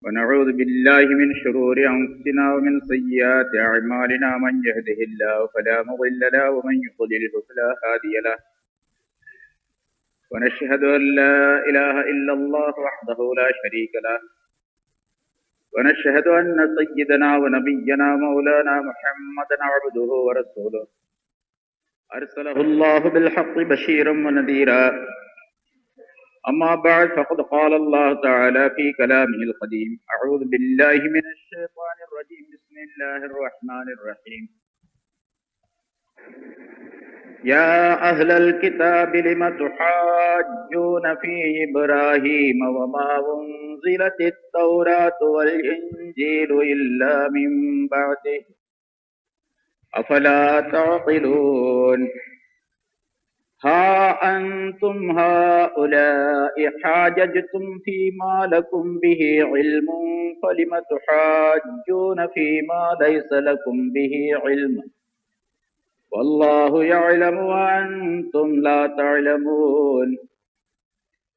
ونعوذ بالله من شرور أنفسنا ومن سيئات أعمالنا من يهده الله فلا مضل له ومن يضلل فلا هادي له ونشهد أن لا إله إلا الله وحده لا شريك له ونشهد أن سيدنا ونبينا مولانا محمدا عبده ورسوله أرسله الله بالحق بشيرا ونذيرا أما بعد فقد قال الله تعالى في كلامه القديم أعوذ بالله من الشيطان الرجيم بسم الله الرحمن الرحيم يا أهل الكتاب لم تحاجون في إبراهيم وما أنزلت التوراة والإنجيل إلا من بعده أفلا تعقلون ها أنتم هؤلاء حاججتم فيما لكم به علم فلم تحاجون فيما ليس لكم به علم والله يعلم وأنتم لا تعلمون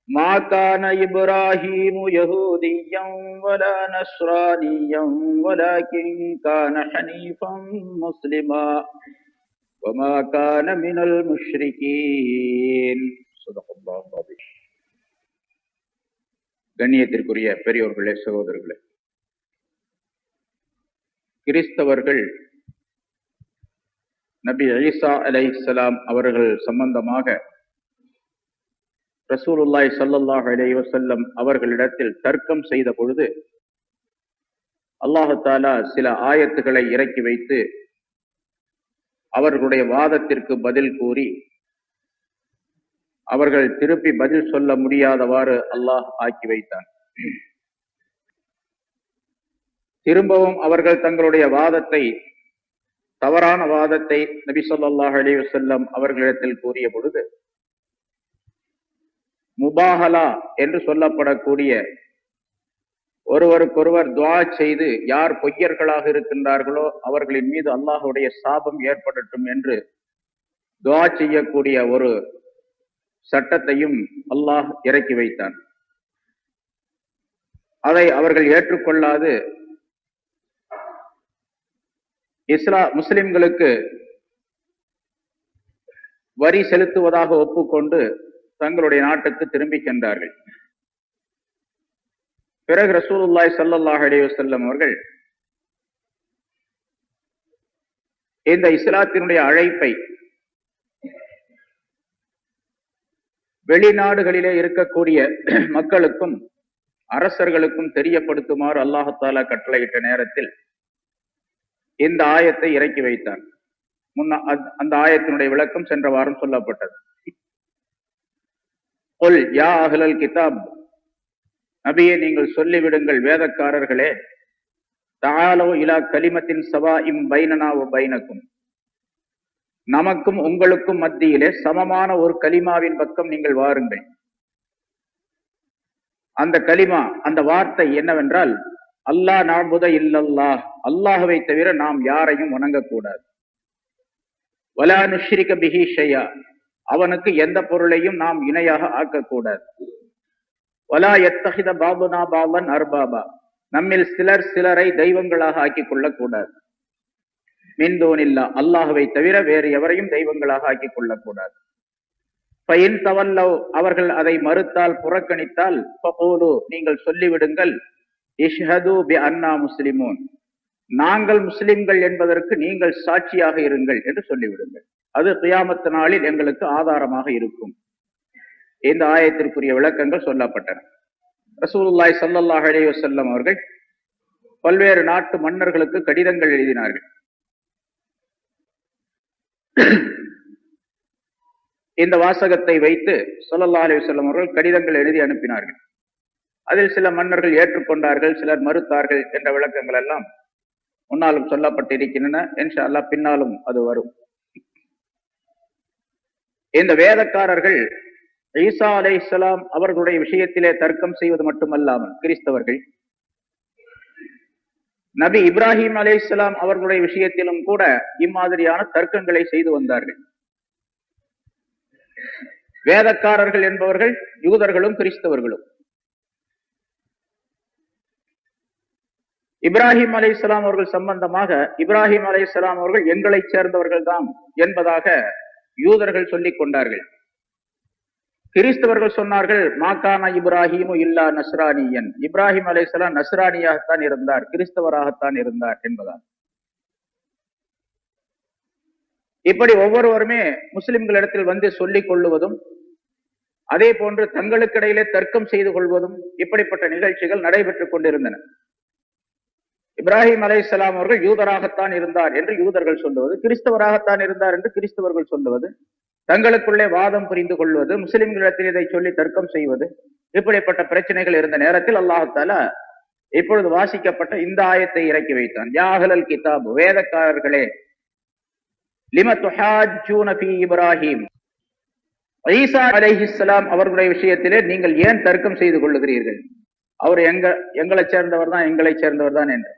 ما كان إبراهيم يهوديا ولا نصرانيا ولكن كان حنيفا مسلما وما كان من المشركين صدق الله العظيم. கண்ணியத்திற்குரிய பெரியோர்களே, சகோதரர்களே, கிறிஸ்தவர்கள் நபி ஈசா அலைஹிஸ்ஸலாம் அவர்கள் சம்பந்தமாக ரசூலுல்லாஹி ஸல்லல்லாஹு அலைஹி வஸல்லம் அவர்களிடத்தில் தர்க்கம் செய்த பொழுது அல்லாஹ் தஆலா சில ஆயத்துக்களை இறக்கி வைத்து அவர்களுடைய வாதத்திற்கு பதில் கூறி அவர்கள் திருப்பி பதில் சொல்ல முடியாதவாறு அல்லாஹ் ஆக்கி வைத்தான். திரும்பவும் அவர்கள் தங்களுடைய வாதத்தை, தவறான வாதத்தை நபி ஸல்லல்லாஹு அலைஹி வஸல்லம் அவர்களிடத்தில் கூறிய பொழுது முபாஹலா என்று சொல்லப்படக்கூடிய ஒருவருக்கொருவர் துஆ செய்து யார் பொய்யர்களாக இருக்கின்றார்களோ அவர்களின் மீது அல்லாஹ்வுடைய சாபம் ஏற்படட்டும் என்று துஆ செய்யக்கூடிய ஒரு சட்டத்தையும் அல்லாஹ் இறக்கி வைத்தான். அதை அவர்கள் ஏற்றுக்கொள்ளாது முஸ்லிம்களுக்கு வரி செலுத்துவதாக ஒப்புக்கொண்டு தங்களுடைய நாட்டுக்கு திரும்பி சென்றார்கள். பிறகு ரசூலுல்லாஹி ஸல்லல்லாஹு அலைஹி வஸல்லம் அவர்கள் இந்த இஸ்லாத்தினுடைய அழைப்பை வெளிநாடுகளிலே இருக்கக்கூடிய மக்களுக்கும் அரசர்களுக்கும் தெரியப்படுத்துமாறு அல்லாஹ் தஆலா கட்டளையிட்ட நேரத்தில் இந்த ஆயத்தை இறக்கி வைத்தான். அந்த ஆயத்தினுடைய விளக்கம் சென்ற வாரம் சொல்லப்பட்டது. குல் யா அஹ்லல் கிதாப், நபியே நீங்கள் சொல்லிவிடுங்கள் வேதக்காரர்களே, தஆலோ இலா கலிமத்தின் சவாஇம் பைனனா வ பைனக்கும், நமக்கும் உங்களுக்கும் மத்தியிலே சமமான ஒரு கலிமாவின் பக்கம் நீங்கள் வாருங்கள். அந்த கலிமா, அந்த வார்த்தை என்னவென்றால் அல்லாஹ் நஅபுத இல்லல்லாஹ், அல்லாஹ்வை தவிர நாம் யாரையும் வணங்கக்கூடாது. வலா நுஷ்ரிக பிஹி ஷையா, அவனுக்கு எந்த பொருளையும் நாம் இணையாக ஆக்கக்கூடாது. வலா யத்தஹித பாதுனா பாதன் அர்பாபா, நம்மில் சிலர் சிலரை தெய்வங்களாக ஆக்கிக் கொள்ளக்கூடாது. மின் தூனில்லா, அல்லாஹ்வை தவிர வேறு எவரையும் தெய்வங்களாக ஆக்கிக் கொள்ளக்கூடாது. ஃபஇன் தவல்லவ், அவர்கள் அதை மறுத்தால், புறக்கணித்தால், ஃபகூலு, நீங்கள் சொல்லிவிடுங்கள், இஷ்ஹது பி அன்னா முஸ்லிமூன், நாங்கள் முஸ்லிம்கள் என்பதற்கு நீங்கள் சாட்சியாக இருங்கள் என்று சொல்லிவிடுங்கள். அது கியாமத் நாளில் எங்களுக்கு ஆதாரமாக இருக்கும். இந்த ஆயத்திற்குரிய விளக்கங்கள் சொல்லப்பட்டன. ரசூலுல்லாஹி ஸல்லல்லாஹு அலைஹி வஸல்லம் அவர்கள் பல்வேறு நாட்டு மன்னர்களுக்கு கடிதங்கள் எழுதினார்கள். இந்த வாசகத்தை வைத்து ஸல்லல்லாஹு அலைஹி வஸல்லம் அவர்கள் கடிதங்கள் எழுதி அனுப்பினார்கள். அதில் சில மன்னர்கள் ஏற்றுக்கொண்டார்கள், சிலர் மறுத்தார்கள் என்ற விளக்கங்கள் எல்லாம் முன்னாலும் சொல்லப்பட்டிருக்கின்றன. இன்ஷா அல்லாஹ் பின்னாலும் அது வரும். இந்த வேதக்காரர்கள் ஈசா அலைஹிஸ்ஸலாம் அவர்களுடைய விஷயத்திலே தர்க்கம் செய்வது மட்டுமல்லாமல் கிறிஸ்தவர்கள் நபி இப்ராஹிம் அலைஹிஸ்ஸலாம் அவர்களுடைய விஷயத்திலும் கூட இம்மாதிரியான தர்க்கங்களை செய்து வந்தார்கள். வேதக்காரர்கள் என்பவர்கள் யூதர்களும் கிறிஸ்தவர்களும். இப்ராஹிம் அலைஹிஸ்ஸலாம் அவர்கள் சம்பந்தமாக இப்ராஹிம் அலைஹிஸ்ஸலாம் அவர்கள் எங்களை சேர்ந்தவர்கள் தான் என்பதாக யூதர்கள் சொல்லிக் கொண்டார்கள். கிறிஸ்தவர்கள் சொன்னார்கள், மாகான இப்ராஹிமு இல்லா நஸ்ரானியன், இப்ராஹிம் அலைஹிஸ்ஸலாம் நஸ்ரானியாகத்தான் இருந்தார், கிறிஸ்தவராகத்தான் இருந்தார் என்பதால். இப்படி ஒவ்வொருவருமே முஸ்லிம்களிடத்தில் வந்து சொல்லிக் கொள்ளுவதும் அதே போன்று தங்களுக்கிடையிலே தர்க்கம் செய்து கொள்வதும் இப்படிப்பட்ட நிகழ்ச்சிகள் நடைபெற்றுக் கொண்டிருந்தன. இப்ராஹிம் அலைஹிஸ்ஸலாம் அவர்கள் யூதராகத்தான் இருந்தார் என்று யூதர்கள் சொல்லுவது, கிறிஸ்தவராகத்தான் இருந்தார் என்று கிறிஸ்தவர்கள் சொல்லுவது, தங்களுக்குள்ளே வாதம் புரிந்து கொள்வது, முஸ்லிம்களிடத்தில் இதை சொல்லி தர்க்கம் செய்வது, இப்படிப்பட்ட பிரச்சனைகள் இருந்த நேரத்தில் அல்லாஹ் தஆலா இப்பொழுது வாசிக்கப்பட்ட இந்த ஆயத்தை இறக்கி வைத்தான். யா அஹ்லல் கிதாப், வேதக்காரர்களே, லிம துஹாஜ்ஜூன ஃபீ இப்ராஹிம், ஈசா அலைஹிஸ்ஸலாம் அவர்களுடைய விஷயத்திலே நீங்கள் ஏன் தர்க்கம் செய்து கொள்ளுகிறீர்கள்? அவர் எங்களை சேர்ந்தவர் தான், எங்களை சேர்ந்தவர் தான் என்று.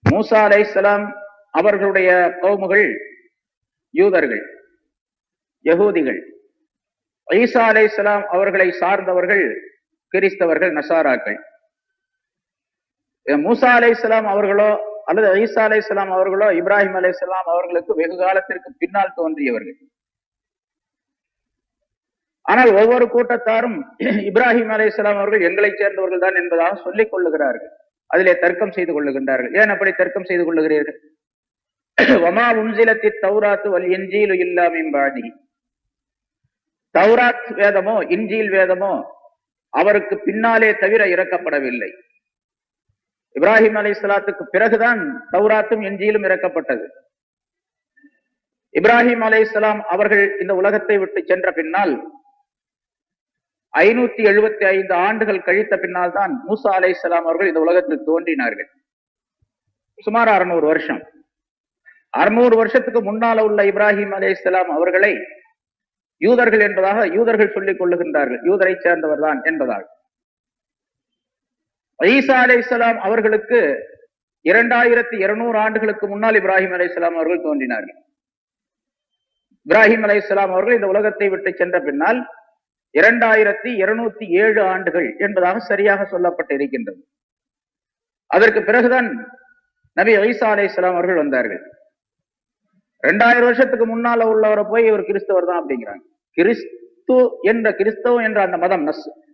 மூசா அலைஹிஸ்ஸலாம் அவர்களுடைய கௌமுகள் யூதர்கள், யகூதிகள். ஈசா அலைஹிஸ்ஸலாம் அவர்களை சார்ந்தவர்கள் கிறிஸ்தவர்கள், நசாராக்கள். மூசா அலைஹிஸ்ஸலாம் அவர்களோ அல்லது ஈசா அலைஹிஸ்ஸலாம் அவர்களோ இப்ராஹிம் அலைஹிஸ்ஸலாம் அவர்களுக்கு வெகு காலத்திற்கு பின்னால் தோன்றியவர்கள். ஆனால் ஒவ்வொரு கூட்டத்தாரும் இப்ராஹிம் அலைஹிஸ்ஸலாம் அவர்கள் எங்களை சேர்ந்தவர்கள் தான் என்பதாக சொல்லிக் கொள்ளுகிறார்கள். அதிலே தர்க்கம் செய்து கொள்ளுகின்றார்கள். ஏன் அப்படி தர்க்கம் செய்து கொள்ளுகிறீர்கள்? வமா உன்சிலத்தி தௌராத்து வல் இன்ஜீலு இல்லா மின் பஅதிஹி, தௌராத் வேதமோ இன்ஜீல் வேதமோ அவருக்கு பின்னாலே தவிர இறக்கப்படவில்லை. இப்ராஹிம் அலைஹிஸ்ஸலாத்துக்கு பிறகுதான் தௌராத்தும் இன்ஜீலும் இறக்கப்பட்டது. இப்ராஹிம் அலைஹிஸ்ஸலாம் அவர்கள் இந்த உலகத்தை விட்டு சென்ற பின்னால் 575 ஆண்டுகள் கழித்த பின்னால் தான் மூசா அலைஹிஸ்ஸலாம் அவர்கள் இந்த உலகத்தில் தோன்றினார்கள். சுமார் 600 வருஷம். 600 வருஷத்துக்கு முன்னால உள்ள இப்ராஹிம் அலைஹிஸ்ஸலாம் அவர்களை யூதர்கள் என்பதாக யூதர்கள் சொல்லிக் கொள்ளுகின்றார்கள், யூதரை சேர்ந்தவர் தான் என்பதாக. ஈசா அலைஹிஸ்ஸலாம் அவர்களுக்கு 2200 ஆண்டுகளுக்கு முன்னால் இப்ராஹிம் அலைஹிஸ்ஸலாம் அவர்கள் தோன்றினார்கள். இப்ராஹிம் அலைஹிஸ்ஸலாம் அவர்கள் இந்த உலகத்தை விட்டு சென்ற பின்னால் 2207 ஆண்டுகள் என்பதாக சரியாக சொல்லப்பட்டு இருக்கின்றது. அதற்கு பிறகுதான் நபி ஈசா அலைஹிஸ்ஸலாம் அவர்கள் வந்தார்கள். 2000 வருஷத்துக்கு முன்னால உள்ளவரை போய் இவர் கிறிஸ்தவர் தான் அப்படிங்கிறாங்க. கிறிஸ்தவம் என்ற அந்த மதம்,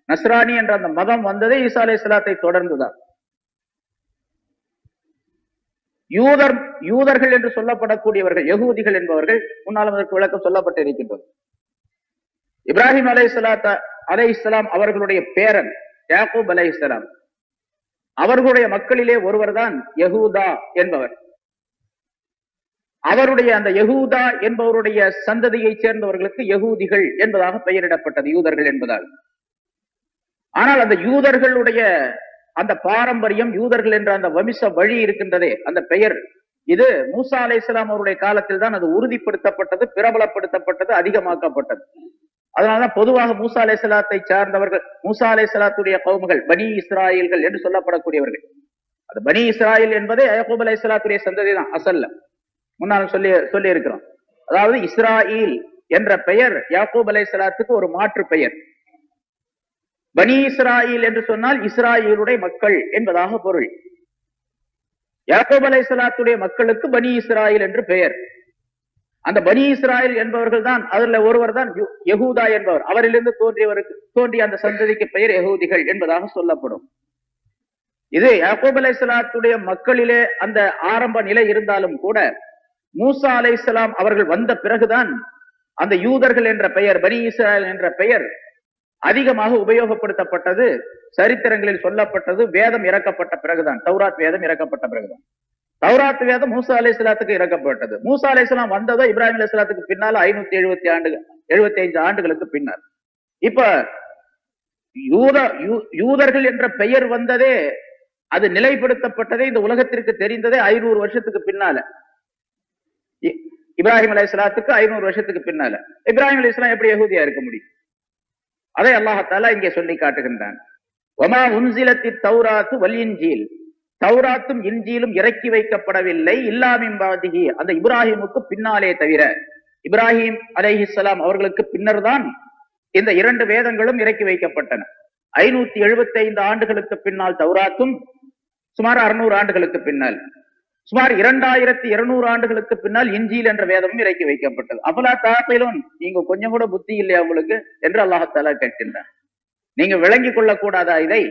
நஸ்ரானி என்ற அந்த மதம் வந்ததே ஈசா அலைஹிஸ்ஸலாத்தை தொடர்ந்துதான். யூதர்கள் என்று சொல்லப்படக்கூடியவர்கள், யகூதிகள் என்பவர்கள் முன்னாலும் அதற்கு விளக்கம் சொல்லப்பட்டு இருக்கின்றது. இப்ராஹிம் அலைஹிஸ்ஸலாம் அவர்களுடைய பேரன் யாக்கூப் அலைஹிஸ்ஸலாம் அவர்களுடைய மக்களிலே ஒருவர் தான் யகூதா என்பவர். அவருடைய அந்த யகூதா என்பவருடைய சந்ததியை சேர்ந்தவர்களுக்கு யகூதிகள் என்பதாக பெயரிடப்பட்டது, யூதர்கள் என்பதால். ஆனால் அந்த யூதர்களுடைய அந்த பாரம்பரியம், யூதர்கள் என்ற அந்த வம்ச வழி இருக்கின்றதே, அந்த பெயர், இது மூசா அலைஹிஸ்ஸலாம் அவருடைய காலத்தில் தான் அது உறுதிப்படுத்தப்பட்டது, பிரபலப்படுத்தப்பட்டது, அதிகமாக்கப்பட்டது. அதனாலதான் பொதுவாக மூசா அலைஹிஸ்ஸலாத்தை சார்ந்தவர்கள், மூசா அலைஹிஸ்ஸலாத்துடைய கௌமுகள் பனி இஸ்ராயல்கள் என்று சொல்லப்படக்கூடியவர்கள். அது பனி இஸ்ராயல் என்பதே யாக்கூப் அலைஹிஸ்ஸலாத்துடைய சந்ததி தான் அசல்ல. முன்னாலும் சொல்லி இருக்கிறோம். அதாவது இஸ்ராயில் என்ற பெயர் யாக்கூப் அலைஹிஸ்ஸலாத்துக்கு ஒரு மாற்று பெயர். பனி இஸ்ராயில் என்று சொன்னால் இஸ்ராயலுடைய மக்கள் என்பதாக பொருள். யாக்கூப் அலைஹிஸ்ஸலாத்துடைய மக்களுக்கு பனி இஸ்ராயில் என்று பெயர். அந்த பனி இஸ்ராயல் என்பவர்கள் தான், அதுல ஒருவர் தான் யகூதா என்பவர். அவரிலிருந்து தோன்றிய அந்த சந்ததிக்கு பெயர் யகூதிகள் என்பதாக சொல்லப்படும். இது யாக்கூப் அலைஹிஸ்ஸலாத்துடைய மக்களிலே அந்த ஆரம்ப நிலை இருந்தாலும் கூட மூசா அலைஹிஸ்ஸலாம் அவர்கள் வந்த பிறகுதான் அந்த யூதர்கள் என்ற பெயர், பனி இஸ்ராயல் என்ற பெயர் அதிகமாக உபயோகப்படுத்தப்பட்டது, சரித்திரங்களில் சொல்லப்பட்டது. வேதம் இறக்கப்பட்ட பிறகுதான், தௌராத் வேதம் இறக்கப்பட்ட பிறகுதான். தௌராத் வேதம் மூசா அலைஹிஸ்ஸலாத்துக்கு இறக்கப்பட்டது. மூசா அலைஹிஸ்ஸலாம் வந்ததோ இப்ராஹிம் அலைஹிஸ்ஸலாத்துக்கு பின்னால 575 ஆண்டுகளுக்கு பின்னர். இப்ப யூதர்கள் என்ற பெயர் வந்ததே, அது நிலைப்படுத்தப்பட்டதே, இந்த உலகத்திற்கு தெரிந்ததே 500 வருஷத்துக்கு பின்னால. இப்ராஹிம் அலைஹிஸ்ஸலாத்துக்கு 500 வருஷத்துக்கு பின்னால இப்ராஹிம் அலைஹிஸ்ஸலாம் எப்படி யகூதியா இருக்க முடியும்? அதை அல்லாஹ் தஆலா இங்கே சொல்லி காட்டுகின்றான். வமா உன்சிலத்தி தௌராத்து வல் இன்ஜீல், தௌராத்தும் இன்ஜீலும் இறக்கி வைக்கப்படவில்லை இல்லா மின் பஅதிஹி, அந்த இப்ராஹிமுக்கு பின்னாலே தவிர. இப்ராஹிம் அலைஹிஸ்ஸலாம் அவர்களுக்கு பின்னர் தான் இந்த 2 வேதங்களும் இறக்கி வைக்கப்பட்டன. 575 ஆண்டுகளுக்கு பின்னால் தௌராத்தும், சுமார் 600 ஆண்டுகளுக்கு பின்னால், சுமார் 2200 ஆண்டுகளுக்கு பின்னால் இன்ஜீல் என்ற வேதமும் இறக்கி வைக்கப்பட்டது. அபலா தாக்கிலூன், நீங்க கொஞ்சம் கூட புத்தி இல்லையா உங்களுக்கு என்று அல்லாஹ் கேட்கின்றான். நீங்க விளங்கி கொள்ளக்கூடாதா இதை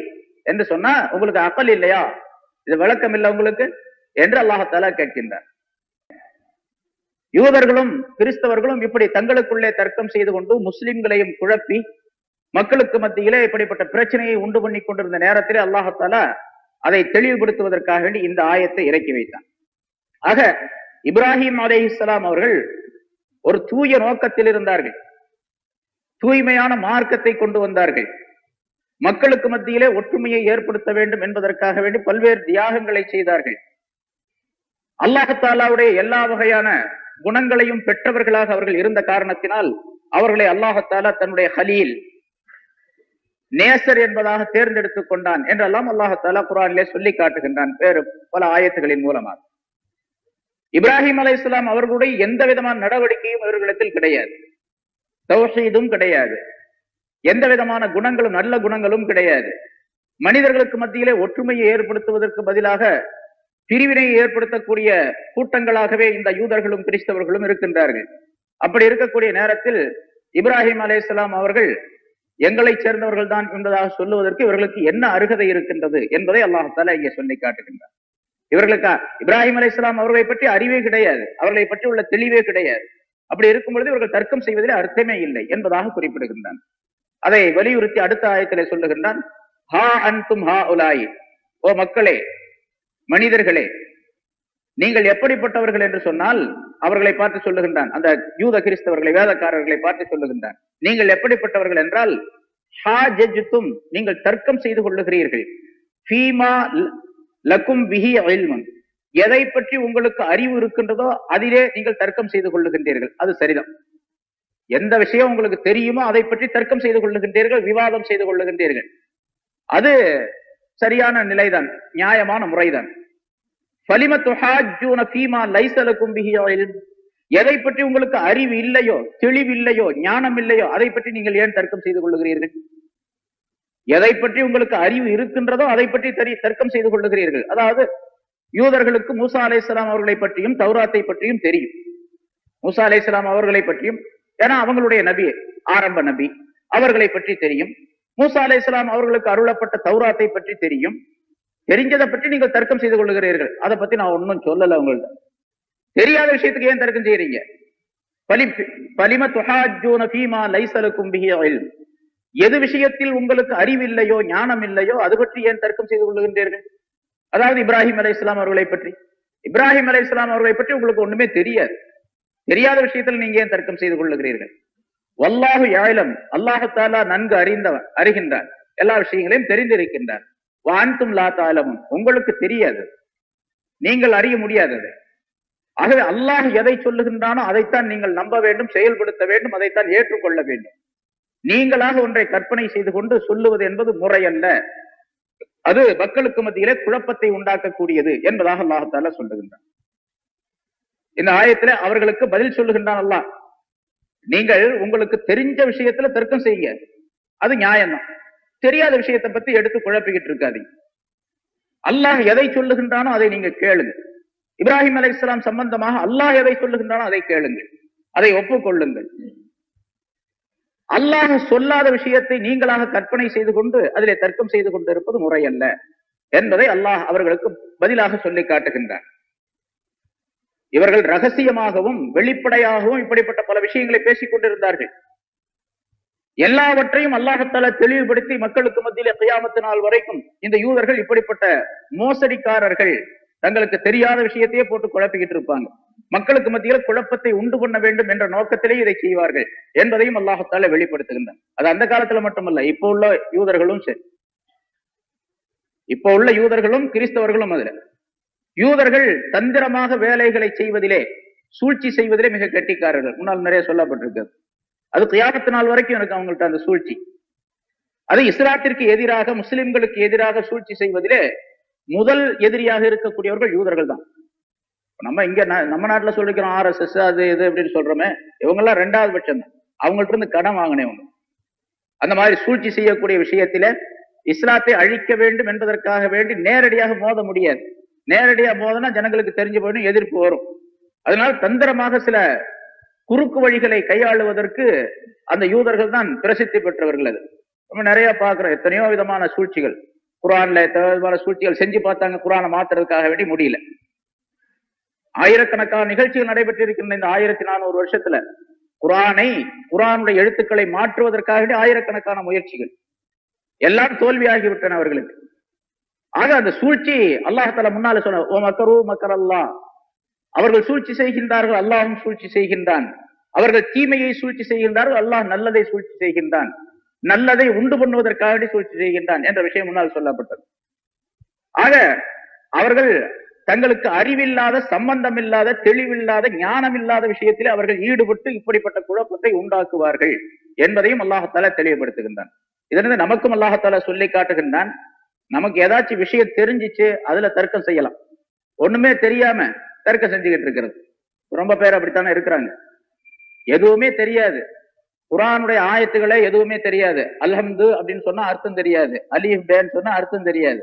என்று சொன்னா உங்களுக்கு அக்கல் இல்லையா, இது விளக்கம் இல்லை உங்களுக்கு என்று அல்லாஹ் கேட்கின்றார். யூதர்களும் கிறிஸ்தவர்களும் இப்படி தங்களுக்குள்ளே தர்க்கம் செய்து கொண்டு முஸ்லிம்களையும் குழப்பி மக்களுக்கு மத்தியிலே இப்படிப்பட்ட பிரச்சனையை உண்டு பண்ணி கொண்டிருந்த நேரத்திலே அல்லாஹாலா அதை தெளிவுபடுத்துவதற்காக வேண்டி இந்த ஆயத்தை இறக்கி வைத்தான். ஆக இப்ராஹிம் அலைஹிஸ்ஸலாம் அவர்கள் ஒரு தூய நோக்கத்தில் இருந்தார்கள், தூய்மையான மார்க்கத்தை கொண்டு வந்தார்கள், மக்களுக்கு மத்தியிலே ஒற்றுமையை ஏற்படுத்த வேண்டும் என்பதற்காக வேண்டி பல்வேறு தியாகங்களை செய்தார்கள். அல்லாஹாலாவுடைய எல்லா வகையான குணங்களையும் பெற்றவர்களாக அவர்கள் இருந்த காரணத்தினால் அவர்களை அல்லாஹாலா தன்னுடைய ஹலீல், நேசர் என்பதாக தேர்ந்தெடுத்துக் கொண்டான் என்றெல்லாம் அல்லாஹாலா குர்ஆனிலே சொல்லி காட்டுகின்றான் வேறு பல ஆயத்துகளின் மூலமாக. இப்ராஹிம் அலைஹிஸ்ஸலாம் அவர்களுடைய எந்த விதமான நடவடிக்கையும் இவர்களிடத்தில் கிடையாது, தௌஹீதும் கிடையாது, எந்த விதமான குணங்களும் நல்ல குணங்களும் கிடையாது. மனிதர்களுக்கு மத்தியிலே ஒற்றுமையை ஏற்படுத்துவதற்கு பதிலாக பிரிவினையை ஏற்படுத்தக்கூடிய கூட்டங்களாகவே இந்த யூதர்களும் கிறிஸ்தவர்களும் இருக்கின்றார்கள். அப்படி இருக்கக்கூடிய நேரத்தில் இப்ராஹிம் அலைஹிஸ்ஸலாம் அவர்கள் எங்களை சேர்ந்தவர்கள் தான் என்பதாக சொல்லுவதற்கு இவர்களுக்கு என்ன அருகதை இருக்கின்றது என்பதை அல்லாஹ் இங்கே சொல்லி காட்டுகின்றார். இவர்களுக்கு இப்ராஹிம் அலைஹிஸ்ஸலாம் அவர்களை பற்றி அறிவே கிடையாது, அவர்களை பற்றி உள்ள தெளிவே கிடையாது. அப்படி இருக்கும் பொழுது இவர்கள் தர்க்கம் செய்வதில் அர்த்தமே இல்லை என்பதாக குறிப்பிடுகின்றான். அதை வலியுறுத்தி அடுத்த ஆயத்திலே சொல்லுகின்றான், ஹா அன்தும் ஹா உலாய், ஓ மக்களே, மனிதர்களே, நீங்கள் எப்படிப்பட்டவர்கள் என்று சொன்னால் அவர்களை பார்த்து சொல்லுகின்றான், அந்த யூத கிறிஸ்தவர்களை வேதக்காரர்களை பார்த்து சொல்லுகின்றான், நீங்கள் எப்படிப்பட்டவர்கள் என்றால் ஹாஜஜ்தும், நீங்கள் தர்க்கம் செய்து கொள்ளுகிறீர்கள், ஃபீமா லக்கும் பிஹி இல்முன், எதை பற்றி உங்களுக்கு அறிவு இருக்கின்றதோ அதிலே நீங்கள் தர்க்கம் செய்து கொள்ளுகின்றீர்கள். அது சரிதான், எந்த விஷயம் உங்களுக்கு தெரியுமோ அதை பற்றி தர்க்கம் செய்து கொள்ளுகின்றீர்கள், விவாதம் செய்து கொள்ளுகின்றீர்கள். அது சரியான நிலைதான், நியாயமான முறைதான். ஃபலிம துஹாஜ்ஜூன ஃபீமா லைஸ லக்கும் பிஹி இல்ம், எதை பற்றி உங்களுக்கு அறிவு இல்லையோ, தெளிவு இல்லையோ, ஞானம் இல்லையோ அதை பற்றி நீங்கள் ஏன் தர்க்கம் செய்து கொள்ளுகிறீர்கள்? எதை பற்றி உங்களுக்கு அறிவு இருக்கின்றதோ அதை பற்றி தர்க்கம் செய்து கொள்ளுகிறீர்கள். அதாவது யூதர்களுக்கு மூசா அலைஹிஸ்ஸலாம் அவர்களை பற்றியும் தௌராத்தை பற்றியும் தெரியும், மூசா அலைஹிஸ்ஸலாம் அவர்களை பற்றியும், ஏன்னா அவங்களுடைய நபி, ஆரம்ப நபி, அவர்களை பற்றி தெரியும். மூசா அலைஹிஸ்ஸலாம் அவர்களுக்கு அருளப்பட்ட தௌராத்தை பற்றி தெரியும். தெரிஞ்சதை பற்றி நீங்கள் தர்க்கம் செய்து கொள்ளுகிறீர்கள். அதை பத்தி நான் ஒன்னும் சொல்லல உங்கள்ட்ட. தெரியாத விஷயத்துக்கு ஏன் தர்க்கம் செய்யறீங்க? பலிம துஹாஜ்ஜூன ஃபீமா லைஸ லக்கும் பிஹி இல்ம், எது விஷயத்தில் உங்களுக்கு அறிவு இல்லையோ, ஞானம் இல்லையோ அது பற்றி ஏன் தர்க்கம் செய்து கொள்ளுகின்றீர்கள்? அதாவது இப்ராஹிம் அலைஹிஸ்ஸலாம் அவர்களை பற்றி, இப்ராஹிம் அலைஹிஸ்ஸலாம் அவர்களை பற்றி உங்களுக்கு ஒண்ணுமே தெரியாது, தெரியாத விஷயத்தில் நீங்க ஏன் தர்க்கம் செய்து கொள்ளுகிறீர்கள்? வல்லாஹு யஅலம், அல்லாஹ் தஆலா நன்கு அறிகின்றான், எல்லா விஷயங்களையும் தெரிந்திருக்கின்றான். வஅன்தும் லா தஅலமுன், உங்களுக்கு தெரியாது, நீங்கள் அறிய முடியாதது. ஆகவே அல்லாஹ் எதை சொல்லுகின்றானோ அதைத்தான் நீங்கள் நம்ப வேண்டும், செயல்படுத்த வேண்டும், அதைத்தான் ஏற்றுக்கொள்ள வேண்டும். நீங்களாக ஒன்றை கற்பனை செய்து கொண்டு சொல்லுவது என்பது முறையல்ல, அது மக்களுக்கு மத்தியிலே குழப்பத்தை உண்டாக்கக்கூடியது என்பதாக அல்லாஹ் தஆலா சொல்லுகின்றான். இந்த ஆயத்துல அவர்களுக்கு பதில் சொல்லுகின்றான் அல்லாஹ், நீங்கள் உங்களுக்கு தெரிஞ்ச விஷயத்துல தர்க்கம் செய்யுங்க, அது நியாயம்தான். தெரியாத விஷயத்தை பத்தி எடுத்து குழப்பிக்கிட்டு இருக்காதீங்க. அல்லாஹ் எதை சொல்லுகின்றானோ அதை நீங்க கேளுங்க. இப்ராஹிம் அலைஹிஸ்ஸலாம் சம்பந்தமாக அல்லாஹ் எதை சொல்லுகின்றானோ அதை கேளுங்கள், அதை ஒப்புக்கொள்ளுங்கள். அல்லாஹ் சொல்லாத விஷயத்தை நீங்களாக கற்பனை செய்து கொண்டு அதிலே தர்க்கம் செய்து கொண்டு இருப்பது முறையல்ல என்பதை அல்லாஹ் அவர்களுக்கு பதிலாக சொல்லி காட்டுகின்றார். இவர்கள் ரகசியமாகவும் வெளிப்படையாகவும் இப்படிப்பட்ட பல விஷயங்களை பேசிக் கொண்டிருந்தார்கள். எல்லாவற்றையும் அல்லாஹ்தாலா தெளிவுபடுத்தி மக்களுக்கு மத்தியிலே கியாமத்து நாள் வரைக்கும் இந்த யூதர்கள் இப்படிப்பட்ட மோசடிக்காரர்கள் தங்களுக்கு தெரியாத விஷயத்தையே போட்டு குழப்பிக்கிட்டு இருப்பாங்க, மக்களுக்கு மத்தியில் குழப்பத்தை உண்டு பண்ண வேண்டும் என்ற நோக்கத்திலே இதை செய்வார்கள் என்பதையும் அல்லாஹ்தாலா வெளிப்படுத்துகின்றான். அது அந்த காலத்துல மட்டுமல்ல, இப்போ உள்ள யூதர்களும் சரி, இப்போ உள்ள யூதர்களும் கிறிஸ்தவர்களும் அதுல. யூதர்கள் தந்திரமாக வேலைகளை செய்வதிலே, சூழ்ச்சி செய்வதிலே மிக கெட்டிக்காரர்கள். முன்னால் நிறைய சொல்லப்பட்டிருக்கிறது. அது கியாமத்து நாள் வரைக்கும் எனக்கு அவங்கள்ட்ட அந்த சூழ்ச்சி. அது இஸ்லாத்திற்கு எதிராக, முஸ்லிம்களுக்கு எதிராக சூழ்ச்சி செய்வதிலே முதல் எதிரியாக இருக்கக்கூடியவர்கள் யூதர்கள் தான். நம்ம இங்க நம்ம நாட்டுல சொல்லிக்கிறோம் RSS அது இது அப்படின்னு சொல்றோமே, இவங்க எல்லாம் 2வது பட்சம் தான். அவங்கள்ட்ட இருந்து கடன் வாங்கினவங்க. அந்த மாதிரி சூழ்ச்சி செய்யக்கூடிய விஷயத்தில இஸ்லாத்தை அழிக்க வேண்டும் என்பதற்காக வேண்டி நேரடியாக மோத முடியாது. நேரடியாக மோதனா ஜனங்களுக்கு தெரிஞ்சு போயிடும், எதிர்ப்பு வரும். அதனால் தந்திரமாக சில குறுக்கு வழிகளை கையாளுவதற்கு அந்த யூதர்கள் தான் பிரசித்தி பெற்றவர்கள். அது நம்ம நிறைய பார்க்கிறோம், எத்தனையோ விதமான சூழ்ச்சிகள் குர்ஆன்ல விதமான சூழ்ச்சிகள் செஞ்சு பார்த்தாங்க, குர்ஆனை மாத்துறதுக்காக வேண்டி முடியல. ஆயிரக்கணக்கான நிகழ்ச்சிகள் நடைபெற்றிருக்கின்ற இந்த 1400 வருஷத்துல குர்ஆனுடைய எழுத்துக்களை மாற்றுவதற்காக ஆயிரக்கணக்கான முயற்சிகள் எல்லாம் தோல்வியாகிவிட்டன அவர்களுக்கு. ஆக அந்த சூழ்ச்சி அல்லாஹ் தஆலா முன்னால சொன்ன ஓ மக்கரு மக்கர் அல்லாஹ், அவர்கள் சூழ்ச்சி செய்கின்றார்கள், அல்லாஹும் சூழ்ச்சி செய்கின்றான். அவர்கள் தீமையை சூழ்ச்சி செய்கின்றார்கள், அல்லாஹ் நல்லதை சூழ்ச்சி செய்கின்றான். நல்லதை உண்டு பண்ணுவதற்காக சூழ்ச்சி செய்கின்றான் என்ற விஷயம் முன்னால் சொல்லப்பட்டது. ஆக அவர்கள் தங்களுக்கு அறிவில்லாத, சம்பந்தம் இல்லாத, தெளிவில்லாத, ஞானம் இல்லாத விஷயத்தில் அவர்கள் ஈடுபட்டு இப்படிப்பட்ட குழப்பத்தை உண்டாக்குவார்கள் என்பதையும் அல்லாஹ் தெளிவுபடுத்துகின்றான். இதனிருந்து நமக்கும் அல்லாஹ் சொல்லி காட்டுகின்றான், நமக்கு ஏதாச்சும் விஷயம் தெரிஞ்சிச்சு அதுல தர்க்கம் செய்யலாம். ஒண்ணுமே தெரியாம தர்க்கம் செஞ்சுக்கிட்டு இருக்கிறது ரொம்ப பேர் அப்படித்தானே இருக்கிறாங்க. எதுவுமே தெரியாது, குர்ஆனுடைய ஆயத்துக்களை எதுவுமே தெரியாது. அல்ஹம்து அப்படின்னு சொன்னா அர்த்தம் தெரியாது, அலிஃப் பேன்னு சொன்னா அர்த்தம் தெரியாது.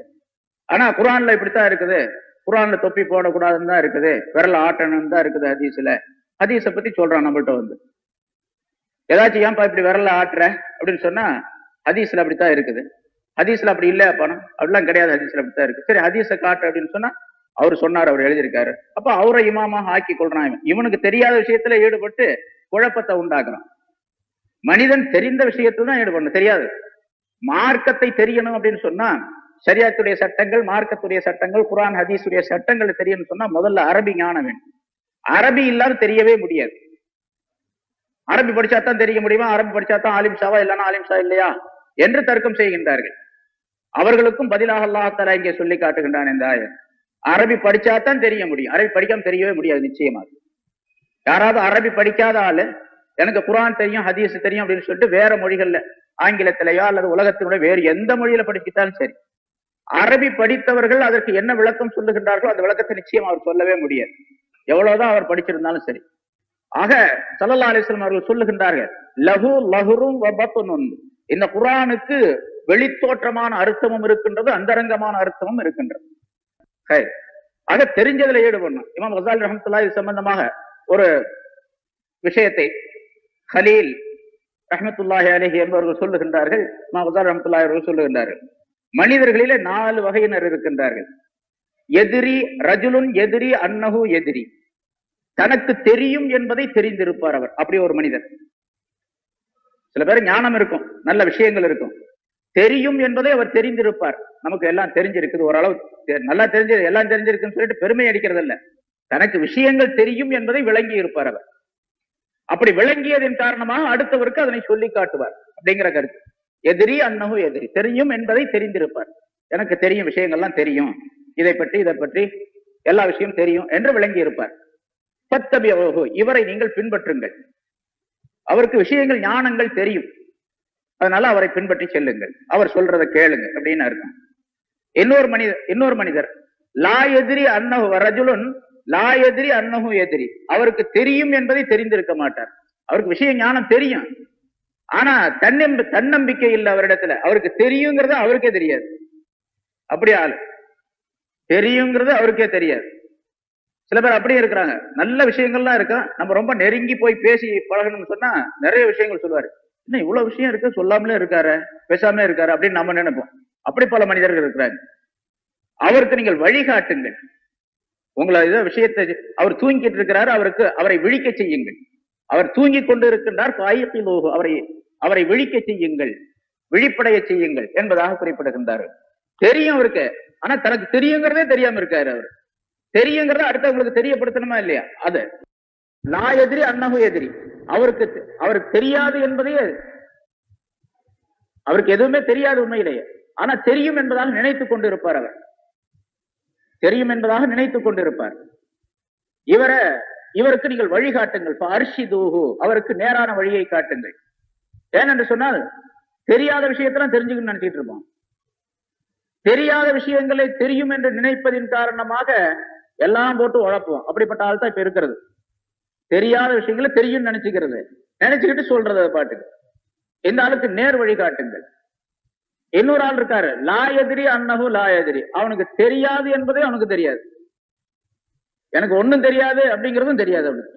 ஆனா குர்ஆன்ல இப்படித்தான் இருக்குது, குர்ஆன்ல தொப்பி போடக்கூடாதுன்னு தான் இருக்குது, விரல ஆட்டணும்னு தான் இருக்குது ஹதீஸ்ல. ஹதீஸை பத்தி சொல்றான் நம்மள்ட்ட வந்து, ஏதாச்சும் ஏன்பா இப்படி விரல ஆட்டுற அப்படின்னு சொன்னா ஹதீஸ்ல அப்படித்தான் இருக்குது. ஹதீஸ்ல அப்படி இல்ல பணம் அப்படிலாம் கிடையாது, ஹதீஸ்ல அப்படித்தான் இருக்கு. சரி ஹதீஸை காட்டு அப்படின்னு சொன்னா அவர் சொன்னார், அவர் எழுதியிருக்காரு, அப்ப அவரை இமாமாக ஆக்கி கொள்றான். இவனுக்கு தெரியாத விஷயத்துல ஈடுபட்டு குழப்பத்தை உண்டாக்குறான். மனிதன் தெரிந்த விஷயத்துல தான் ஈடுபடணும், தெரியாது. மார்க்கத்தை தெரியணும் அப்படின்னு சொன்னா ஷரியத்துடைய சட்டங்கள், மார்க்கத்துடைய சட்டங்கள், குர்ஆன் ஹதீஸுடைய சட்டங்கள் தெரியணும்னு சொன்னா முதல்ல அரபி ஞானம் வேண்டும். அரபி இல்லாத தெரியவே முடியாது. அரபி படிச்சாதான் தெரிய முடியுமா? அரபி படிச்சாதான் ஆலிம் ஷாவா, இல்லைன்னா ஆலிம் ஷா இல்லையா என்று தர்க்கம் செய்கின்றார்கள். அவர்களுக்கும் பதிலாக அல்லாஹ் தஆலா இங்கே சொல்லி காட்டுகின்றான் இந்த ஆயத், அரபி படிச்சாதான் தெரிய முடியும், அரபி படிக்காம தெரியவே முடியாது நிச்சயமாக. யாராவது அரபி படிக்காத ஆளு எனக்கு குர்ஆன் தெரியும், ஹதீஸ் தெரியும் அப்படின்னு சொல்லிட்டு வேற மொழிகள்ல, ஆங்கிலத்திலேயோ அல்லது உலகத்தினுடைய வேறு எந்த மொழியில படிச்சுட்டாலும் சரி, அரபி படித்தவர்கள் அதற்கு என்ன விளக்கம் சொல்லுகின்றார்களோ அந்த விளக்கத்தை நிச்சயம் அவர் சொல்லவே முடியாது, எவ்வளவுதான் அவர் படிச்சிருந்தாலும் சரி. ஆக ஸல்லல்லாஹு அலைஹி வஸல்லம் அவர்கள் சொல்லுகின்றார்கள், லஹு லஹுரும் வ பத்னுன், இந்த குர்ஆனுக்கு வெளித்தோற்றமான அர்த்தமும் இருக்கின்றது, அந்தரங்கமான அர்த்தமும் இருக்கின்றது. ஆக தெரிஞ்சதுல ஈடுபடணும். இமாம் கஸாலி ரஹ்மத்துல்லாஹி சம்பந்தமாக ஒரு விஷயத்தை கலீல் ரஹ்மத்துல்லாஹி அலைஹி என்பவர்கள் சொல்லுகின்றார்கள், இமாம் கஸாலி ரஹ்மத்துல்லாஹி அவர்கள் சொல்லுகின்றார்கள், மனிதர்களிலே 4 வகையினர் இருக்கின்றார்கள். எதிரி ரஜுலுன் எதிரி அன்னஹு எதிரி, தனக்கு தெரியும் என்பதை தெரிந்திருப்பார் அவர், அப்படி ஒரு மனிதர். சில பேர் ஞானம் இருக்கும், நல்ல விஷயங்கள் இருக்கும், தெரியும் என்பதை அவர் தெரிந்திருப்பார். நமக்கு எல்லாம் தெரிஞ்சிருக்குது, ஓரளவு நல்லா தெரிஞ்சு எல்லாம் தெரிஞ்சிருக்குன்னு சொல்லிட்டு பெருமை அடிக்கிறது இல்ல, தனக்கு விஷயங்கள் தெரியும் என்பதை விளங்கி இருப்பார் அவர். அப்படி விளங்கியதன் காரணமாக அடுத்தவருக்கு அதனை சொல்லி காட்டுவார் அப்படிங்கிற கருத்து. எதிரி அன்னஹு எதிரி, தெரியும் என்பதை தெரிந்திருப்பார், எனக்கு தெரியும், விஷயங்கள்லாம் தெரியும், இதை பற்றி எல்லா விஷயம் தெரியும் என்று விளங்கி இருப்பார். ஃபத்தபிஊஹு, இவரை நீங்கள் பின்பற்றுங்கள், அவருக்கு விஷயங்கள் ஞானங்கள் தெரியும், அதனால அவரை பின்பற்றி செல்லுங்கள், அவர் சொல்றதை கேளுங்க அப்படின்னு அர்த்தம். இன்னொரு மனிதர் லா எதிரி அன்னஹு ரஜுலுன் லா எதிரி அன்னஹு எதிரி, அவருக்கு தெரியும் என்பதை தெரிந்திருக்க மாட்டார், அவருக்கு விஷய ஞானம் தெரியும், ஆனா தன்னம்பிக்கை இல்லை அவரிடத்துல, அவருக்கு தெரியுங்கிறது அவருக்கே தெரியாது. அப்படி ஆளு தெரியுங்கிறது அவருக்கே தெரியாது. சில பேர் அப்படியே இருக்கிறாங்க, நல்ல விஷயங்கள்லாம் இருக்கா, நம்ம ரொம்ப நெருங்கி போய் பேசி பழகணும்னு சொன்னா நிறைய விஷயங்கள் சொல்லுவாரு, இன்னும் இவ்வளவு விஷயம் இருக்கு, சொல்லாமலே இருக்காரு, பேசாமலே இருக்காரு அப்படின்னு நம்ம நினைப்போம். அப்படி பல மனிதர்கள் இருக்கிறாங்க. அவருக்கு நீங்கள் வழிகாட்டுங்கள், உங்களை ஏதோ விஷயத்தை, அவர் தூங்கிட்டு இருக்கிறாரு, அவரை விழிக்க செய்யுங்கள், அவர் தூங்கி கொண்டு இருக்கின்றார், அவரை விழிக்க செய்யுங்கள், விழிப்படைய செய்யுங்கள் என்பதாக குறிப்பிடுகின்றார்கள். தெரியும் அவருக்கு, ஆனா தனக்கு தெரியுங்கிறதே தெரியாம இருக்காரு. அவர் தெரியுங்கிறத அடுத்தவங்களுக்கு தெரியப்படுத்தணுமா இல்லையா? அது லா எதிரி அன்னஹு எதிரி, அவருக்கு தெரியாது என்பதையே, அவருக்கு எதுவுமே தெரியாது உண்மையிலேயே, ஆனா தெரியும் என்பதாக நினைத்துக் கொண்டிருப்பார், அவர் தெரியும் என்பதாக நினைத்துக் கொண்டிருப்பார். இவருக்கு நீங்கள் வழிகாட்டுங்கள், அர்ஷிதூஹு, அவருக்கு நேரான வழியை காட்டுங்கள். ஏனென்று சொன்னால் தெரியாத விஷயத்தெல்லாம் தெரிஞ்சுக்கணும்னு நினைச்சிட்டு இருப்போம். தெரியாத விஷயங்களை தெரியும் என்று நினைப்பதின் காரணமாக எல்லாம் போட்டு உழப்போம். அப்படிப்பட்ட ஆள் தான் இப்ப இருக்கிறது. தெரியாத விஷயங்களை தெரியும் நினைச்சுக்கிறது, நினைச்சுக்கிட்டு சொல்றது பாட்டுக்கு. இந்த ஆளுக்கு நேர் வழிகாட்டுங்கள். இன்னொரு ஆள் இருக்காரு, லாயதிரி அன்னஹு லாயதிரி, அவனுக்கு தெரியாது என்பதே அவனுக்கு தெரியாது, எனக்கு ஒண்ணும் தெரியாது அப்படிங்கிறதும் தெரியாது அவனுக்கு.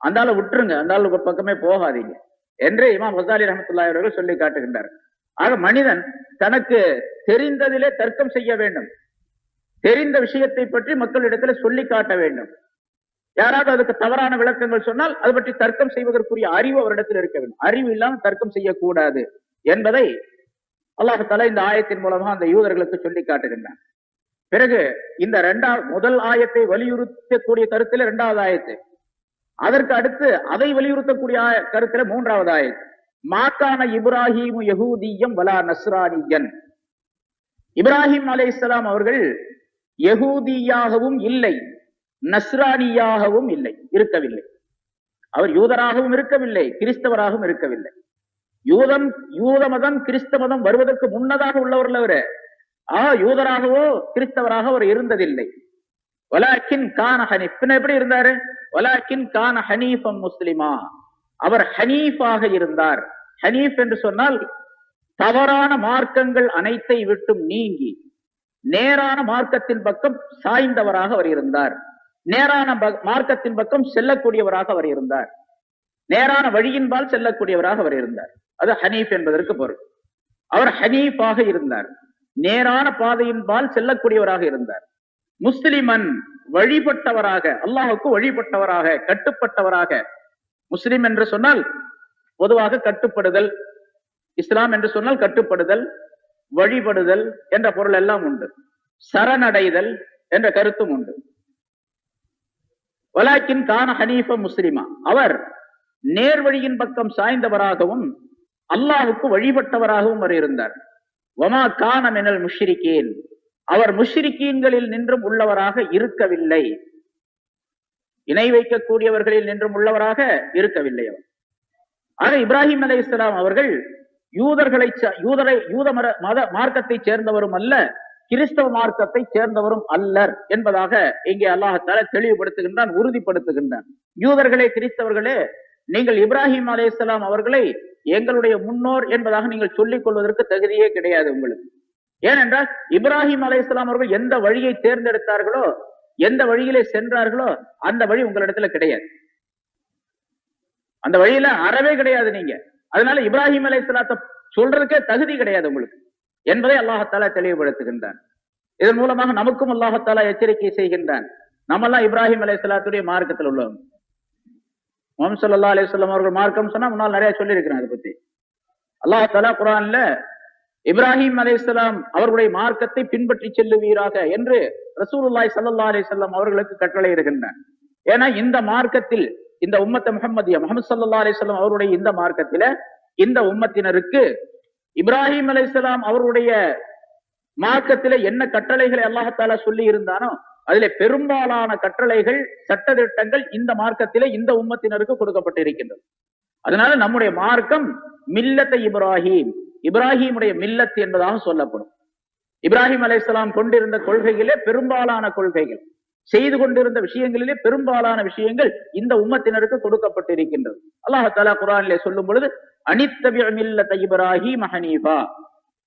அந்த ஆளை விட்டுருங்க, அந்த ஆளுக்கு பக்கமே போகாதீங்க என்று இமாம் கசாலி ரஹ்மத்துல்லாஹி அவர்கள் சொல்லி காட்டுகின்றார். ஆக மனிதன் தனக்கு தெரிந்ததிலே தர்க்கம் செய்ய வேண்டும், தெரிந்த விஷயத்தை பற்றி மக்களிடத்தில் சொல்லி காட்ட வேண்டும். யாராவது அதுக்கு தவறான விளக்கங்கள் சொன்னால் அது பற்றி தர்க்கம் செய்வதற்குரிய அறிவு அவரிடத்தில் இருக்க வேண்டும். அறிவு இல்லாமல் தர்க்கம் செய்யக்கூடாது என்பதை அல்லாஹ் தஆலா இந்த ஆயத்தின் மூலமாக அந்த யூதர்களுக்கு சொல்லி காட்டுகின்றான். பிறகு இந்த முதல் ஆயத்தை வலியுறுத்தக்கூடிய கருத்துல இரண்டாவது ஆயத்து, அதற்கு அடுத்து அதை வலியுறுத்தக்கூடிய கருத்துல மூன்றாவது ஆயத்து, மாக்கான இப்ராஹிம் யஹூதியம் வலா நஸ்ரானியன். இப்ராஹிம் அலைஹிஸ்ஸலாம் அவர்கள் யஹூதியாகவும் இல்லை, நஸ்ரானியாகவும் இல்லை, இருக்கவில்லை. அவர் யூதராகவும் இருக்கவில்லை, கிறிஸ்தவராகவும் இருக்கவில்லை. யூத மதம் கிறிஸ்தவ மதம் வருவதற்கு முன்னதாக உள்ளவர்கள் அவரு யூதராகவோ கிறிஸ்தவராக அவர் இருந்ததில்லை. வலாக்கின் கான ஹனீஃப். எப்படி இருந்தாரு? வலாக்கின் கான ஹனீஃபம் முஸ்லிமா, அவர் ஹனீஃபாக இருந்தார். ஹனீஃப் என்று சொன்னால் தவறான மார்க்கங்கள் அனைத்தை விட்டும் நீங்கி நேரான மார்க்கத்தின் பக்கம் சாய்ந்தவராக அவர் இருந்தார். நேரான மார்க்கத்தின் பக்கம் செல்லக்கூடியவராக அவர் இருந்தார். நேரான வழியின்பால் செல்லக்கூடியவராக அவர் இருந்தார். அது ஹனீஃப் என்பதற்கு பொருள். அவர் ஹனீஃபாக இருந்தார், நேரான பாதையின்பால் செல்லக்கூடியவராக இருந்தார். முஸ்லிமன், வழிபட்டவராக, அல்லாஹுக்கு வழிபட்டவராக, கட்டுப்பட்டவராக. முஸ்லிம் என்று சொன்னால் பொதுவாக கட்டுப்படுதல், இஸ்லாம் என்று சொன்னால் கட்டுப்படுதல், வழிபடுதல் என்ற பொருள் எல்லாம் உண்டு. சரணடைதல் என்ற கருத்தும் உண்டு. வலாக்கின் கான ஹனீஃப முஸ்லிமா, அவர் நேர்வழியின் பக்கம் சாய்ந்தவராகவும் அல்லாஹுக்கு வழிபட்டவராகவும் அவர் இருந்தார். வமா கான மினல் முஷ்ரிகீன், அவர் முஷ்ரிகீன்களில் நின்றும் உள்ளவராக இருக்கவில்லை, இணை வைக்கக்கூடியவர்களில் நின்றும் உள்ளவராக இருக்கவில்லை அவர். ஆக இப்ராஹிம் அலைஹிஸ்ஸலாம் அவர்கள் யூத மார்க்கத்தை சேர்ந்தவரும் அல்ல, கிறிஸ்தவ மார்க்கத்தை சேர்ந்தவரும் அல்லர் என்பதாக இங்கே அல்லாஹ் தஆலா தெளிவுபடுத்துகின்றான், உறுதிப்படுத்துகின்றான். யூதர்களே, கிறிஸ்தவர்களே, நீங்கள் இப்ராஹிம் அலைஹிஸ்ஸலாம் அவர்களை எங்களுடைய முன்னோர் என்பதாக நீங்கள் சொல்லிக் கொள்வதற்கு தகுதியே கிடையாது உங்களுக்கு. ஏனென்றால் இப்ராஹிம் அலைஹிஸ்ஸலாம் அவர்கள் எந்த வழியை தேர்ந்தெடுத்தார்களோ, எந்த வழியிலே சென்றார்களோ அந்த வழி உங்களிடத்துல கிடையாது, அந்த வழியில அறவே கிடையாது நீங்க. அதனால இப்ராஹிம் அலைஹிஸ்ஸலாத்தை சொல்றதுக்கே தகுதி கிடையாது உங்களுக்கு என்பதை அல்லாஹ் தஆலா தெளிவுபடுத்துகின்றான். இதன் மூலமாக நமக்கும் அல்லாஹ் தஆலா எச்சரிக்கை செய்கின்றான். நம்மெல்லாம் இப்ராஹிம் அலைஹிஸ்ஸலாத்துடைய மார்க்கத்தில் உள்ளவங்க. முஹம்மது ஸல்லல்லாஹு அலைஹி வஸல்லம் அவர்கள் மார்க்கம் சொன்னா முன்னால் நிறைய சொல்லி இருக்கிறேன். அதை பத்தி அல்லாஹ் தஆலா குர்ஆன்ல இப்ராஹிம் அலைஹிஸ்ஸலாம் அவர்களுடைய மார்க்கத்தை பின்பற்றி செல்லுவீராக என்று ரசூலுல்லாஹி ஸல்லல்லாஹு அலைஹி வஸல்லம் அவர்களுக்கு கட்டளை இருக்கின்றான். ஏன்னா இந்த மார்க்கத்தில், இந்த உம்மத் முஹம்மதியா, முஹம்மது ஸல்லல்லாஹு அலைஹி வஸல்லம் அவருடைய இந்த மார்க்கத்தில இந்த உம்மத்தினருக்கு இப்ராஹிம் அலைஹிஸ்ஸலாம் அவருடைய மார்க்கத்தில என்ன கட்டளைகளை அல்லாஹ் தஆலா சொல்லி இருந்தானோ அதிலே பெரும்பாலான கட்டளைகள், சட்டதிட்டங்கள் இந்த மார்க்கத்திலே இந்த உம்மத்தினருக்கு கொடுக்கப்பட்டிருக்கின்றது. அதனால நம்முடைய மார்க்கம் மில்லத்தை இப்ராஹிம், இப்ராஹிமுடைய மில்லத் என்பதாக சொல்லப்படும். இப்ராஹிம் அலைஹிஸ்ஸலாம் கொண்டிருந்த கொள்கைகளே பெரும்பாலான கொள்கைகள், செய்து கொண்டிருந்த விஷயங்களிலே பெரும்பாலான விஷயங்கள் இந்த உம்மத்தினருக்கு கொடுக்கப்பட்டிருக்கின்றது. அல்லாஹ் தஆலா குர்ஆனிலே சொல்லும் பொழுது அனித்தபி மில்லத இப்ராஹிம் ஹனீஃபா,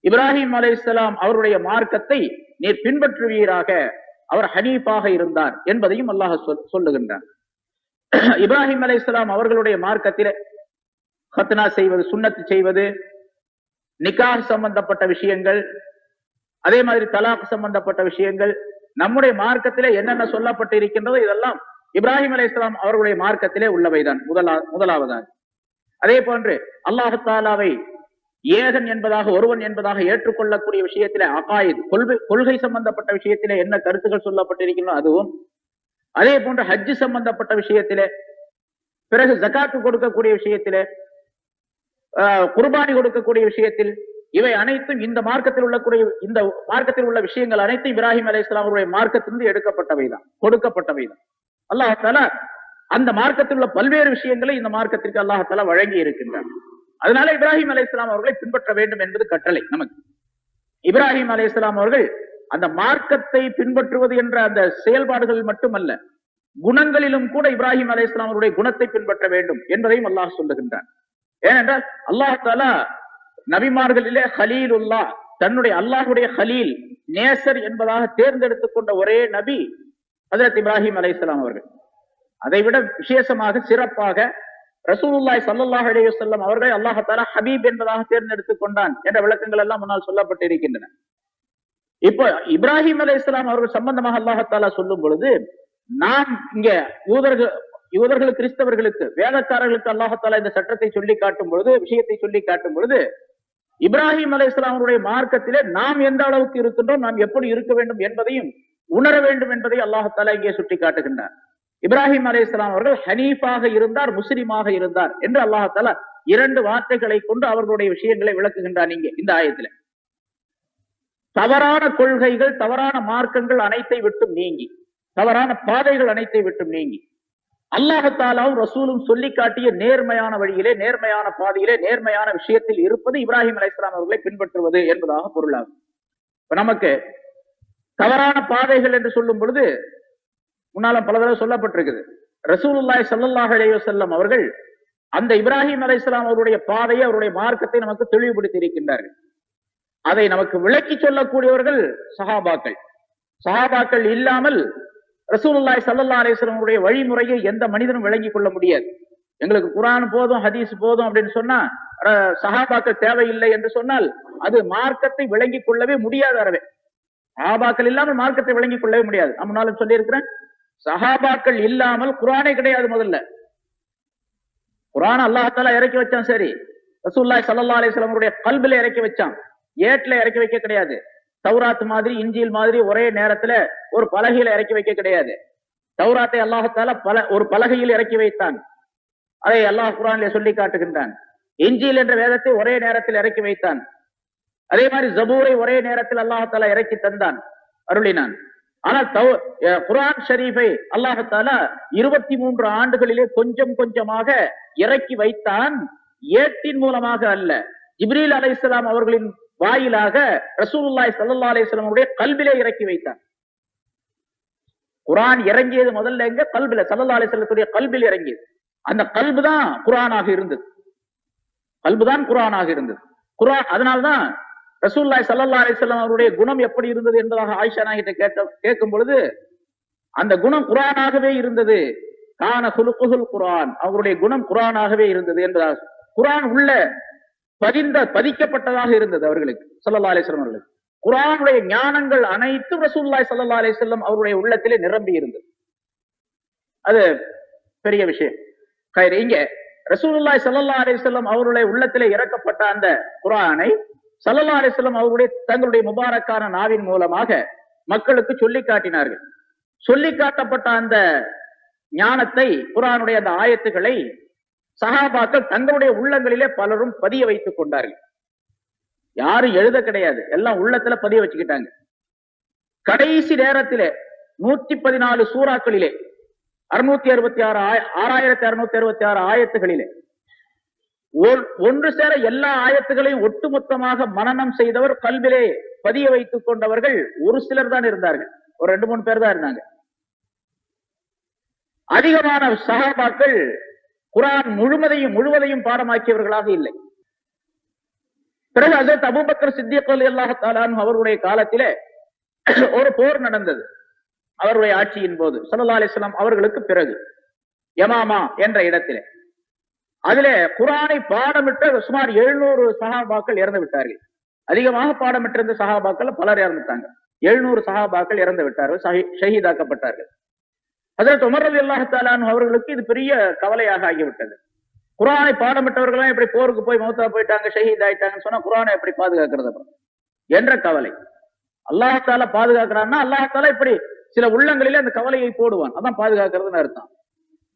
இப்ராஹிம் அலைஹிஸ்ஸலாம் அவருடைய மார்க்கத்தை நீர் பின்பற்றுவீராக, அவர் ஹனீஃபாக இருந்தார் என்பதையும் அல்லாஹ் சொல்லுகின்றார். இப்ராஹிம் அலைஹிஸ்ஸலாம் அவர்களுடைய மார்க்கத்திலே ஹத்னா செய்வது, சுன்னத் செய்வது, நிக்காஹ் சம்பந்தப்பட்ட விஷயங்கள், அதே மாதிரி தலாக் சம்பந்தப்பட்ட விஷயங்கள் நம்முடைய மார்க்கத்திலே என்னென்ன சொல்லப்பட்டு இருக்கின்றதோ இதெல்லாம் இப்ராஹிம் அலைஹிஸ்ஸலாம் அவர்களுடைய மார்க்கத்திலே உள்ளவைதான் முதலாவதாக. அதே போன்று அல்லாஹ் தஆலாவை ஏகன் என்பதாக, ஒருவன் என்பதாக ஏற்றுக்கொள்ளக்கூடிய விஷயத்திலே அகாயித், கொள்கை சம்பந்தப்பட்ட விஷயத்திலே என்ன கருத்துக்கள் சொல்லப்பட்டிருக்கின்றன அதுவும், அதே போன்று ஹஜ் சம்பந்தப்பட்ட விஷயத்திலே, பிறகு ஜகாத்து கொடுக்கக்கூடிய விஷயத்திலே, குர்பானி கொடுக்கக்கூடிய விஷயத்தில், இவை அனைத்தும் இந்த மார்க்கத்தில் உள்ள விஷயங்கள் அனைத்தும் இப்ராஹிம் அலைஹிஸ்ஸலாம் அவருடைய மார்க்கத்திலிருந்து எடுக்கப்பட்டவைதான், கொடுக்கப்பட்டவைதான். அல்லாஹ் தஆலா அந்த மார்க்கத்தில் உள்ள பல்வேறு விஷயங்களை இந்த மார்க்கத்திற்கு அல்லாஹ் தஆலா வழங்கி இருக்கின்றார். அதனால இப்ராஹிம் அலைஹிஸ்ஸலாம் அவர்களை பின்பற்ற வேண்டும் என்பது கட்டளை நமக்கு. இப்ராஹிம் அலைஹிஸ்ஸலாம் அவர்கள் அந்த மார்க்கத்தை பின்பற்றுவது என்ற அந்த செயல்பாடுகள் மட்டுமல்ல, குணங்களிலும் கூட இப்ராஹிம் அலைஹிஸ்ஸலாம் அவருடைய குணத்தை பின்பற்ற வேண்டும் என்பதையும் அல்லாஹ் சொல்லுகின்றார். ஏனென்றால் அல்லாஹ் தஆலா நபிமார்களிலே ஹலீலுல்லா, தன்னுடைய அல்லாஹுடைய ஹலீல் நேசர் என்பதாக தேர்ந்தெடுத்துக் கொண்ட ஒரே நபி ஹஜ்ரத் இப்ராஹிம் அலைஹிஸ்ஸலாம் அவர்கள். அதைவிட விசேஷமாக சிறப்பாக ரசூலுல்லாஹி ஸல்லல்லாஹு அலைஹி வஸல்லம் அவர்களை அல்லாஹ் தஆலா ஹபீப் என்பதாக தேர்ந்தெடுத்துக் கொண்டான் என்ற விளக்கங்கள் எல்லாம் முன்னால் சொல்லப்பட்டு இருக்கின்றன. இப்போ இப்ராஹிம் அலைஹிஸ்ஸலாம் அவர்கள் சம்பந்தமாக அல்லாஹ் தஆலா சொல்லும் பொழுது, நாம் இங்க யூதர்கள் கிறிஸ்தவர்களுக்கு வேதக்காரர்களுக்கு அல்லாஹ் தஆலா இந்த சட்டத்தை சொல்லி காட்டும் பொழுது, விஷயத்தை சொல்லி காட்டும் பொழுது, இப்ராஹிம் அலைஹிஸ்ஸலாம் அவருடைய மார்க்கத்திலே நாம் எந்த அளவுக்கு இருக்கின்றோம், நாம் எப்படி இருக்க வேண்டும் என்பதையும் உணர வேண்டும் என்பதை அல்லாஹ் தஆலா இங்கே சுட்டி காட்டுகின்றார். இப்ராஹிம் அலைஹிஸ்ஸலாம் அவர்கள் ஹனீஃபாக இருந்தார், முஸ்லிமாக இருந்தார் என்று அல்லாஹ் தஆலா இரண்டு வார்த்தைகளை கொண்டு அவர்களுடைய விஷயங்களை விளக்குகின்றார். இங்கே இந்த ஆயத்திலே தவறான கொள்கைகள், தவறான மார்க்கங்கள் அனைத்தை விட்டும் நீங்கி, தவறான பாதைகள் அனைத்தை விட்டும் நீங்கி அல்லாஹ் தஆலாவும் ரசூலும் சொல்லி காட்டிய நேர்மையான வழியிலே, நேர்மையான பாதையிலே, நேர்மையான விஷயத்தில் இருப்பது இப்ராஹிம் அலைஹிஸ்ஸலாம் அவர்களை பின்பற்றுவது என்பதாக பொருளாகும். இப்ப நமக்கு தவறான பாதைகள் என்று சொல்லும் பொழுது முன்னால பல தடவை சொல்லப்பட்டிருக்குது. ரசூலுல்லாஹி ஸல்லல்லாஹு அலைஹி வஸல்லம் அவர்கள் அந்த இப்ராஹிம் அலைஹிஸ்ஸலாம் அவருடைய பாதையை, அவருடைய மார்க்கத்தை நமக்கு தெளிவுபடுத்தி இருக்கின்றார்கள். அதை நமக்கு விளக்கி சொல்லக்கூடியவர்கள் சஹாபாக்கள். சஹாபாக்கள் இல்லாமல் ரசூலுல்லாஹி ஸல்லல்லாஹு அலைஹி வஸல்லம் அவருடைய வழிமுறையை எந்த மனிதனும் விளங்கிக் கொள்ள முடியாது. எங்களுக்கு குர்ஆன் போதும், ஹதீஸ் போதும் அப்படின்னு சொன்னா, சஹாபாக்கள் தேவையில்லை என்று சொன்னால் அது மார்க்கத்தை விளங்கிக் கொள்ளவே முடியாது. அறவே சஹாபாக்கள் இல்லாமல் மார்க்கத்தை விளங்கிக் கொள்ளவே முடியாது. நான் முன்னாலும் சொல்லி இருக்கிறேன், சஹாபாக்கள் இல்லாமல் குர்ஆனே கிடையாது. முதல்ல குர்ஆன் அல்லாஹ் தஆலா இறக்கி வச்சான், சரி. ரசூலுல்லாஹி ஸல்லல்லாஹு அலைஹி வஸல்லம் அவருடைய கல்பிலே இறக்கி வச்சான், ஏட்ல இறக்கி வைக்க கிடையாது. தௌராத் மாதிரி, இன்ஜீல் மாதிரி ஒரே நேரத்துல ஒரு பலகையில இறக்கி வைக்க கிடையாது. தௌராத்தை அல்லாஹ் தஆலா ஒரு பலகையில் இறக்கி வைத்தான், அதை அல்லாஹ் குர்ஆனிலே சொல்லி காட்டுகின்றான். இன்ஜீல் என்ற வேதத்தை ஒரே நேரத்தில் இறக்கி வைத்தான். அதே மாதிரி ஜபூரை ஒரே நேரத்தில் அல்லாஹ் தஆலா இறக்கி தந்தான், அருளினான். ஆனால் குர்ஆன் ஷரீஃபை அல்லாஹ் தஆலா 23 ஆண்டுகளிலே கொஞ்சம் கொஞ்சமாக இறக்கி வைத்தான். ஏட்டின் மூலமாக அல்ல, ஜிப்ரீல் அலைஹிஸ்ஸலாம் அவர்களின் வாயிலாக ரசூலுல்லாஹி ஸல்லல்லாஹு அலைஹி வஸல்லம் உடைய கல்பிலே இறக்கி வைத்தான். குர்ஆன் இறங்கியது முதல்ல எங்க? கல்பில, ஸல்லல்லாஹு அலைஹி வஸல்லத்துடைய கல்பில் இறங்கியது. அந்த கல்பு தான் குர்ஆனாக இருந்தது. கல்பு தான் குர்ஆனாக இருந்தது. குர்ஆன் அதனால்தான் ரசூலுல்லாஹி ஸல்லல்லாஹு அலைஹி வஸல்லம் அவருடைய குணம் எப்படி இருந்தது என்பதாக ஆயிஷா நாயகிட்ட கேட்கும் பொழுது, அந்த குணம் குர்ஆனாகவே இருந்தது. கான குலுகுல் குர்ஆன், அவருடைய குணம் குர்ஆனாகவே இருந்தது என்பதாக, குர்ஆன் உள்ள பதிக்கப்பட்டதாக இருந்தது அவர்களுக்கு, ஸல்லல்லாஹு அலைஹி வஸல்லம் அவர்களுக்கு. குர்ஆனுடைய ஞானங்கள் அனைத்தும் ரசூலுல்லாஹி ஸல்லல்லாஹு அலைஹி வஸல்லம் அவருடைய உள்ளத்திலே நிரம்பி இருந்தது. அது பெரிய விஷயம். இங்க ரசூலுல்லாஹி ஸல்லல்லாஹு அலைஹி வஸல்லம் அவருடைய உள்ளத்திலே இறக்கப்பட்ட அந்த குர்ஆனை ஸல்லல்லாஹு அலைஹி வஸல்லம் அவருடைய தங்களுடைய முபாரக்கான நாவின் மூலமாக மக்களுக்கு சொல்லி காட்டினார்கள். சொல்லி காட்டப்பட்ட அந்த ஞானத்தை, குர்ஆனுடைய அந்த ஆயத்துக்களை சஹாபாக்கள் தங்களுடைய உள்ளங்களிலே பலரும் பதிய வைத்துக் கொண்டார்கள். யாரும் எழுத கிடையாது, எல்லாம் உள்ளத்துல பதிய வச்சுக்கிட்டாங்க. கடைசி நேரத்திலே 114 சூறாக்களிலே 6666 ஆயத்துகளிலே ஒன்று சேர எல்லா ஆயத்துகளையும் ஒட்டுமொத்தமாக மனனம் செய்தவர், கல்விலே பதிய வைத்துக் கொண்டவர்கள் ஒரு சிலர் தான் இருந்தார்கள். ஒரு 2-3 பேர் தான் இருந்தாங்க. அதிகமான சஹாபாக்கள் குர்ஆன் முழுவதையும் பாடமாக்கியவர்களாக இல்லை. பிறகு ஹஜ்ரத் அபூபக்கர் சித்திக் ரலியல்லாஹு தஆலா அன்ஹு அவருடைய காலத்திலே ஒரு போர் நடந்தது. அவருடைய ஆட்சியின் போது ஸல்லல்லாஹு அலைஹி வஸல்லம் அவர்களுக்கு பிறகு யமாமா என்ற இடத்திலே, அதிலே குர்ஆனை பாடமிட்ட சுமார் 700 சஹாபாக்கள் இறந்து விட்டார்கள். அதிகமாக பாடமிட்டிருந்த சஹாபாக்கள் பலர் இறந்துட்டாங்க. 700 சஹாபாக்கள் இறந்து விட்டார்கள், ஷஹீதாக்கப்பட்டார்கள். ஹஜ்ரத் உமர் ரலியல்லாஹு தஆலா அன்ஹு அவர்களுக்கு இது பெரிய கவலையாக ஆகிவிட்டது. குர்ஆனை பாடமிட்டவர்கள் எப்படி போருக்கு போய் மௌத்தா போயிட்டாங்க, ஷஹீத் ஆயிட்டாங்கன்னு சொன்னா குர்ஆனை எப்படி பாதுகாக்கிறது என்ற கவலை. அல்லாஹ் தஆலா பாதுகாக்கிறான்னா அல்லாஹ் தஆலா இப்படி சில உள்ளங்களிலே அந்த கவலையை போடுவான், அதான் பாதுகாக்கிறதுன்னு அர்த்தம்.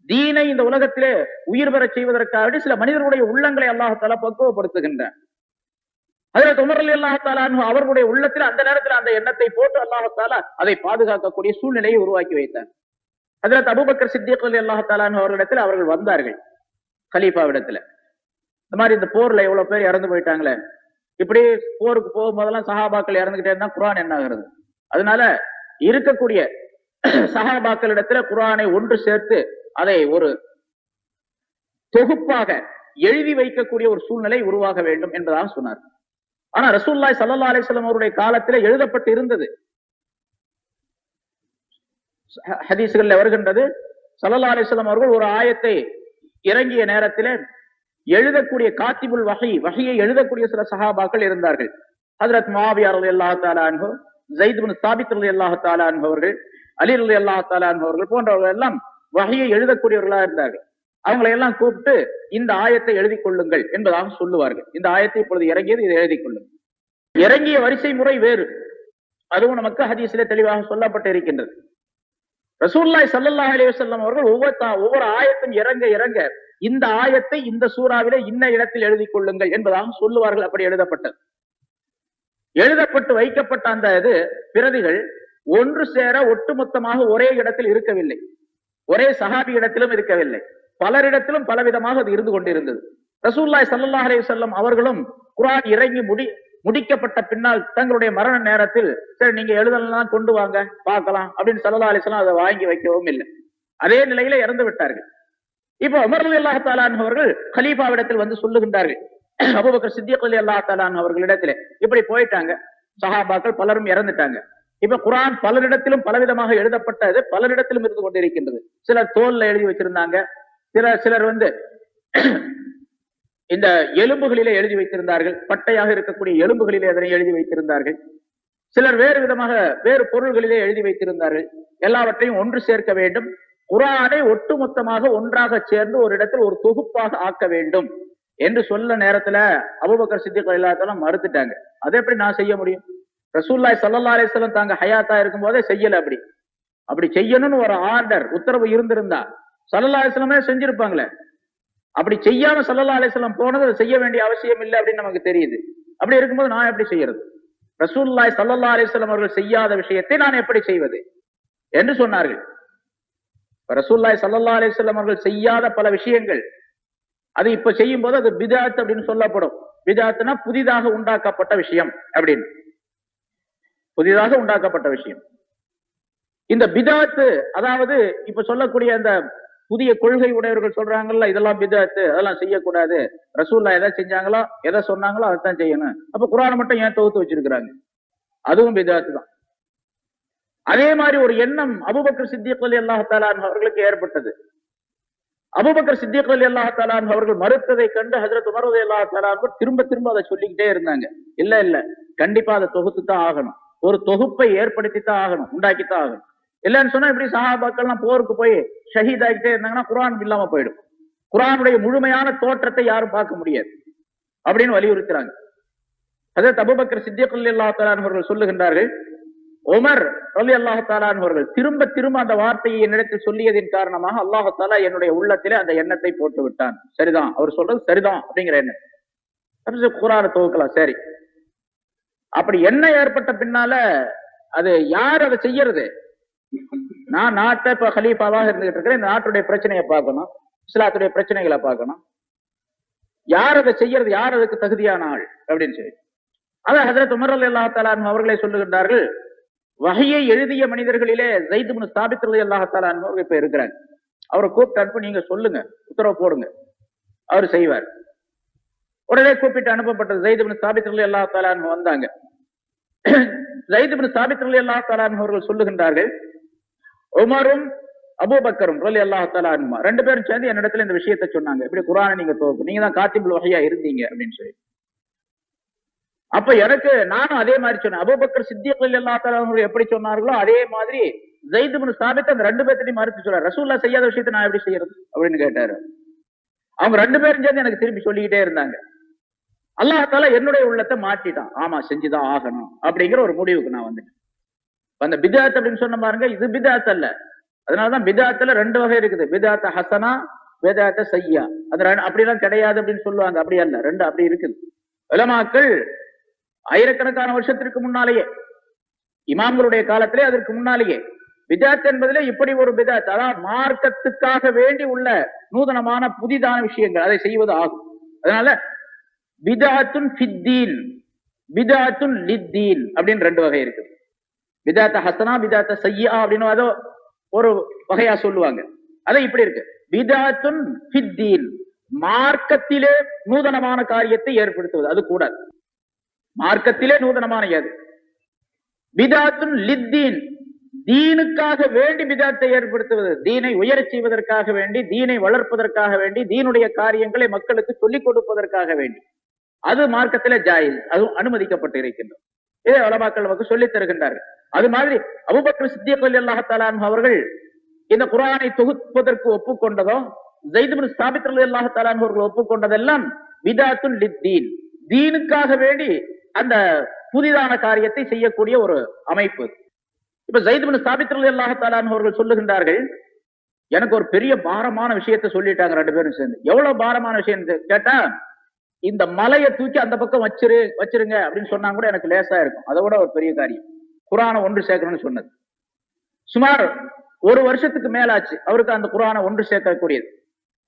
தீனை இந்த உலகத்திலே உயிர் பெற செய்வதற்காக சில மனிதர்களுடைய உள்ளங்களை அல்லாஹ் தஆலா பக்குவப்படுத்துகின்றான். ஹஜ்ரத் உமர் ரலியல்லாஹு தஆலா அன்ஹு அவர்களுடைய உள்ளத்தில் அந்த நேரத்தில் அந்த எண்ணத்தை போட்டு அல்லாஹ் தஆலா அதை பாதுகாக்கக்கூடிய சூழ்நிலையை உருவாக்கி வைத்தார். ஹஜ்ரத் அபூபக்கர் சித்திக் ரலியல்லாஹு தஆலா அன்ஹு அவர்களிடத்தில் அவர்கள் வந்தார்கள், கலீஃபாவிடத்துல. இந்த மாதிரி இந்த போர்ல எவ்வளவு பேர் இறந்து போயிட்டாங்களே, இப்படி போருக்கு போகும்போதெல்லாம் சஹாபாக்கள் இறந்துகிட்டே இருந்தா குர்ஆன் என்ன ஆகிறது? அதனால இருக்கக்கூடிய சஹாபாக்களிடத்துல குர்ஆனை ஒன்று சேர்த்து அதை ஒரு தொகுப்பாக எழுதி வைக்கக்கூடிய ஒரு சூழ்நிலை உருவாக வேண்டும் என்பதாக சொன்னார். ஆனா ரசூலுல்லாஹி ஸல்லல்லாஹு அலைஹி வஸல்லம் அவருடைய காலத்தில் எழுதப்பட்டு இருந்தது. ஹதீஸ்களில் வருகின்றது, ஸல்லல்லாஹு அலைஹி வஸல்லம் அவர்கள் ஒரு ஆயத்தை இறங்கிய நேரத்தில் எழுதக்கூடிய காத்திபுல் வஹியை எழுதக்கூடிய சில சஹாபாக்கள் இருந்தார்கள். ஹஜ்ரத் முஆவியா ரலியல்லாஹு தஆலா அன்ஹு, ஸைத் இப்னு சாபித் ரலியல்லாஹு தஆலா அன்ஹு அவர்கள், அலி ரலியல்லாஹு தஆலா அன்ஹு அவர்கள் போன்றவர்கள் எல்லாம் வஹியை எழுதக்கூடியவர்களா இருந்தார்கள். அவங்களை எல்லாம் கூப்பிட்டு இந்த ஆயத்தை எழுதி கொள்ளுங்கள் என்பதாக சொல்லுவார்கள். இந்த ஆயத்தை இப்பொழுது இறங்கியது, இதை எழுதி கொள்ளுங்கள். இறங்கிய வரிசை முறை வேறு, அதுவும் நமக்கு ஹதீஸிலே தெளிவாக சொல்லப்பட்டு இருக்கின்றது. ரசூலுல்லாஹி ஸல்லல்லாஹு அலைஹி வஸல்லம் அவர்கள் ஒவ்வொரு ஆயத்தும் இறங்க இறங்க இந்த ஆயத்தை இந்த சூறாவிலே இன்ன இடத்தில் எழுதி கொள்ளுங்கள் என்பதாக சொல்லுவார்கள். அப்படி எழுதப்பட்டது. எழுதப்பட்டு வைக்கப்பட்ட அந்த பிரதிகள் ஒன்று சேர ஒட்டுமொத்தமாக ஒரே இடத்தில் இருக்கவில்லை, ஒரே சஹாபி இடத்திலும் இருக்கவில்லை, பலரிடத்திலும் பலவிதமாக அது இருந்து கொண்டிருந்தது. ரசூலுல்லாஹி ஸல்லல்லாஹு அலைஹி வஸல்லம் அவர்களும் குர்ஆன் இறங்கி முடிக்கப்பட்ட பின்னால் தங்களுடைய மரண நேரத்தில் சரி நீங்க எழுதலாம் கொண்டு வாங்க பார்க்கலாம் அப்படின்னு ஸல்லல்லாஹு அலைஹி வஸல்லம் அதை வாங்கி வைக்கவும் இல்லை. அதே நிலையில இறந்து விட்டார்கள். இப்போ உமர் ரலியல்லாஹு தஆலா அன்ஹு அவர்கள் கலீஃபாவிடத்தில் வந்து சொல்லுகின்றார்கள், அபூபக்கர் சித்திக் ரலியல்லாஹு தஆலா அன்ஹு அவர்களிடத்திலே இப்படி போயிட்டாங்க, சஹாபாக்கள் பலரும் இறந்துட்டாங்க. இப்ப குர்ஆன் பலரிடத்திலும் பலவிதமாக எழுதப்பட்டது, பலரிடத்திலும் இருந்து கொண்டிருக்கின்றது. சிலர் தோல்ல எழுதி வச்சிருந்தாங்க, சிலர் இந்த எலும்புகளிலே எழுதி வைத்திருந்தார்கள், பட்டையாக இருக்கக்கூடிய எலும்புகளிலே அதனை எழுதி வைத்திருந்தார்கள். சிலர் வேறு விதமாக வேறு பொருள்களிலே எழுதி வைத்திருந்தார்கள். எல்லாவற்றையும் ஒன்று சேர்க்க வேண்டும், குர்ஆனை ஒட்டுமொத்தமாக ஒன்றாக சேர்ந்து ஒரு இடத்தில் ஒரு தொகுப்பாக ஆக்க வேண்டும் என்று சொல்ல நேரத்துல அபூபக்கர் சித்திக் ரலியல்லாஹு தஆலா மறுத்துட்டாங்க. அதை எப்படி நான் செய்ய முடியும்? ரசூலுல்லாஹி ஸல்லல்லாஹு அலைஹி வஸல்லம் தாங்க ஹயாத்தா இருக்கும் போதே செய்யல. அப்படி செய்யணும்னு ஒரு ஆர்டர் உத்தரவு இருந்திருந்தா ஸல்லல்லாஹு அலைஹி வஸல்லமே செஞ்சிருப்பாங்களே. அப்படி செய்யாம ஸல்லல்லாஹு அலைஹி வஸல்லம் போனது அதை செய்ய வேண்டிய அவசியம் இல்லை அப்படின்னு நமக்கு தெரியுது. அப்படி இருக்கும்போது நான் எப்படி செய்யறது? ரசூலுல்லாஹி ஸல்லல்லாஹு அலைஹி வஸல்லம் அவர்கள் செய்யாத விஷயத்தை நான் எப்படி செய்வது என்று சொன்னார்கள். ரசூலுல்லாஹி ஸல்லல்லாஹு அலைஹி வஸல்லம் அவர்கள் செய்யாத பல விஷயங்கள் அது இப்ப செய்யும் போது அது பித்அத் அப்படின்னு சொல்லப்படும். பித்அத்னா புதிதாக உண்டாக்கப்பட்ட விஷயம் அப்படின்னு, புதிதாக உண்டாக்கப்பட்ட விஷயம். இந்த பித்அத் அதாவது இப்ப சொல்லக்கூடிய அந்த புதிய கொள்கை உடையவர்கள் சொல்றாங்கல்ல, இதெல்லாம் பித்அத், அதெல்லாம் செய்யக்கூடாது, ரசூலுல்லாஹ் எதை செஞ்சாங்களோ எதை சொன்னாங்களோ அதைத்தான் செய்யணும், அப்ப குர்ஆனை மட்டும் ஏன் தொகுத்து வச்சிருக்கிறாங்க? அதுவும் பித்அத் தான். அதே மாதிரி ஒரு எண்ணம் அபூபக்கர் சித்திக் ரலியல்லாஹு தஆலா அன்ஹு அவர்களுக்கு ஏற்பட்டது. அபூபக்கர் சித்திக் ரலியல்லாஹு தஆலா அன்ஹு அவர்கள் மறுத்ததை கண்டு ஹஜ்ரத் உமர் ரலியல்லாஹு தஆலா அன்ஹு திரும்ப அதை சொல்லிக்கிட்டே இருந்தாங்க. இல்ல கண்டிப்பா அதை தொகுத்து தான் ஆகணும், ஒரு தொகுப்பை ஏற்படுத்தித்தான் ஆகணும், உண்டாக்கித்தான் ஆகணும். இல்லன்னு சொன்னா இப்படி சஹாபாக்கள்லாம் போருக்கு போய் ஷஹீத் ஆகிட்டே இருந்தாங்கன்னா குர்ஆன் இல்லாம போயிடும், குர்ஆனுடைய முழுமையான தோற்றத்தை யாரும் பார்க்க முடியாது அப்படின்னு வலியுறுத்துறாங்க. ஹஜ்ரத் அபூபக்கர் சித்திக் ரலியல்லாஹு தஆலா அன்ஹு அவர்கள் சொல்லுகின்றார்கள், உமர் ரலியல்லாஹு தஆலா அன்ஹு அவர்கள் திரும்ப அந்த வார்த்தையை என்னிடத்தில் சொல்லியதின் காரணமாக அல்லாஹ் தஆலா என்னுடைய உள்ளத்திலே அந்த எண்ணத்தை போட்டு விட்டான். சரிதான், அவர் சொல்றது சரிதான் அப்படிங்கிற எண்ணம். குர்ஆனை துவக்கலாம், சரி. அப்படி என்ன ஏற்பட்ட பின்னால அது யார் அதை செய்யறது? நான் நாட்டை இப்ப கலீஃபாவாக இருந்துகிட்டு இருக்கிறேன், இந்த நாட்டுடைய பிரச்சனையை பார்க்கணும், இஸ்லாத்துடைய பிரச்சனைகளை பார்க்கணும். யார் அதை செய்யறது, யார் அதுக்கு தகுதியான ஆள் அப்படின்னு சொல்லி அதான் ஹஜ்ரத் உமர் ரலியல்லாஹு தஆலா அன்ஹு அவர்களே சொல்லுகின்றார்கள், வஹியை எழுதிய மனிதர்களிலே ஸைத் இப்னு சாபித் ரலியல்லாஹு தஆலா அன்ஹு அவர்கள் இப்ப இருக்கிறாங்க. அவரை கூப்பிட்டு அனுப்பி நீங்க சொல்லுங்க, உத்தரவு போடுங்க, அவர் செய்வார். உடனே கூப்பிட்டு அனுப்பப்பட்டது. ஸைத் இப்னு சாபித் ரலியல்லாஹு தஆலா அன்ஹு வந்தாங்க. ஸைத் இப்னு சாபித் ரலியல்லாஹு தஆலா அன்ஹு அவர்கள் சொல்லுகின்றார்கள், உமரும் அபூபக்கரும் ரலியல்லாஹு தஆலா அன்ஹுமா ரெண்டு பேரும் சேர்ந்து என்னிடத்துல இந்த விஷயத்தை சொன்னாங்க, இப்படி குர்ஆனை நீங்க துவக்கு, நீங்க தான் காத்திபுல் வஹியா இருந்தீங்க அப்படின்னு சொல்லி. அப்ப எனக்கு நானும் அதே மாதிரி சொன்னேன். அபூபக்கர் சித்திக் ரலியல்லாஹு தஆலா அன்ஹு எப்படி சொன்னார்களோ அதே மாதிரி ஸைத் இப்னு சாபித் அந்த ரெண்டு பேர்த்தையும் மறுத்து சொல்றாரு. ரசூலுல்லாஹ் செய்யாத விஷயத்தை நான் எப்படி செய்யறது அப்படின்னு கேட்டாரு. அவங்க ரெண்டு பேரும் சேர்ந்து எனக்கு திருப்பி சொல்லிக்கிட்டே இருந்தாங்க. அல்லாஹ் தஆலா என்னுடைய உள்ளத்தை மாற்றிட்டான், ஆமா செஞ்சுதான் ஆகணும் அப்படிங்கிற ஒரு முடிவுக்கு நான் வந்துட்டேன். அந்த பித்அத் அப்படின்னு சொன்ன பாருங்க, இது பித்அத் அல்ல. அதனாலதான் பித்அத்ல ரெண்டு வகை இருக்குது, பித்அத் ஹஸனா, பித்அத் சய்யா. அது அப்படிலாம் கிடையாது அப்படின்னு சொல்லுவாங்க, அப்படி அல்ல, ரெண்டு அப்படி இருக்குது. உலமாக்கள் ஆயிரக்கணக்கான வருஷத்திற்கு முன்னாலேயே, இமாம்களுடைய காலத்திலே அதற்கு முன்னாலேயே பித்அத் என்பதிலே இப்படி ஒரு பித்அத், அதாவது மார்க்கத்துக்காக வேண்டி உள்ள நூதனமான புதிதான விஷயங்கள் அதை செய்வது ஆகும். அதனால பித்அத்துன் ஃபித்தீன், பித்அத்துன் லித்தீன் அப்படின்னு ரெண்டு வகை இருக்கு. பித்அத் ஹஸனா, பித்அத் சய்யா அப்படின்னு அதோ ஒரு வகையா சொல்லுவாங்க. அதை இப்படி இருக்கு, பித்அத்துன் ஃபித்தீன், மார்க்கத்திலே நூதனமான காரியத்தை ஏற்படுத்துவது அது கூடாது. மார்க்கத்திலே நூதனமான எது பிதாத்துன் லித்தீன், தீனுக்காக வேண்டி பிதாத்தை ஏற்படுத்துவது, தீனை உயரச் செய்வதற்காக வேண்டி, தீனை வளர்ப்பதற்காக வேண்டி, தீனுடைய காரியங்களை மக்களுக்கு சொல்லிக் கொடுப்பதற்காக வேண்டி, அது மார்க்கத்திலே ஜாயிஸ், அதுவும் அனுமதிக்கப்பட்டு இருக்கின்றோம். இதை உலமாக்கள் நமக்கு சொல்லித் தருகின்றார்கள். அது மாதிரி அபூபக்கர் சித்திக் ரலியல்லாஹு தஆலா அன்ஹு அவர்கள் இந்த குர்ஆனை தொகுப்பதற்கு ஒப்புக்கொண்டதோ, ஸைத் இப்னு சாபித் ரலியல்லாஹு தஆலா அன்ஹு அவர்கள் ஒப்புக்கொண்டதெல்லாம் பிதாத்துன் லித்தீன், தீனுக்காக வேண்டி அந்த புதிதான காரியத்தை செய்யக்கூடிய ஒரு அமைப்பு. இப்ப ஸைத் இப்னு சாபித் ரலியல்லாஹு தஆலா அன்ஹு அவர்கள் சொல்லுகின்றார்கள், எனக்கு ஒரு பெரிய பாரமான விஷயத்தை சொல்லிட்டாங்க ரெண்டு பேரும் சேர்ந்து. எவ்வளவு பாரமான விஷயம் கேட்டா, இந்த மலையை தூக்கி அந்த பக்கம் வச்சிருங்க அப்படின்னு சொன்னா கூட எனக்கு லேசா இருக்கும். அதை விட ஒரு பெரிய காரியம் குர்ஆனை ஒன்று சேர்க்கணும்னு சொன்னது. சுமார் ஒரு வருஷத்துக்கு மேலாச்சு அவருக்கு அந்த குர்ஆனை ஒன்று சேர்க்கக்கூடியது.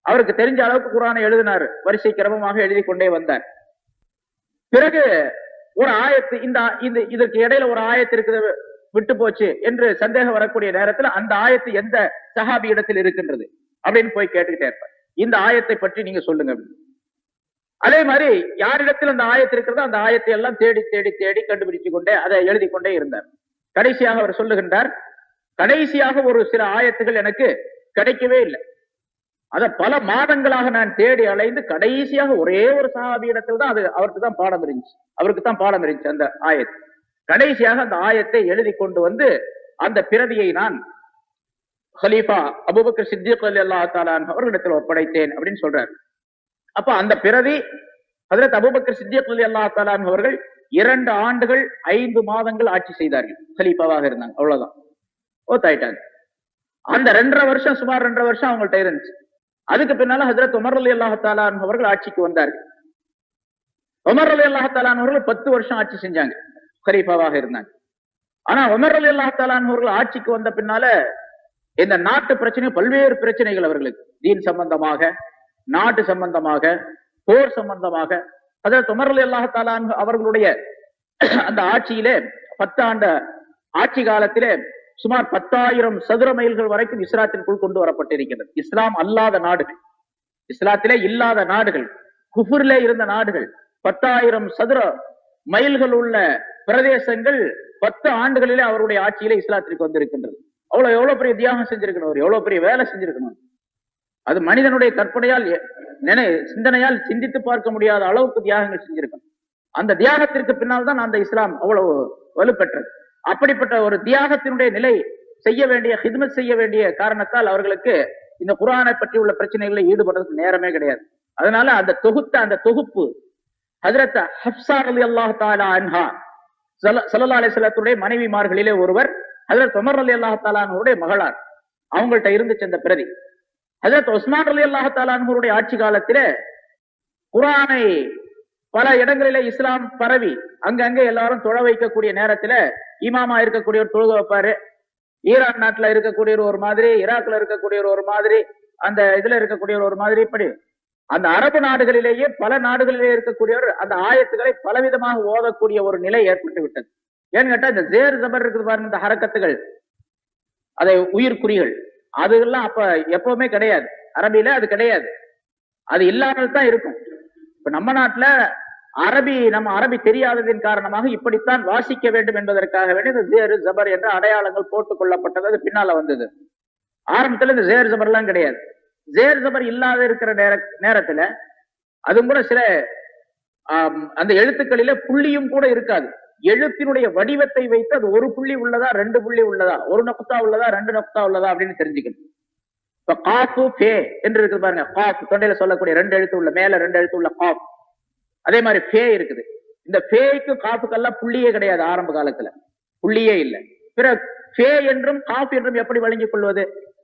அவருக்கு தெரிஞ்ச அளவுக்கு குர்ஆனை எழுதினார், வரிசை கிரமமாக எழுதி கொண்டே வந்தார். பிறகு ஒரு ஆயத்து இதற்கு இடையில ஒரு ஆயத்து இருக்குது விட்டு போச்சு என்று சந்தேகம் வரக்கூடிய நேரத்தில் அந்த ஆயத்து எந்த சஹாபி இடத்தில் இருக்கின்றது அப்படின்னு போய் கேட்டுக்கிட்டே இருப்பார். இந்த ஆயத்தை பற்றி நீங்க சொல்லுங்க. அதே மாதிரி யாரிடத்தில் அந்த ஆயத்து இருக்கிறதோ அந்த ஆயத்தை எல்லாம் தேடி தேடி தேடி கண்டுபிடிச்சு கொண்டே அதை எழுதி கொண்டே இருந்தார். கடைசியாக அவர் சொல்லுகின்றார், கடைசியாக ஒரு சில ஆயத்துகள் எனக்கு கிடைக்கவே இல்லை. அத பல மாதங்களாக நான் தேடி அலைந்து கடைசியாக ஒரே ஒரு சஹாபி இடத்துல தான் அது அவருக்கு தான் பாடம் இருந்துச்சு அந்த ஆயத்து. கடைசியாக அந்த ஆயத்தை எழுதி கொண்டு வந்து அந்த பிரதியை நான் ஹலீஃபா அபூபக்கர் சித்திக் ரலியல்லாஹு தஆலா அன்ஹு அவர்களிடத்தில் ஒப்படைத்தேன் அப்படின்னு சொல்றாரு. அப்ப அந்த பிரதி ஹஜ்ரத் அபூபக்கர் சித்திக் ரலியல்லாஹு தஆலா அன்ஹு அவர்கள் 2 ஆண்டுகள் 5 மாதங்கள் ஆட்சி செய்தார்கள், ஹலீஃபாவாக இருந்தாங்க. அவ்வளவுதான், ஓத்தாயிட்டாங்க. அந்த 2.5 வருஷம் சுமார் 2.5 வருஷம் அவங்கள்ட்ட இருந்துச்சு. அதுக்கு பின்னால ஹஜ்ரத் உமர் ரலியல்லாஹு தஆலா அன்ஹு அவர்கள் ஆட்சிக்கு வந்தார்கள். உமர் ரலியல்லாஹு தஆலா அன்ஹு அவர்கள் 10 வருஷம் ஆட்சி செஞ்சாங்க, கலீஃபாவாக இருந்தாங்க. ஆனா உமர் ரலியல்லாஹு தஆலா அன்ஹு அவர்கள் ஆட்சிக்கு வந்த பின்னால இந்த நாட்டு பிரச்சனை, பல்வேறு பிரச்சனைகள் அவர்களுக்கு தீன் சம்பந்தமாக, நாட்டு சம்பந்தமாக, போர் சம்பந்தமாக. ஹஜ்ரத் உமர் ரலியல்லாஹு தஆலா அன்ஹு அவர்களுடைய அந்த ஆட்சியிலே 10 ஆண்டு ஆட்சி காலத்திலே சுமார் 10,000 சதுர மைல்கள் வரைக்கும் இஸ்லாத்திற்குள் கொண்டு வரப்பட்டிருக்கிறது. இஸ்லாம் அல்லாத நாடுகள், இஸ்லாத்திலே இல்லாத நாடுகள், குஃபுரிலே இருந்த நாடுகள், 10,000 சதுர மைல்கள் உள்ள பிரதேசங்கள் 10 ஆண்டுகளிலே அவருடைய ஆட்சியிலே இஸ்லாத்திற்கு வந்திருக்கின்றது. எவ்வளவு பெரிய தியாகம் செஞ்சிருக்கணும், எவ்வளவு பெரிய வேலை செஞ்சிருக்கணும். அது மனிதனுடைய கற்பனையால் சிந்தனையால் சிந்தித்து பார்க்க முடியாத அளவுக்கு தியாகங்கள் செஞ்சிருக்கணும். அந்த தியாகத்திற்கு பின்னால் தான் அந்த இஸ்லாம் அவ்வளவு வலுப்பெற்றது. அப்படிப்பட்ட ஒரு தியாகத்தினுடைய நிலை செய்ய வேண்டிய, ஹித்மத் செய்ய வேண்டிய காரணத்தால் அவர்களுக்கு இந்த குர்ஆனை பற்றி உள்ள பிரச்சனைகளை ஈடுபடுறதுக்கு நேரமே கிடையாது. அதனால அந்த தொகுப்பு ஹஜ்ரத் ஹப்ஸா ரலியல்லாஹு தஆலா அன்ஹா ஸல்லல்லாஹு அலைஹி வஸல்லத்துடைய மனைவிமார்களிலே ஒருவர், ஹஜ்ரத் உமர் ரலியல்லாஹு தஆலா அன்ஹுடைய மகளார். அவங்கள்ட்ட இருந்துச்சு அந்த பிரதி. ஹஜ்ரத் உஸ்மான் ரலியல்லாஹு தஆலா அன்ஹுடைய ஆட்சி காலத்திலே குர்ஆனை பல இடங்களிலே இஸ்லாம் பரவி அங்கங்க எல்லாரும் தொழ வைக்கக்கூடிய நேரத்துல இமாமா இருக்கக்கூடியவர் தொழுக வைப்பாரு. ஈரான் நாட்டுல இருக்கக்கூடியவர் ஒரு மாதிரி, ஈராக்ல இருக்கக்கூடியவர் ஒரு மாதிரி, அந்த இதுல இருக்கக்கூடியவர் ஒரு மாதிரி, இப்படி அந்த அரபு நாடுகளிலேயே பல நாடுகளிலே இருக்கக்கூடியவர் அந்த ஆயத்துக்களை பலவிதமாக ஓதக்கூடிய ஒரு நிலை ஏற்பட்டு விட்டது. ஏன்னு கேட்டா இந்த ஜேர் ஜபர் இருக்குது பாருங்க, இந்த ஹரக்கத்துகள், அதை உயிர்குறிகள், அதெல்லாம் அப்ப எப்பவுமே கிடையாது, அரபியில அது கிடையாது, அது இல்லாமல் தான் இருக்கும். இப்ப நம்ம நாட்டுல நம்ம அரபி தெரியாததின் காரணமாக இப்படித்தான் வாசிக்க வேண்டும் என்பதற்காக வேண்டி இந்த ஜேர் ஜபர் என்ற அடையாளங்கள் போட்டுக் கொள்ளப்பட்டது. அது பின்னால வந்தது. ஆரம்பத்துல இந்த ஜேர் ஜபர் எல்லாம் கிடையாது. ஜேர் ஜபர் இல்லாத இருக்கிற நேரத்துல அதுவும் கூட சில அந்த எழுத்துக்களில புள்ளியும் கூட இருக்காது. எழுத்தினுடைய வடிவத்தை வைத்து அது ஒரு புள்ளி உள்ளதா, 2 புள்ளி உள்ளதா, ஒரு நொக்தா உள்ளதா, 2 நொக்தா உள்ளதா அப்படின்னு தெரிஞ்சுக்கணும். இப்ப காஃபு ஃபே என்று இருக்குது பாருங்க, காஃப் தொண்டையில சொல்லக்கூடிய 2 எழுத்து உள்ள, மேல 2 எழுத்து உள்ள காஃப். அதே மாதிரி ஃபே இருக்குது. இந்த ஃபேக்கு காஃபுக்கெல்லாம் புள்ளியே கிடையாது. ஆரம்ப காலத்துல புள்ளியே இல்லை. பிறகு ஃபே என்றும் காஃப் என்றும் எப்படி வழங்கிக் கொள்வது?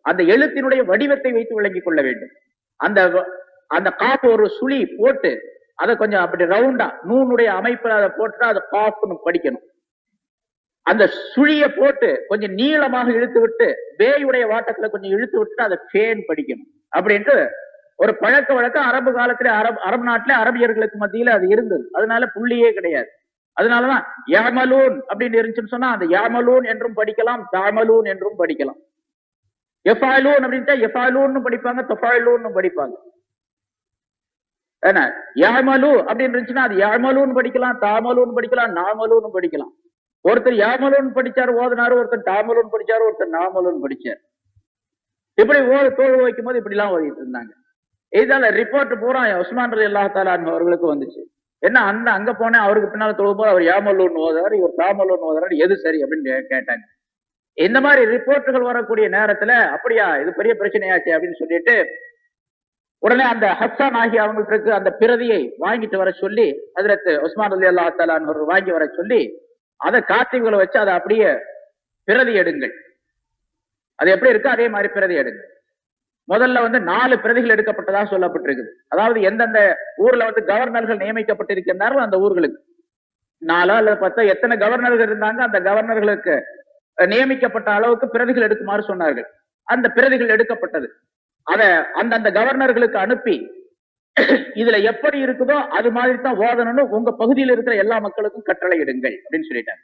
அந்த எழுத்தினுடைய வடிவத்தை வைத்து விளங்கிக் கொள்ள வேண்டும். அந்த காஃப் ஒரு சுழி போட்டு அதை கொஞ்சம் அப்படி ரவுண்டா நூனுடைய அமைப்புல அதை போட்டுட்டா அதை காஃப்னு படிக்கணும். அந்த சுழிய போட்டு கொஞ்சம் நீளமாக இழுத்து விட்டு வேயுடைய வாட்டத்துல கொஞ்சம் இழுத்து விட்டு அதை ஃபேன் படிக்கணும் அப்படின்ட்டு ஒரு பழக்க வழக்கம் அரபு காலத்துல அரபு நாட்டுல அரபியர்களுக்கு மத்தியில அது இருந்தது. அதனால புள்ளியே கிடையாது. அதனாலதான் யாமலூன் அப்படின்னு இருந்துச்சுன்னு சொன்னா அந்த யாமலூன் என்றும் படிக்கலாம், தாமலூன் என்றும் படிக்கலாம். எஃபாலூன் அப்படின்ட்டா எஃபாலூன்னு படிப்பாங்க, தொஃபாலூன்னு படிப்பாங்க. ஏன்னா யாமலு அப்படின்னு இருந்துச்சுன்னா அது யாமலுன்னு படிக்கலாம், தாமலுன்னு படிக்கலாம், நாமலுன்னு படிக்கலாம். ஒருத்தர் யாமலுன்னு படிச்சாரு ஓதுனாரு, ஒருத்தர் தாமலுன்னு படிச்சாரு, ஒருத்தர் நாமலுன்னு படிச்சார். இப்படி தோல் வைக்கும் போது இப்படி எல்லாம் ஓதிட்டு இருந்தாங்க. இதனால ரிப்போர்ட் பூரா உஸ்மான் ரலியல்லாஹு தஆலா அன்ஹு அவர்களுக்கு வந்துச்சு. என்ன அங்க போனேன், அவருக்கு பின்னால தொழுகும் போது அவர் யாமலுன்னு ஓதுறாரு, இவர் தாமலுன்னு ஓதுறாரு, எது சரி அப்படின்னு கேட்டாங்க. இந்த மாதிரி ரிப்போர்ட்டுகள் வரக்கூடிய நேரத்துல அப்படியா இது பெரிய பிரச்சனையாச்சு அப்படின்னு சொல்லிட்டு உடனே அந்த ஹஸ்ஸான் ஆகிய அவங்களுக்கு அந்த பிரதியை வாங்கிட்டு வர சொல்லி ஹஜ்ரத் உஸ்மான் ரலியல்லாஹு தஆலா அன்ஹு வாங்கி வர சொல்லி அதை காத்திகளை வச்சு அதை அப்படியே பிரதி எடுங்கள், அது எப்படி இருக்கு அதே மாதிரி பிரதி எடுங்கள். முதல்ல 4 பிரதிகள் எடுக்கப்பட்டதாக சொல்லப்பட்டிருக்குது. அதாவது எந்தெந்த ஊர்ல கவர்னர்கள் நியமிக்கப்பட்டிருக்கிறார்களோ அந்த ஊர்களுக்கு 4 அல்லது 10 எத்தனை கவர்னர்கள் இருந்தாங்க அந்த கவர்னர்களுக்கு நியமிக்கப்பட்ட அளவுக்கு பிரதிகள் எடுக்குமாறு சொன்னார்கள். அந்த பிரதிகள் எடுக்கப்பட்டது. அத அந்தந்த கவர்னர்களுக்கு அனுப்பி இதுல எப்படி இருக்குதோ அது மாதிரி தான் ஓதணும்னு உங்க பகுதியில் இருக்கிற எல்லா மக்களுக்கும் கட்டளை இடுங்கள் அப்படின்னு சொல்லிட்டாங்க.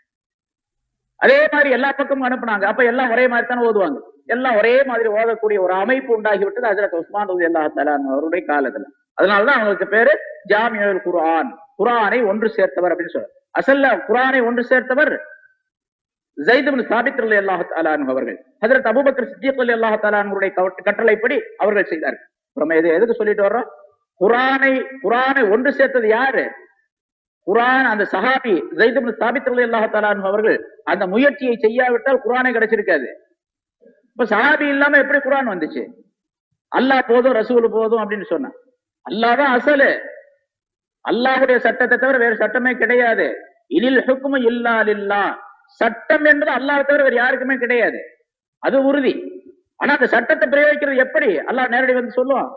அதே மாதிரி எல்லா பக்கமும் அனுப்புனாங்க. அப்ப எல்லாம் ஒரே மாதிரி தானே ஓதுவாங்க, எல்லாம் ஒரே மாதிரி ஓதக்கூடிய ஒரு அமைப்பு உண்டாகிவிட்டது ஹஜ்ரத் உஸ்மான் ரலியல்லாஹு தஆலா அவருடைய காலத்துல. அதனாலதான் அவங்களுக்கு பேரு ஜாமியுல் குர்ஆன், குர்ஆனை ஒன்று சேர்த்தவர் அப்படின்னு சொல்றாரு. அசல்ல குர்ஆனை ஒன்று சேர்த்தவர் ஸைத் இப்னு சாபித் ரலியல்லாஹு தஆலா அவர்கள். ஹஜ்ரத் அபூபக்கர் சித்திக் ரலியல்லாஹு தஆலா அவருடைய கட்டளைப்படி அவர்கள் செய்தார்கள். நம்ம எதுக்கு சொல்லிட்டு வர்றோம்? குர்ஆனை ஒன்று சேர்த்தது யாரு? குர்ஆன் அந்த சஹாபி ஸைத் இப்னு சாபித் ரலியல்லாஹு தஆலா அவர்கள் அந்த முயற்சியை செய்யாவிட்டால் குர்ஆனே கிடைச்சிருக்காது. இப்ப சஹாபி இல்லாம எப்படி குர்ஆன் வந்துச்சு? அல்லாஹ் போதும் ரசூல் போதும் அப்படின்னு சொன்னான். அல்லாஹ் தான் அசலு, அல்லாஹ்வுடைய சட்டத்தை தவிர வேற சட்டமே கிடையாது. இனில் ஹுக்மு இல்லா லில்லாஹ், சட்டம் என்பது அல்லாஹ்வை தவிர வேற யாருக்குமே கிடையாது, அது உறுதி. ஆனா அந்த சட்டத்தை பிரயோகிக்கிறது எப்படி? அல்லாஹ் நேரடி சொல்லுவான்?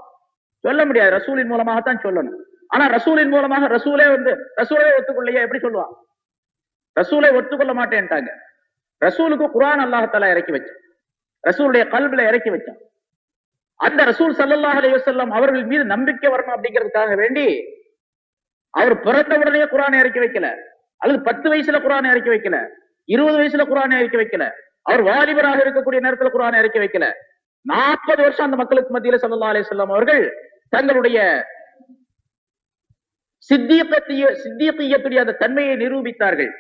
சொல்ல முடியாது, ரசூலின் மூலமாகத்தான் சொல்லணும். ஆனா ரசூலின் மூலமாக ரசூலே ஒத்துக்கொள்ளையா? எப்படி சொல்லுவான்? ரசூலை ஒத்துக்கொள்ள மாட்டேன்ட்டாங்க. ரசூலுக்கு குர்ஆன் அல்லாஹ் தஆலா இறக்கி வச்சான், ரசூலுடைய கல்வில இறக்கி வச்சான். அந்த ரசூல் ஸல்லல்லாஹு அலைஹி வஸல்லம் அவர்கள் மீது நம்பிக்கை வரணும் அப்படிங்கிறதுக்காக வேண்டி அவர் பிறந்த உடனே குர்ஆனை இறக்கி வைக்கல, அல்லது 10 வயசுல குர்ஆனை இறக்கி வைக்கல, 20 வயசுல குர்ஆனை இறக்கி வைக்கல, அவர் வாலிபராக இருக்கக்கூடிய நேரத்துல குர்ஆனை இறக்கி வைக்கல. 40 வருஷம் அந்த மக்களுக்கு மத்தியில ஸல்லல்லாஹு அலைஹி வஸல்லம் அவர்கள் தங்களுடைய சித்தியத்துடைய அந்த தன்மையை நிரூபித்தார்கள்,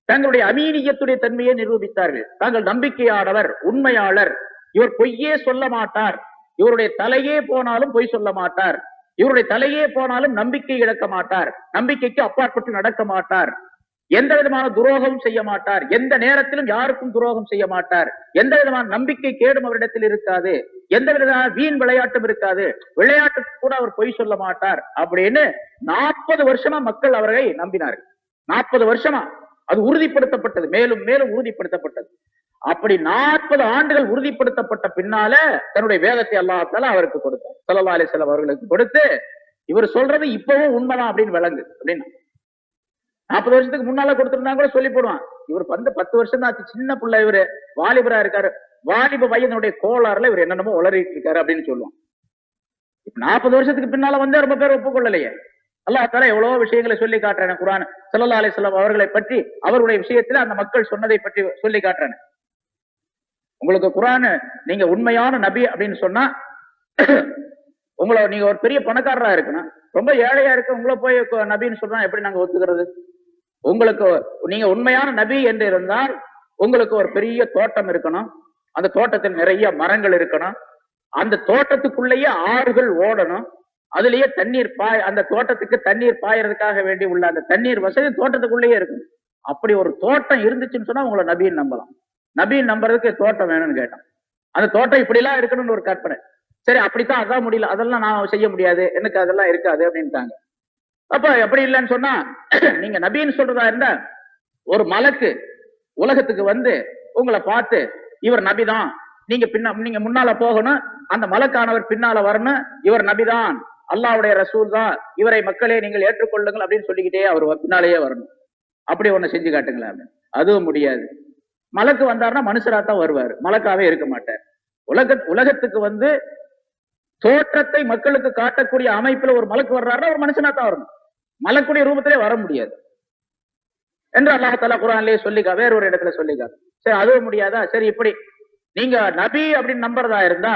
தங்களுடைய அமீனியத்துடைய தன்மையை நிரூபித்தார்கள். தாங்கள் நம்பிக்கையானவர், உண்மையாளர், இவர் பொய்யே சொல்ல மாட்டார், இவருடைய தலையே போனாலும் பொய் சொல்ல மாட்டார், இவருடைய தலையே போனாலும் நம்பிக்கை இழக்க மாட்டார், நம்பிக்கைக்கு அப்பாற்பட்டு நடக்க மாட்டார், எந்த விதமான துரோகமும் செய்ய மாட்டார், எந்த நேரத்திலும் யாருக்கும் துரோகம் செய்ய மாட்டார், எந்த விதமான நம்பிக்கை கேடும் அவரிடத்தில் இருக்காது, எந்த விதமான வீண் விளையாட்டும் இருக்காது, விளையாட்டுக்கு கூட அவர் பொய் சொல்ல மாட்டார் அப்படின்னு 40 வருஷமா மக்கள் அவரை நம்பினார்கள். 40 வருஷமா அது உறுதிப்படுத்தப்பட்டது, மேலும் மேலும் உறுதிப்படுத்தப்பட்டது. அப்படி 40 ஆண்டுகள் உறுதிப்படுத்தப்பட்ட பின்னால தன்னுடைய வேதத்தை அல்லாஹ் தஆலா அவருக்கு கொடுத்தார், ஸல்லல்லாஹு அலைஹி வஸல்லம் அவர்களுக்கு கொடுத்து, இவர் சொல்றது இப்பவும் உண்மைதான் அப்படின்னு விளங்கு அப்படின்னு. 40 வருஷத்துக்கு முன்னால கொடுத்திருந்தா கூட சொல்லி போடுவான், இவர் 10 வருஷம் தான் ஆச்சு, சின்ன பிள்ளை, இவரு வாலிபரா இருக்காரு, வாலிப வயதுடைய கோளாறுல இவர் என்னென்னமோ உளறிட்டு இருக்காரு அப்படின்னு சொல்லுவான். இப்ப 40 வருஷத்துக்கு பின்னால ரொம்ப பேர் ஒப்புக்கொள்ளலையே. அல்லாஹ் தஆலா எவ்வளவு விஷயங்களை சொல்லி காட்டுறான குர்ஆன் ஸல்லல்லாஹு அலைஹி வஸல்லம் அவர்களை பற்றி, அவருடைய விஷயத்துல அந்த மக்கள் சொன்னதை பற்றி சொல்லி காட்டுறான. உங்களுக்கு குர்ஆன் நீங்க உண்மையான நபி அப்படின்னு சொன்னா, நீங்க ஒரு பெரிய பணக்காரரா இருக்கணும், ரொம்ப ஏழையா இருக்கு, உங்களை போய் நபின்னு சொல்றா எப்படி நாங்க ஒத்துக்கிறது? உங்களுக்கு நீங்க உண்மையான நபி என்று இருந்தால் உங்களுக்கு ஒரு பெரிய தோட்டம் இருக்கணும், அந்த தோட்டத்தில் நிறைய மரங்கள் இருக்கணும், அந்த தோட்டத்துக்குள்ளேயே ஆறுகள் ஓடணும், அதுலயே தண்ணீர் அந்த தோட்டத்துக்கு தண்ணீர் பாயறதுக்காக வேண்டி உள்ள அந்த தண்ணீர் வசதி தோட்டத்துக்குள்ளேயே இருக்கணும். அப்படி ஒரு தோட்டம் இருந்துச்சுன்னு சொன்னா உங்களை நபின்னு நம்பலாம். நபின்னு நம்புறதுக்கு தோட்டம் வேணும்னு கேட்டான். அந்த தோட்டம் இப்படி எல்லாம் இருக்கணும்னு ஒரு கற்பனை. சரி அப்படித்தான், அதான் முடியல, அதெல்லாம் நான் செய்ய முடியாது, எனக்கு அதெல்லாம் இருக்காது அப்படின்ட்டாங்க. அப்ப எப்படி இல்லைன்னு சொன்னா, நீங்க நபின்னு சொல்றதா இருந்தா ஒரு மலக்கு உலகத்துக்கு உங்களை பார்த்து இவர் நபிதான், நீங்க முன்னால போகணும், அந்த மலக்கானவர் பின்னால வரணும், இவர் நபிதான், அல்லாஹ்வுடைய ரசூல் தான், இவரை மக்களே நீங்கள் ஏற்றுக்கொள்ளுங்கள் அப்படின்னு சொல்லிக்கிட்டே அவர் பின்னாலேயே வரணும். அப்படி ஒண்ணு செஞ்சு காட்டுங்களேன் அப்படின்னு. அதுவும் முடியாது. மலக்கு வந்தாருன்னா மனுஷராத்தான் வருவார், மலக்காவே இருக்க மாட்டார். உலகத்துக்கு தோற்றத்தை மக்களுக்கு காட்டக்கூடிய அமைப்புல ஒரு மலக்கு வர்றாருன்னா ஒரு மனுஷனாத்தான் வரணும், மலக்குடைய ரூபத்திலே வர முடியாது என்று அல்லாஹ் தஆலா குர்ஆன்லயே வேற ஒரு இடத்துல சொல்லிக்காரு. சரி அதுவும் முடியாதா? சரி இப்படி நீங்க நபி அப்படின்னு நம்புறதா இருந்தா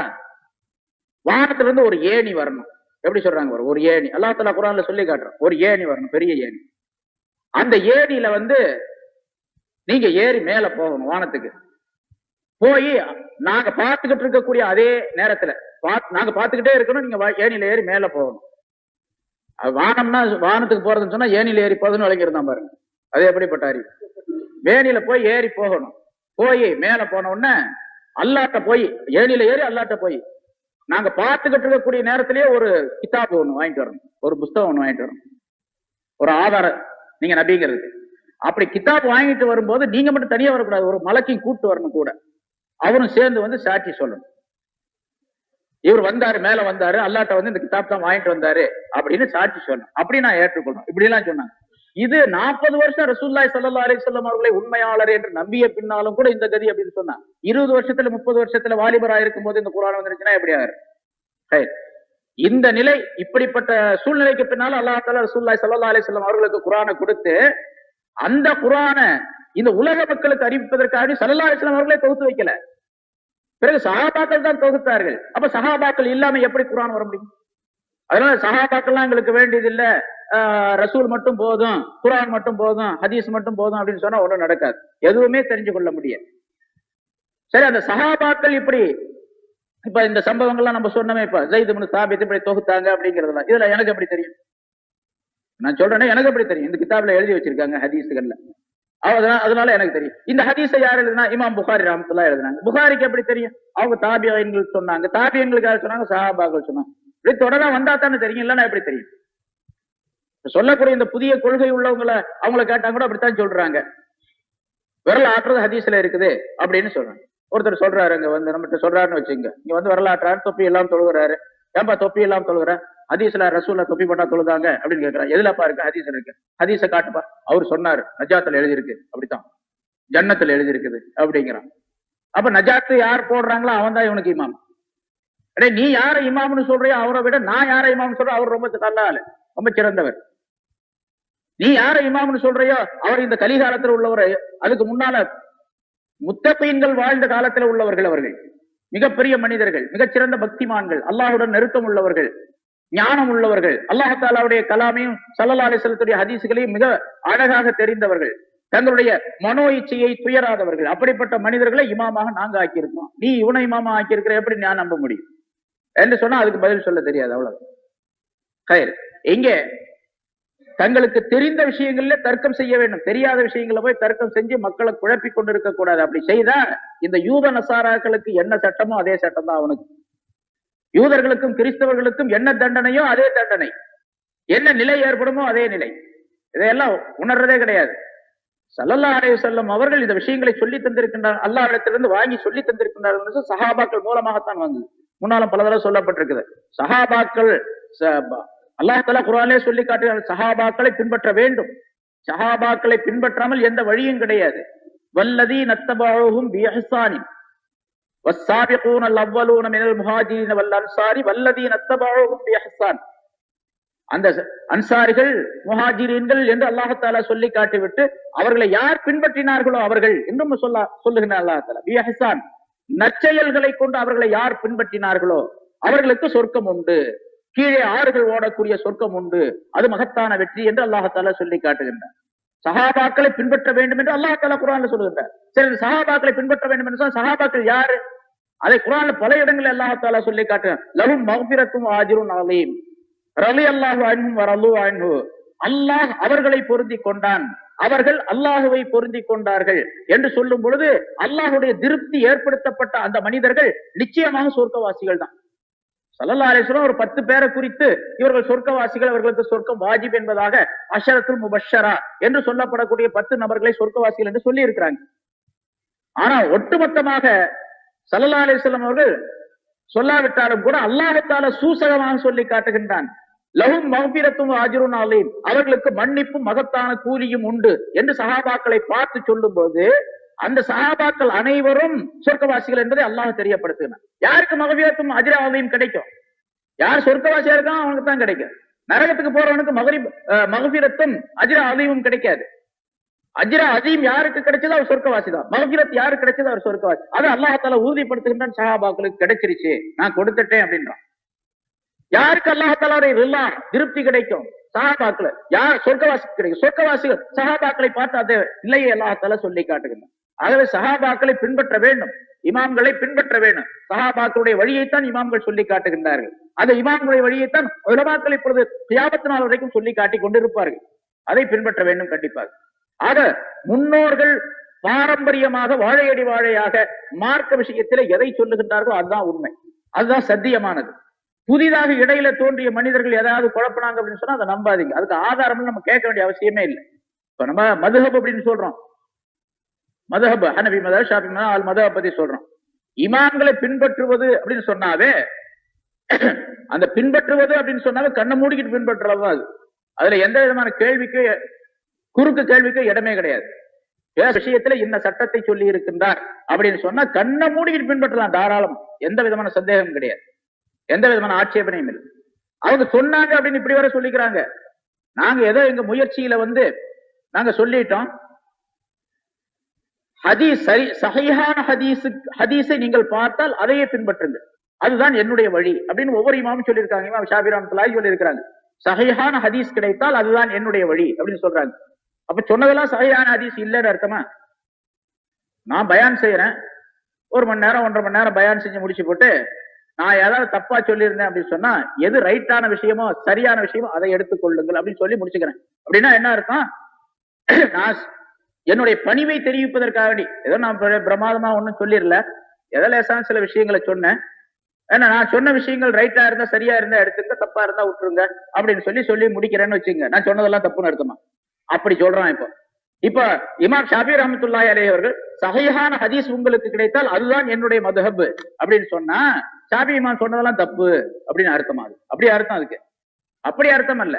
வானத்திலிருந்து ஒரு ஏணி வரணும், எப்படி சொல்றாங்க ஒரு ஏணி, அல்லாஹ் தஆலா குர்ஆன்ல சொல்லி காட்டுறான். ஒரு ஏணி வரணும், பெரிய ஏணி. அந்த ஏணியில நீங்க ஏறி மேல போகணும் வானத்துக்கு. போய் நாங்க பார்த்துக்கிட்டு இருக்கக்கூடிய அதே நேரத்துல நாங்க பார்த்துக்கிட்டே இருக்கணும், நீங்க ஏணியில ஏறி மேல போகணும். வானம்னா வானத்துக்கு போறதுன்னு சொன்னா ஏணியில ஏறி போறதுன்னு விளங்கிருந்தான் பாருங்க. அது எப்படிப்பட்ட அறிவு. ஏணியில போய் ஏறி போகணும். போய் மேல போன உடனே அல்லாட்ட போய் ஏணியில ஏறி அல்லாட்ட போய் நாங்க பார்த்துக்கிட்டு இருக்கக்கூடிய நேரத்திலேயே ஒரு கிதாபு ஒண்ணு வாங்கிட்டு வரணும், ஒரு புஸ்தகம் ஒண்ணு வாங்கிட்டு வரணும், ஒரு ஆதாரம் நீங்க நபிங்கிறது. அப்படி கிதாப் வாங்கிட்டு வரும்போது நீங்க மட்டும் தனியா வரக்கூடாது, ஒரு மலக்கையும் கூட்டு வரணும் கூட. அவரும் சேர்ந்து சாட்சி சொல்லணும். இவர் வந்தாரு, மேல வந்தாரு, அல்லாட்ட இந்த கிதாப் தான் வாங்கிட்டு வந்தாரு அப்படின்னு சாட்சி சொல்லணும். அப்படி நான் ஏற்றுக்கொள்ளணும். இப்படி எல்லாம் சொன்னாங்க. இது 40 வருஷம் ரசூலுல்லாஹி ஸல்லல்லாஹு அலைஹி வஸல்லம் அவர்களை உண்மையாளர் என்று நம்பிய பின்னாலும் கூட இந்த கதி அப்படின்னு சொன்னாங்க. 20 வருஷத்துல 30 வருஷத்துல வாலிபரா இருக்கும் போது இந்த குர்ஆன் வந்துருச்சுன்னா எப்படி ஆகும்? இந்த நிலை, இப்படிப்பட்ட சூழ்நிலைக்கு பின்னாலும் அல்லாஹ் தஆலா ரசூலுல்லாஹி ஸல்லல்லாஹு அலைஹி வஸல்லம் அவர்களுக்கு குர்ஆனை கொடுத்து அந்த குர்ஆனை இந்த உலக மக்களுக்கு அறிவிப்பதற்காக ஸல்லல்லாஹு அலைஹி வஸல்லம் அவர்களே தொகுத்து வைக்கல. பிறகு சஹாபாக்கள் தான் தொகுத்தார்கள். அப்ப சஹாபாக்கள் இல்லாம எப்படி குர்ஆன் வர முடியும்? அதனால சஹாபாக்கள்லாம் எங்களுக்கு வேண்டியது இல்ல, ரசூல் மட்டும் போதும், குர்ஆன் மட்டும் போதும், ஹதீஸ் மட்டும் போதும் அப்படின்னு சொன்னா ஒண்ணும் நடக்காது. எதுவுமே தெரிஞ்சு கொள்ள முடியாது. சரி, அந்த சஹாபாக்கள் இப்படி இப்ப இந்த சம்பவங்கள்லாம் நம்ம சொன்னோமே, இப்ப ஸைத் இப்னு சாபித் இப்படி தொகுத்தாங்க அப்படிங்கறதெல்லாம் இதுல எனக்கு எப்படி தெரியும்? நான் சொல்றேன்னா எனக்கு எப்படி தெரியும்? இந்த கிதாப்ல எழுதி வச்சிருக்காங்க ஹதீஸ்கள்ல. அதனால எனக்கு தெரியும். இந்த ஹதீஸை யார் எழுதுனா? இமாம் புகாரி ரஹ்மத்துல்லாஹி எழுதுனாங்க. புகாரிக்கு எப்படி தெரியும்? அவங்க தாபியீன்கள் சொன்னாங்க. தாபியீன்களுக்கு யார் சொன்னாங்க? சஹாபாக்கள் சொன்னாங்க. இப்படி தொடரா வந்தா தானே தெரியும், இல்லன்னா எப்படி தெரியும்? சொல்லக்கூடிய இந்த புதிய கொள்கை அவங்கள கேட்டா கூட அப்படித்தான் சொல்றாங்க. விரல் ஆற்றுறது ஹதீஸ்ல இருக்குது அப்படின்னு சொல்றாங்க. ஒருத்தர் சொல்றாரு, அங்க நம்மகிட்ட சொல்றாருன்னு வச்சுங்க, இங்க விரல் ஆற்றாரு, தொப்பி எல்லாம் தொழுகிறாரு. ஏன்பா தொப்பி எல்லாம் தொழுகிற? ஹதீஸ்ல ரசூல்ல தொப்பி போட்டா தொழுதாங்க அப்படின்னு கேட்கிறான். எதுலப்பா இருக்கு? ஹதீஸ்ல இருக்கு. ஹதீஸை காட்டுப்பா. அவர் சொன்னாரு நஜாத்துல எழுதிருக்கு, அப்படித்தான் ஜன்னத்துல எழுதிருக்குது அப்படிங்கிறான். அப்ப நஜாத்து யார் போடுறாங்களோ அவன் தான் இவனுக்கு இமாம். நீ யார இமாம்னு சொல்றியோ அவரை விட நான் யார இமாம்னு சொல்றேன் அவர் ரொம்ப நல்ல ஆளு, ரொம்ப சிறந்தவர். நீ யார இமாம்னு சொல்றியோ அவர் இந்த கலிகாலத்தில் உள்ளவர். அதுக்கு முன்னால முத்தகீன்கள் வாழ்ந்த காலத்துல உள்ளவர்கள். அவர்கள் மிகப்பெரிய மனிதர்கள், மிகச்சிறந்த பக்திமான்கள், அல்லாஹுடன் நெருக்கம் உள்ளவர்கள், ஞானம் உள்ளவர்கள், அல்லாஹ் தஆலாவுடைய கலாமையும் ஸல்லல்லாஹு அலைஹி வஸல்லத்துடைய ஹதீஸ்களையும் மிக அழகாக தெரிந்தவர்கள், தங்களுடைய மனோ இச்சையை துயராதவர்கள். அப்படிப்பட்ட மனிதர்களை இமாமாக நாங்க ஆக்கியிருக்கோம். நீ இவனை இமாமா ஆக்கியிருக்கிற, எப்படி நான் நம்ப முடியும் என்று சொன்னா அதுக்கு பதில் சொல்ல தெரியாது. அவ்வளவு. எங்க தங்களுக்கு தெரிந்த விஷயங்கள்ல தர்க்கம் செய்ய வேண்டும், தெரியாத விஷயங்கள போய் தர்க்கம் செஞ்சு மக்களை குழப்பி கொண்டு இருக்க கூடாது. அப்படி செய்தா இந்த யூத நசாராக்களுக்கு என்ன சட்டமோ அதே சட்டம் தான் அவனுக்கு. யூதர்களுக்கும் கிறிஸ்தவர்களுக்கும் என்ன தண்டனையோ அதே தண்டனை, என்ன நிலை ஏற்படுமோ அதே நிலை. இதையெல்லாம் உணர்றதே கிடையாது. ஸல்லல்லாஹு அலைஹி வஸல்லம் அவர்கள் இந்த விஷயங்களை சொல்லி தந்திருக்கின்றார், அல்லாஹ்விடத்திலிருந்து வாங்கி சொல்லி தந்திருக்கின்றார்கள். சஹாபாக்கள் மூலமாகத்தான் வந்தது. முன்னாலும் பல தடவை சொல்லப்பட்டிருக்குது. சஹாபாக்கள் அல்லாஹ் தஆலா குர்ஆனிலே சொல்லி காட்டுகிறார், சஹாபாக்களை பின்பற்ற வேண்டும். சஹாபாக்களை பின்பற்றாமல் எந்த வழியும் கிடையாது. வல்லதீன தபஊஹும் பிஇஹ்சானின் வஸ்ஸாபிகூன அல்-அவ்வலூன மினல் முஹாஜிரின வல் அன்சாரி வல்லதீன தபஊஹும் பிஇஹ்சான். அந்த அன்சாரிகள் முஹாஜிரீன்கள் என்று அல்லாஹ் தஆலா சொல்லி காட்டிவிட்டு அவர்களை யார் பின்பற்றினார்களோ அவர்கள் இன்னும் சொல்லுகின்ற அல்லாஹ் தஆலா பிஇஹ்சான், நற்செயல்களை கொண்டு அவர்களை யார் பின்பற்றினார்களோ அவர்களுக்கு சொர்க்கம் உண்டு, கீழே ஆறுகள் ஓடக்கூடிய சொர்க்கம் உண்டு, அது மகத்தான வெற்றி என்று அல்லாஹ் தஆலா சொல்லி காட்டுகின்றார். சஹாபாக்களை பின்பற்ற வேண்டும் என்று அல்லாஹ் தஆலா குர்ஆன்ல சொல்லுகின்றார். சரி, சஹாபாக்களை பின்பற்ற வேண்டும் என்று சொன்னா சஹாபாக்கள் யாரு? அதை குர்ஆன்ல பல இடங்களில் அல்லாஹ் தஆலா சொல்லி காட்டுகிறார். லஹும் மக்ஃபிரத்தும் அஜ்ருன் அலீம் ரலியல்லாஹு அன்ஹும் வரது அன்ஹு. அல்லாஹ் அவர்களை பொருந்தி கொண்டான், அவர்கள் அல்லாஹுவை பொருந்தி கொண்டார்கள் என்று சொல்லும் பொழுது அல்லாஹுடைய திருப்தி ஏற்படுத்தப்பட்ட அந்த மனிதர்கள் நிச்சயமாக சொர்க்கவாசிகள் தான். ஸல்லல்லாஹு அலைஹி வஸல்லம் ஒரு 10 பேரை குறித்து இவர்கள் சொர்க்கவாசிகள், அவர்களுக்கு சொர்க்கம் வாஜிப் என்பதாக அஷரத்துல் முபஷ்ஷரா என்று சொல்லப்படக்கூடிய 10 நபர்களை சொர்க்கவாசிகள் என்று சொல்லி இருக்கிறாங்க. ஆனா ஒட்டுமொத்தமாக ஸல்லல்லாஹு அலைஹி வஸல்லம் அவர்கள் சொல்லாவிட்டாலும் கூட அல்லாஹ் தஆலா சூசகமாக சொல்லி காட்டுகின்றான். லஹும் மக்ஃபிரத்தும் அஜ்ருன் அலீம், அவர்களுக்கு மன்னிப்பும் மகத்தான கூலியும் உண்டு என்று சஹாபாக்களை பார்த்து சொல்லும் போது அந்த சஹாபாக்கள் அனைவரும் சொர்க்கவாசிகள் என்பதை அல்லாஹ் தெரியப்படுத்தினார். யாருக்கு மக்ஃபிரத்தும் அஜ்ரு அலீம் கிடைக்கும்? யார் சொர்க்கவாசியா இருக்கான் அவனுக்கு தான் கிடைக்கும். நரகத்துக்கு போறவனுக்கு மக்ஃபிரத்தும் அஜ்ரு அலீமும் கிடைக்காது. அஜ்ரு அலீம் யாருக்கு கிடைச்சதோ அவர் சொர்க்கவாசி தான், மக்ஃபிரத் யாருக்கு கிடைச்சதோ அவர் சொர்க்கவாசி. அது அல்லாஹ் தஆலா உறுதிப்படுத்துகின்றான், சஹாபாக்களுக்கு கிடைச்சிருச்சு, நான் கொடுத்துட்டேன் அப்படின்றான். யாருக்கு அல்லாஹ்வுடைய ரில்லா திருப்தி கிடைக்கும்? சஹாபாக்கள். யார் சொர்க்கவாசி கிடைக்கும்? சொர்க்கவாசிகள் சஹாபாக்களை பார்த்து அதை இல்லையே அல்லாஹ் சொல்லி காட்டுகிறார். ஆகவே சஹாபாக்களை பின்பற்ற வேண்டும், இமாம்களை பின்பற்ற வேண்டும். சஹாபாக்களுடைய வழியைத்தான் இமாம்கள் சொல்லி காட்டுகின்றார்கள். அந்த இமாம்களுடைய வழியைத்தான் உலமாக்கள் இப்பொழுது கியாமத் நாள் வரைக்கும் சொல்லி காட்டிக் கொண்டிருப்பார்கள். அதை பின்பற்ற வேண்டும் கண்டிப்பாக. ஆக முன்னோர்கள் பாரம்பரியமாக வாழையடி வாழையாக மார்க்க விஷயத்தில் எதை சொல்லுகின்றார்களோ அதுதான் உண்மை, அதுதான் சத்தியமானது. புதிதாக இடையில தோன்றிய மனிதர்கள் ஏதாவது குழப்பினாங்க அப்படின்னு சொன்னா அதை நம்பாதீங்க. அதுக்கு ஆதாரம் நம்ம கேட்க வேண்டிய அவசியமே இல்லை. இப்ப நம்ம மதுஹப் அப்படின்னு சொல்றோம், மதுஹப் ஹனபி மதுஹப், ஷாஃபி மதுஹப், அல் மதுஹப் பத்தி சொல்றோம். இமாம்களை பின்பற்றுவது அப்படின்னு சொன்னாவே, அந்த பின்பற்றுவது அப்படின்னு சொன்னாவே கண்ணை மூடிக்கிட்டு பின்பற்றுறதுதான் அது. அதுல எந்த விதமான கேள்விக்கு குறுக்கு கேள்விக்கு இடமே கிடையாது. விஷயத்துல இந்த சட்டத்தை சொல்லி இருக்கின்றார் அப்படின்னு சொன்னா கண்ணை மூடிக்கிட்டு பின்பற்றலாம் தாராளம், எந்த விதமான சந்தேகம் கிடையாது, எந்த விதமான ஆட்சேபனையும் இல்லை. அவங்க சொன்னாங்க அப்படின்னு இப்படி வர சொல்லிக்கிறாங்க. நாங்க ஏதோ எங்க முயற்சியில நாங்க சொல்லிட்டோம். ஹதீஸ் சரி, சஹீஹான ஹதீஸை நீங்கள் பார்த்தால் அதையே பின்பற்றுங்கள், அதுதான் என்னுடைய வழி அப்படின்னு ஒவ்வொரு இமாமும் சொல்லியிருக்காங்க. இமாம் ஷாஃபி ரஹ்மத்துல்லாஹி சொல்லியிருக்காங்க, சஹீஹான ஹதீஸ் கிடைத்தால் அதுதான் என்னுடைய வழி அப்படின்னு சொல்றாங்க. அப்ப சொன்னதெல்லாம் சஹீஹான ஹதீஸ் இல்லைன்னு அர்த்தமா? நான் பயான் செய்யறேன், 1 மணி நேரம் 1.5 மணி நேரம் பயான் செஞ்சு முடிச்சு போட்டு நான் ஏதாவது தப்பா சொல்லியிருந்தேன் அப்படின்னு சொன்னா எது ரைட்டான விஷயமோ சரியான விஷயமோ அதை எடுத்துக்கொள்ளுங்கள் அப்படின்னு சொல்லி முடிச்சுக்கிறேன். அப்படின்னா என்ன அர்த்தம்? நான் என்னுடைய பணிவை தெரிவிப்பதற்காக வேண்டி ஏதோ நான் பிரமாதமா ஒன்னும் சொல்லிடல, ஏதோ லேசான சில விஷயங்களை சொன்னேன். ஏன்னா நான் சொன்ன விஷயங்கள் ரைட்டா இருந்தா சரியா இருந்தா எடுத்துங்க, தப்பா இருந்தா விட்டுருங்க அப்படின்னு சொல்லி முடிக்கிறேன்னு வச்சுங்க. நான் சொன்னதெல்லாம் தப்புன்னு அர்த்தமா? அப்படி சொல்றான். இப்ப இமாம் ஷாஃபி ரஹ்மத்துல்லாஹி அலைஹி அவர்கள் சஹீஹான ஹதீஸ் உங்களுக்கு கிடைத்தால் அதுதான் என்னுடைய மதுஹப் அப்படின்னு சொன்னா ஷாஃபி இமாம் சொன்னதெல்லாம் தப்பு அப்படின்னு அர்த்தமா? அது அப்படி அர்த்தம், அதுக்கு அப்படி அர்த்தம் அல்ல.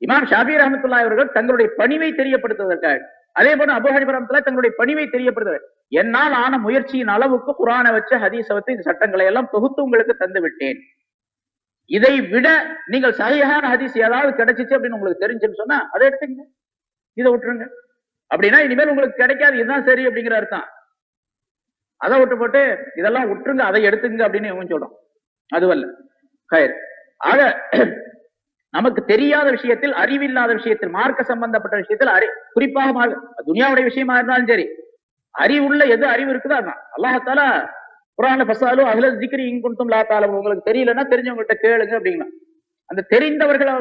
இமாம் ஷாஃபி ரஹ்மத்துல்லாஹி அவர்கள் தங்களுடைய பணிவை தெரியப்படுத்துவதற்காக, அதே போல அபூ ஹனீஃபா ரஹ்மத்துல்லாஹி தங்களுடைய பணிவை தெரியப்படுத்துவர். என்னால் ஆன முயற்சியின் அளவுக்கு குர்ஆனை வச்சு ஹதீஸை வச்சு இந்த சட்டங்களை எல்லாம் தொகுத்து உங்களுக்கு தந்து விட்டேன். இதை விட நீங்கள் சஹீஹான ஹதீஸ் ஏதாவது கிடைச்சிச்சு அப்படின்னு உங்களுக்கு தெரிஞ்சுன்னு சொன்னா அதை எடுத்துங்க, இதை விட்டுருங்க. அப்படின்னா இனிமேல் உங்களுக்கு கிடைக்காது, இதுதான் சரி அப்படிங்கிற அர்த்தம். அதை விட்டு போட்டு இதெல்லாம் விட்டுருங்க அதை எடுத்துங்க அப்படின்னு இவன் சொல்றான், அதுவல்ல. ஆக நமக்கு தெரியாத விஷயத்தில், அறிவில்லாத விஷயத்தில், மார்க்க சம்பந்தப்பட்ட விஷயத்தில், குறிப்பாக துனியாவுடைய விஷயமா இருந்தாலும் சரி, அறிவுள்ள எது அறிவு இருக்குதோ அதான். அல்லாஹ் தஆலா குர்ஆன்ல ஃபஸாலு அஹ்ல ஸிக்ரி இன் குன்தும் லா தஅலமூன், உங்களுக்கு தெரியலன்னா தெரிஞ்சவங்கள்ட்ட கேளுங்க அப்படின்னா, அந்த தெரிந்தவர்கள்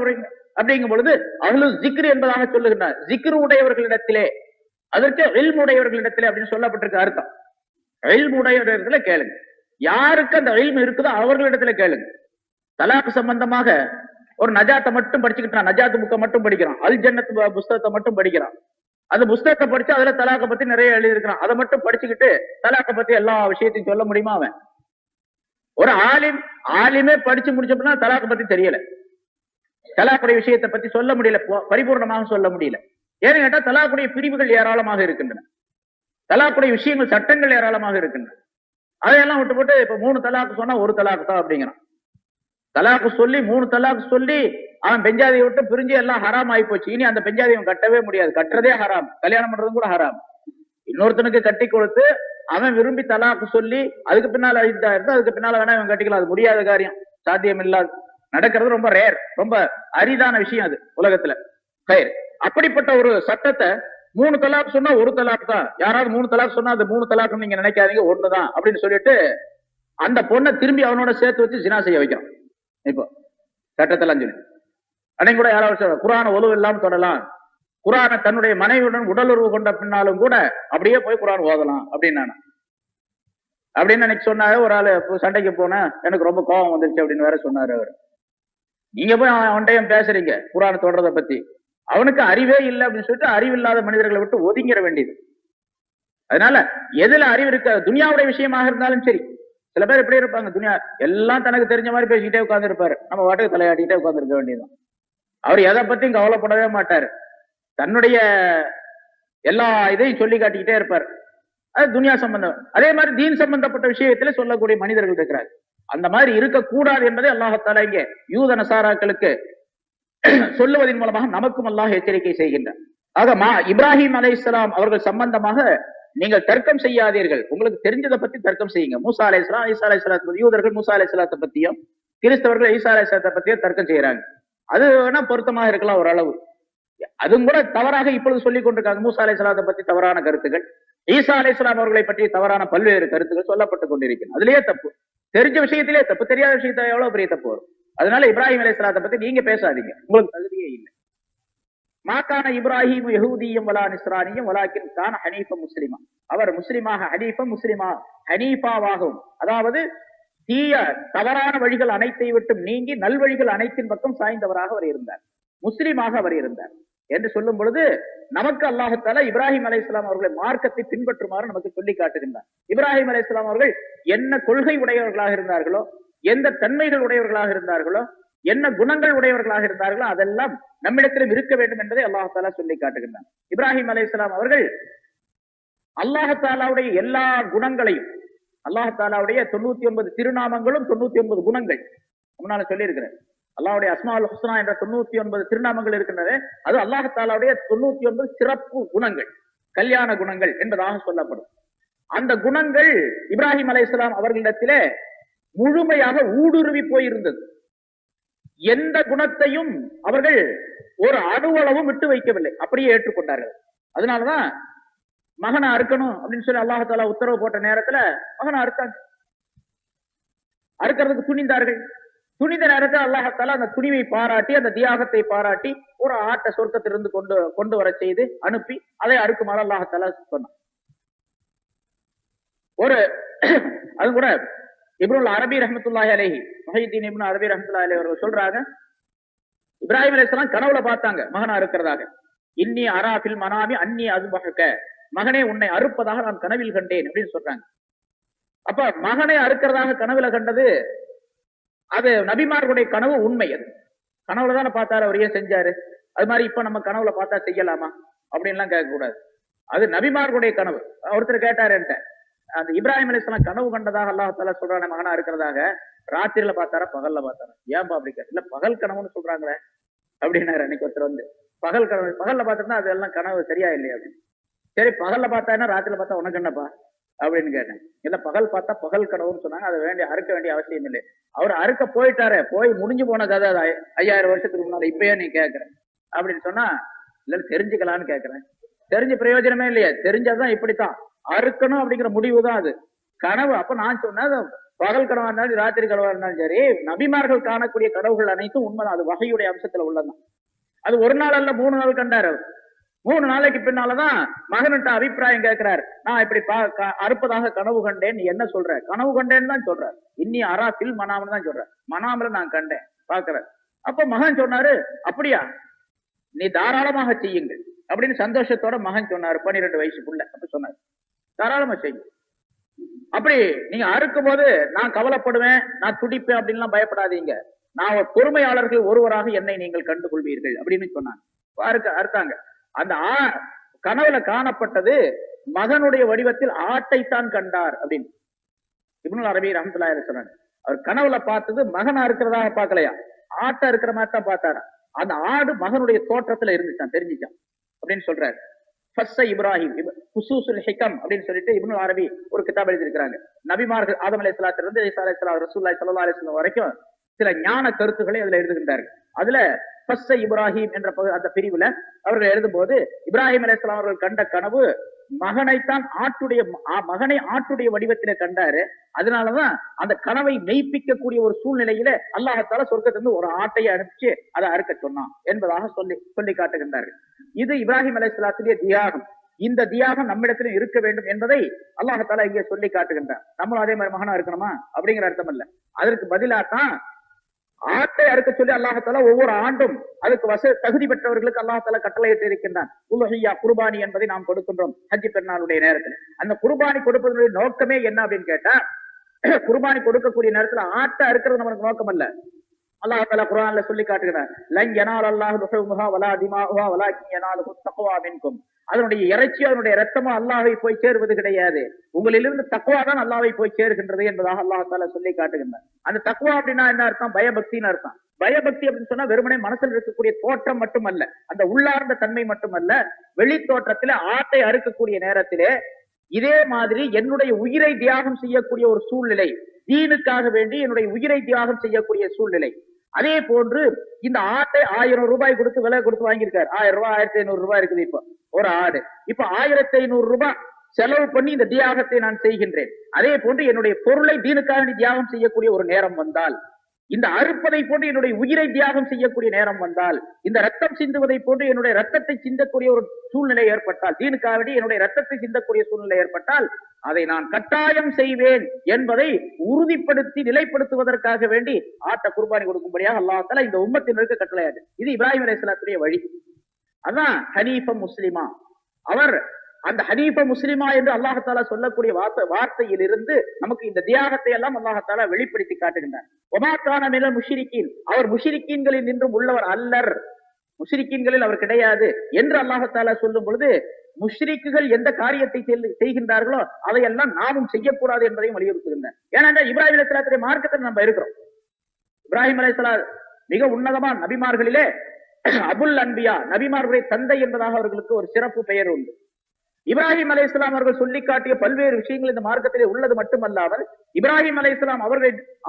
அப்படிங்கும் பொழுது அஹ்லு ஸிக்ரி என்பதாக சொல்லுகின்றார். ஸிக்ர் உடையவர்களிடத்திலே, அதற்கு இல்ம் உடையவர்களிடத்திலே அப்படின்னு சொல்லப்பட்டிருக்க அர்த்தம். இல்ம் உடையவர்களிடத்திலே கேளுங்க. யாருக்கு அந்த இல்ம் இருக்குதோ அவர்களிடத்திலே கேளுங்க. தலாக் சம்பந்தமாக ஒரு நஜாத்தை மட்டும் படிச்சுக்கிட்டான், நஜாத் புக்கை மட்டும் படிக்கிறான், அல் ஜன்னத் புஸ்தகத்தை மட்டும் படிக்கிறான். அந்த புஸ்தகத்தை படிச்சு அதுல தலாக்கை பத்தி நிறைய எழுதியிருக்கிறான், அதை மட்டும் படிச்சுக்கிட்டு தலாக்கை பத்தி எல்லா விஷயத்தையும் சொல்ல முடியுமா? அவன் ஒரு ஆலிமே படிச்சு முடிச்சப்பனா தலாக்கை பத்தி தெரியல, தலாக்குடைய விஷயத்தை பத்தி சொல்ல முடியல, பரிபூர்ணமாக சொல்ல முடியல. ஏன்னு கேட்டா தலாக்குடைய பிரிவுகள் ஏராளமாக இருக்கின்றன, தலாக்குடைய விஷயங்கள் சட்டங்கள் ஏராளமாக இருக்கின்றன. அதையெல்லாம் விட்டு போட்டு இப்ப 3 தலாக்கு சொன்னா 1 தலாக்கு தான் அப்படிங்கிறான். தலாக்கு சொல்லி 3 தலாக்கு சொல்லி அவன் பெஞ்சாதியை விட்டு பிரிஞ்சு எல்லாம் ஹராம் ஆகி போச்சு. இனி அந்த பெஞ்சாதி அவன் கட்டவே முடியாது, கட்டுறதே ஹராம், கல்யாணம் பண்றதும் கூட ஹராம். இன்னொருத்தனுக்கு கட்டி கொடுத்து அவன் விரும்பி தலாக்கு சொல்லி அதுக்கு பின்னால இதா இருந்தா அதுக்கு பின்னால வேணா அவன் கட்டிக்கலாம், அது முடியாத காரியம், சாத்தியம் இல்லாது, நடக்கிறது ரொம்ப ரேர், ரொம்ப அரிதான விஷயம் அது உலகத்துல. அப்படிப்பட்ட ஒரு சட்டத்தை 3 தலாக் சொன்னா 1 தலாக் தான். யாராவது 3 தலாக் சொன்னா அது 3 தலாக்னு நீங்க நினைக்காதீங்க, 1 தான் அப்படின்னு சொல்லிட்டு அந்த பொண்ணை திரும்பி அவனோட சேர்த்து வச்சு ஜினா செய்ய வைக்கிறான். இப்போ சட்டத்தெல்லாம் சொல்லி அன்னைக்கு கூட யாராவது குர்ஆனை ஒழுவு இல்லாம தொடலாம், குர்ஆனை தன்னுடைய மனைவியுடன் உடலுறவு கொண்ட பின்னாலும் கூட அப்படியே போய் குர்ஆன் ஓதலாம் அப்படின்னு அன்னைக்கு சொன்னாரு. ஒரு ஆளு சண்டைக்கு போன எனக்கு ரொம்ப கோபம் வந்துருச்சு அப்படின்னு வேற சொன்னாரு அவர். நீங்க போய் அவன்கிட்ட பேசுறீங்க குர்ஆனை தொடறதை பத்தி, அவனுக்கு அறிவே இல்லை அப்படின்னு சொல்லிட்டு அறிவில்லாத மனிதர்களை விட்டு ஒதுங்கிட வேண்டியது. அதனால எதுல அறிவு இருக்க, துனியாவுடைய விஷயமாக இருந்தாலும் சரி, சில பேர் எப்படி இருப்பாங்க, துனியா எல்லாம் தனக்கு தெரிஞ்ச மாதிரி பேசிக்கிட்டே உட்கார்ந்து இருப்பாரு, நம்ம வாட்டுக்கு தலையாட்டிக்கிட்டே உட்கார்ந்து இருக்க வேண்டியதுதான். அவர் எதை பத்தியும் கவலைப்படவே மாட்டாரு, தன்னுடைய எல்லா இதையும் சொல்லி காட்டிக்கிட்டே இருப்பார். அது துனியா சம்பந்தம். அதே மாதிரி தீன் சம்பந்தப்பட்ட விஷயத்துல சொல்லக்கூடிய மனிதர்கள் இருக்கிறார். அந்த மாதிரி இருக்கக்கூடாது என்பதை அல்லாஹ் தஆலா இங்கே யூத நசாராக்களுக்கு சொல்லுவதன் மூலமாக நமக்கும் அல்லாஹ் எச்சரிக்கை செய்கின்றார். ஆக இப்ராஹிம் அலைஹிஸ்ஸலாம் அவர்கள் சம்பந்தமாக நீங்கள் தர்க்கம் செய்யாதீர்கள், உங்களுக்கு தெரிஞ்சதை பத்தி தர்க்கம் செய்யுங்க. மூசா அலைஹிஸ்ஸலாம், ஈசா அலைஹிஸ்ஸலாத்தை பத்தி, யூதர்கள் மூசா அலைஹிஸ்ஸலாத்தை பத்தியும் கிறிஸ்தவர்கள் ஈசா அலைஹிஸ்ஸலாத்தை பத்தியே தர்க்கம் செய்யறாங்க. அது வேணா பொருத்தமாக இருக்கலாம் ஓரளவு. அதுவும் கூட தவறாக இப்பொழுது சொல்லிக் கொண்டிருக்காங்க. மூசா அலைஹிஸ்ஸலாத்தை பத்தி தவறான கருத்துக்கள், ஈசா அலைஹிஸ்ஸலாம் அவர்களை பற்றி தவறான பல்வேறு கருத்துக்கள் சொல்லப்பட்டு கொண்டிருக்கிறது. அதுலயே தப்பு. தெரிஞ்ச விஷயத்திலே தப்பு, தெரியாத விஷயத்த எவ்வளவு பெரிய தப்பு வரும். அதனால இப்ராஹிம் அலைஹிஸ்ஸலாத்தை பத்தி நீங்க பேசாதீங்க, உங்களுக்கு தகுதியே இல்லை. மாக்கான இப்ராஹிம் யஹூதியம் வலா நிஸ்ரானியம் வலாக்கின் கான ஹனீஃப முஸ்லிமா. அவர் முஸ்லிமாக முஸ்லிமா ஹனீஃபாவாகவும், அதாவது தீய தவறான வழிகள் அனைத்தை விட்டும் நீங்கி நல்வழிகள் அனைத்தின் பக்கம் சாய்ந்தவராக அவர் இருந்தார், முஸ்லிமாக அவர் இருந்தார் என்று சொல்லும் பொழுது நமக்கு அல்லாஹ் தஆலா இப்ராஹிம் அலைஹிஸ்ஸலாம் அவர்களை மார்க்கத்தை பின்பற்றுமாறு நமக்கு சொல்லி காட்டுகின்றார். இப்ராஹிம் அலைஹிஸ்ஸலாம் அவர்கள் என்ன கொள்கை உடையவர்களாக இருந்தார்களோ, எந்த தன்மைகள் உடையவர்களாக இருந்தார்களோ, என்ன குணங்கள் உடையவர்களாக இருந்தார்களோ அதெல்லாம் நம்மிடத்திலும் இருக்க வேண்டும் என்பதை அல்லாஹ் தஆலா சொல்லி காட்டுகின்றார். இப்ராஹிம் அலைஹிஸ்ஸலாம் அவர்கள் அல்லாஹ் தஆலாவுடைய எல்லா குணங்களையும், அல்லாஹ் தஆலாவுடைய 99 திருநாமங்களும் 99 குணங்கள் முன்னால சொல்லி இருக்கிறேன். அல்லாஹ்வுடைய அஸ்மாஉல் ஹுஸ்னா என்ற 99 திருநாமங்கள் இருக்கின்றன. அது அல்லாஹ் தஆலாவுடைய 99 சிறப்பு குணங்கள், கல்யாண குணங்கள் என்பதாக சொல்லப்படும். அந்த குணங்கள் இப்ராஹிம் அலைஹிஸ்ஸலாம் அவர்களிடத்திலே முழுமையாக ஊடுருவி போயிருந்தது. எந்த குணத்தையும் அவர்கள் ஒரு அணுவளவும் விட்டு வைக்கவில்லை, அப்படியே ஏற்றுக்கொண்டார்கள். அதனாலதான் மகனை அறுக்கணும் அப்படின்னு சொல்லி அல்லாஹ் தஆலா உத்தரவு போட்ட நேரத்துல மகனை அறுத்தாங்க. அறுக்கிறதுக்கு துணிந்தார்கள். துணிந்த நேரத்தில் அல்லாஹ் தஆலா அந்த துணிவை பாராட்டி, அந்த தியாகத்தை பாராட்டி ஒரு ஆட்டை சொர்க்கத்திலிருந்து கொண்டு வர செய்து அனுப்பி அதை அறுக்குமாறு அல்லாஹ் தஆலா சொன்னான். ஒரு அது கூட இப்னுல் அரபி ரஹ்மத்துல்லாஹி அலைஹி, முஹைதீன் இப்னு அரபி ரஹ்மத்துல்லாஹி அலைஹி அவர்கள் சொல்றாங்க, இப்ராஹிம் அலைஹிஸ்ஸலாம் கனவுல பார்த்தாங்க மகனை அறுக்கிறதாக. இன்னி அராஃபில் மனாமி அன்னி அஸ்பஹக, மகனே உன்னை அறுப்பதாக நான் கனவில் கண்டேன் அப்படின்னு சொல்றாங்க. அப்ப மகனை அறுக்கிறதாக கனவுல கண்டது அது நபிமார்களுடைய கனவு உண்மை. அது கனவுல தானே பார்த்தாரு, அவர் ஏன் செஞ்சாரு? அது மாதிரி இப்ப நம்ம கனவுல பார்த்தா செய்யலாமா அப்படின்லாம் கேட்க கூடாது. அது நபிமார்களுடைய கனவு. ஒருத்தர் கேட்டாரு என்கிட்ட, அந்த இப்ராஹிம் அலைஹிஸ்ஸலாம் கனவு கண்டதாக அல்லாஹ் தஆலா சொல்றானே மகனா இருக்கிறதாக, ராத்திரில பார்த்தாரா பகல்ல பார்த்தாரா? ஏன்பா அப்படி கேட்டு, இல்ல பகல் கனவுன்னு சொல்றாங்களே அப்படின்னாரு. அன்னைக்கு ஒருத்தர் வந்து, பகல் கனவு பகல்ல பார்த்துட்டா அது எல்லாம் கனவு சரியா இல்லையா அப்படின்னு. சரி பகல்ல பார்த்தா ராத்திரில பார்த்தா உனக்கு என்னப்பா அப்படின்னு கேட்டேன். இல்ல பகல் பார்த்தா பகல் கனவுன்னு சொன்னாங்க, அதை அறுக்க வேண்டிய அவசியம் இல்லை. அவர் அறுக்க போயிட்டாரு, போய் முடிஞ்சு போன கதை, 5000 வருஷத்துக்கு முன்னால, இப்பயே நீ கேட்கற அப்படின்னு சொன்னா, இல்ல தெரிஞ்சுக்கலான்னு கேட்கறேன். தெரிஞ்ச பிரயோஜனமே இல்லையா? தெரிஞ்சதுதான் இப்படித்தான் அறுக்கணும் அப்படிங்கிற முடிவு தான் அது கனவு. அப்ப நான் சொன்னேன், பகல் கனவா இருந்தாலும் ராத்திரி கனவா இருந்தாலும் சரி, நபிமார்கள் காணக்கூடிய கனவுகள் அனைத்தும் உண்மைதான். அது வகையுடைய அம்சத்துல உள்ளதான். அது ஒரு நாள் அல்ல 3 நாள் கண்டாரு. 3 நாளைக்கு பின்னாலதான் மகன்கிட்ட அபிப்பிராயம் கேட்கிறார். நான் இப்படி அறுப்பதாக கனவு கண்டேன், நீ என்ன சொல்ற? கனவு கண்டேன்னு தான் சொல்ற, இன்னி அராஃபில் மனாம்னு தான் சொல்ற, மனாமல நான் கண்டேன் பாக்குறேன். அப்ப மகன் சொன்னாரு, அப்படியா, நீ தாராளமாக செய்யுங்கள் அப்படின்னு சந்தோஷத்தோட மகன் சொன்னாரு. 12 வயசுக்குள்ள அப்ப சொன்னாரு, தாராளமா செய்யுங்க. அப்படி நீங்க அறுக்கும் போது நான் கவலைப்படுவேன், நான் துடிப்பேன் அப்படின்லாம் பயப்படாதீங்க, நான் பொறுமையாளர்கள் ஒருவராக என்னை நீங்கள் கண்டுகொள்வீர்கள் அப்படின்னு சொன்னாங்க. அறுத்தாங்க. அந்த கனவுல காணப்பட்டது மகனுடைய வடிவத்தில் ஆட்டைத்தான் கண்டார் அப்படின்னு இப்னுல் அரபி ரஹ்மத்துல்லாஹி அலைஹி சொன்னாங்க. அவர் கனவுல பார்த்தது மகனா இருக்கிறதாக பார்க்கலையா, ஆட்டை இருக்கிற மாதிரி தான் பார்த்தாரா. அந்த ஆடு மகனுடைய தோற்றத்துல இருந்துச்சான், தெரிஞ்சுச்சான் அப்படின்னு சொல்றாரு. இப்ராஹிம் குசூசுல் ஹிகம் அப்படின்னு சொல்லிட்டு இப்னுல் அரபி ஒரு கிதாப் எழுதியிருக்கிறாங்க. நபிமார்கள் ஆதம் அலைஹிஸ்ஸலாத்துல இருந்து ஈசா அலைஹிஸ்ஸலாம் ரசூலுல்லாஹி ஸல்லல்லாஹு அலைஹி வஸல்லம் வரைக்கும் சில ஞான கருத்துக்களை அதுல எழுதுகின்றார்கள். அதுல இப்ராஹிம் என்ற அந்த பிரிவுல அவர்கள் எழுதும் போது, இப்ராஹிம் அலைஹிஸ்ஸலாம் அவர்கள் கண்ட கனவு மகனைத்தான் மகனை ஆட்டுடைய வடிவத்தில கண்டாரு. அதனாலதான் அந்த கனவை மெய்ப்பிக்கக்கூடிய ஒரு சூழ்நிலையில அல்லாஹ் தஆலா சொர்க்கத்திலிருந்து ஒரு ஆட்டையை அனுப்பிச்சு அதை அறுக்க சொன்னான் என்பதாக சொல்லி காட்டுகின்றார்கள். இது இப்ராஹிம் அலைஹிஸ்ஸலாத்துடைய தியாகம். இந்த தியாகம் நம்மிடத்திலும் இருக்க வேண்டும் என்பதை அல்லாஹ் தஆலா இங்கே சொல்லி காட்டுகின்றார். நம்மளும் அதே மாதிரி மகனா இருக்கணுமா அப்படிங்கிற அர்த்தம் இல்ல. அதற்கு பதிலாத்தான் ஆட்டை அறுக்க சொல்லி அல்லாஹ் தஆலா ஒவ்வொரு ஆண்டும் அதுக்கு தகுதி பெற்றவர்களுக்கு அல்லாஹ் தஆலா கட்டளையிட்டு இருக்கின்றான். உலுஹிய்யா குர்பானி என்பதை நாம் கொடுக்கின்றோம் ஹஜ் பெருநாளுடைய நேரத்தில். அந்த குர்பானி கொடுப்பதனுடைய நோக்கமே என்ன அப்படின்னு கேட்டா, குர்பானி கொடுக்கக்கூடிய நேரத்துல ஆட்டை அறுக்கிறது நமக்கு நோக்கம் அல்ல. அல்லாஹ் தஆலா குர்ஆன்ல சொல்லி காட்டுகிறார், லன் யனாலல்லாஹு லுஹூமுஹா வலா திமாஉஹா வலாக்கின் யனாலுஹு தக்வா மின்கும். அதனுடைய இறைச்சியோ அதனுடைய ரத்தமோ அல்லாஹ்வை போய் சேருவது கிடையாது, உங்களிலிருந்து தக்வா தான் அல்லாஹ்வை போய் சேருகின்றது என்பதாக அல்லாஹ் தஆலா சொல்லி காட்டுகின்றார். அந்த தக்வா அப்படின்னா என்ன அர்த்தம்? பயபக்தின்னு அர்த்தம். பயபக்தி அப்படின்னு சொன்னா வெறுமனே மனசில் இருக்கக்கூடிய தோற்றம் மட்டுமல்ல, அந்த உள்ளார்ந்த தன்மை மட்டுமல்ல, வெளி தோற்றத்திலே ஆட்டை அறுக்கக்கூடிய நேரத்திலே இதே மாதிரி என்னுடைய உயிரை தியாகம் செய்யக்கூடிய ஒரு சூழ்நிலை, தீனுக்காக வேண்டி என்னுடைய உயிரை தியாகம் செய்யக்கூடிய சூழ்நிலை. அதே போன்று இந்த ஆட்டை 1000 ரூபாய் கொடுத்து விலை கொடுத்து வாங்கியிருக்காரு. 1000 ரூபாய் 1500 ரூபாய் இருக்குது இப்ப ஒரு ஆடு. இப்ப 1500 ரூபாய் செலவு பண்ணி இந்த தியாகத்தை நான் செய்கின்றேன். அதே போன்று என்னுடைய பொருளை தீனுக்காக தியாகம் செய்யக்கூடிய ஒரு நேரம் வந்தால், இந்த அறுப்பதை போன்று என்னுடைய உயிரை தியாகம் செய்யக்கூடிய நேரம் வந்தால், இந்த ரத்தம் சிந்துவதை போன்று என்னுடைய ரத்தத்தை சிந்தக்கூடிய ஒரு சூழ்நிலை ஏற்பட்டால், தீனுக்காக வேண்டி என்னுடைய ரத்தத்தை சிந்தக்கூடிய சூழ்நிலை ஏற்பட்டால், அதை நான் கட்டாயம் செய்வேன் என்பதை உறுதிப்படுத்தி நிலைப்படுத்துவதற்காக வேண்டி ஆட்ட குர்பானி கொடுக்கும்படியாக அல்லாஹ் தஆலா இந்த உம்மத்தினருக்கு கட்டளையாது. இது இப்ராஹிம் அலைஹிஸ்ஸலாத்துடைய வழி. அதான் ஹனீஃப முஸ்லிமா. அவர் அந்த ஹனீஃப முஸ்லிமா என்று அல்லாஹ் தஆலா சொல்லக்கூடிய வார்த்தையில் இருந்து நமக்கு இந்த தியாகத்தை எல்லாம் அல்லாஹ் தஆலா வெளிப்படுத்தி காட்டுகின்றார். வமா கான மினல் முஷ்ரிக்கீன், அவர் முஷ்ரிக்கீன்களில் நின்றும் உள்ளவர் அல்லர், முஷ்ரிக்கீன்களில் அவர் கிடையாது என்று அல்லாஹ் தஆலா சொல்லும் பொழுது, முஷ்ரிக்குகள் எந்த காரியத்தை செய்கின்றார்களோ அதையெல்லாம் நாமும் செய்யக்கூடாது என்பதையும் வலியுறுத்துகின்றனர். ஏனென்றால் இப்ராஹிம் அலைஹிஸ்ஸலாத்துடைய மார்க்கத்தில் நம்ம இருக்கிறோம். இப்ராஹிம் அலைஹிஸ்ஸலாம் மிக உன்னதமான நபிமார்களிலே அபுல் அன்பியா, நபிமார்களுடைய தந்தை என்பதாக அவர்களுக்கு ஒரு சிறப்பு பெயர் உண்டு. இப்ராஹிம் அலைஹிஸ்ஸலாம் அவர்கள் சொல்லி காட்டிய பல்வேறு விஷயங்கள் இந்த மார்க்கத்திலே உள்ளது மட்டுமல்லாமல், இப்ராஹிம் அலைஹிஸ்ஸலாம்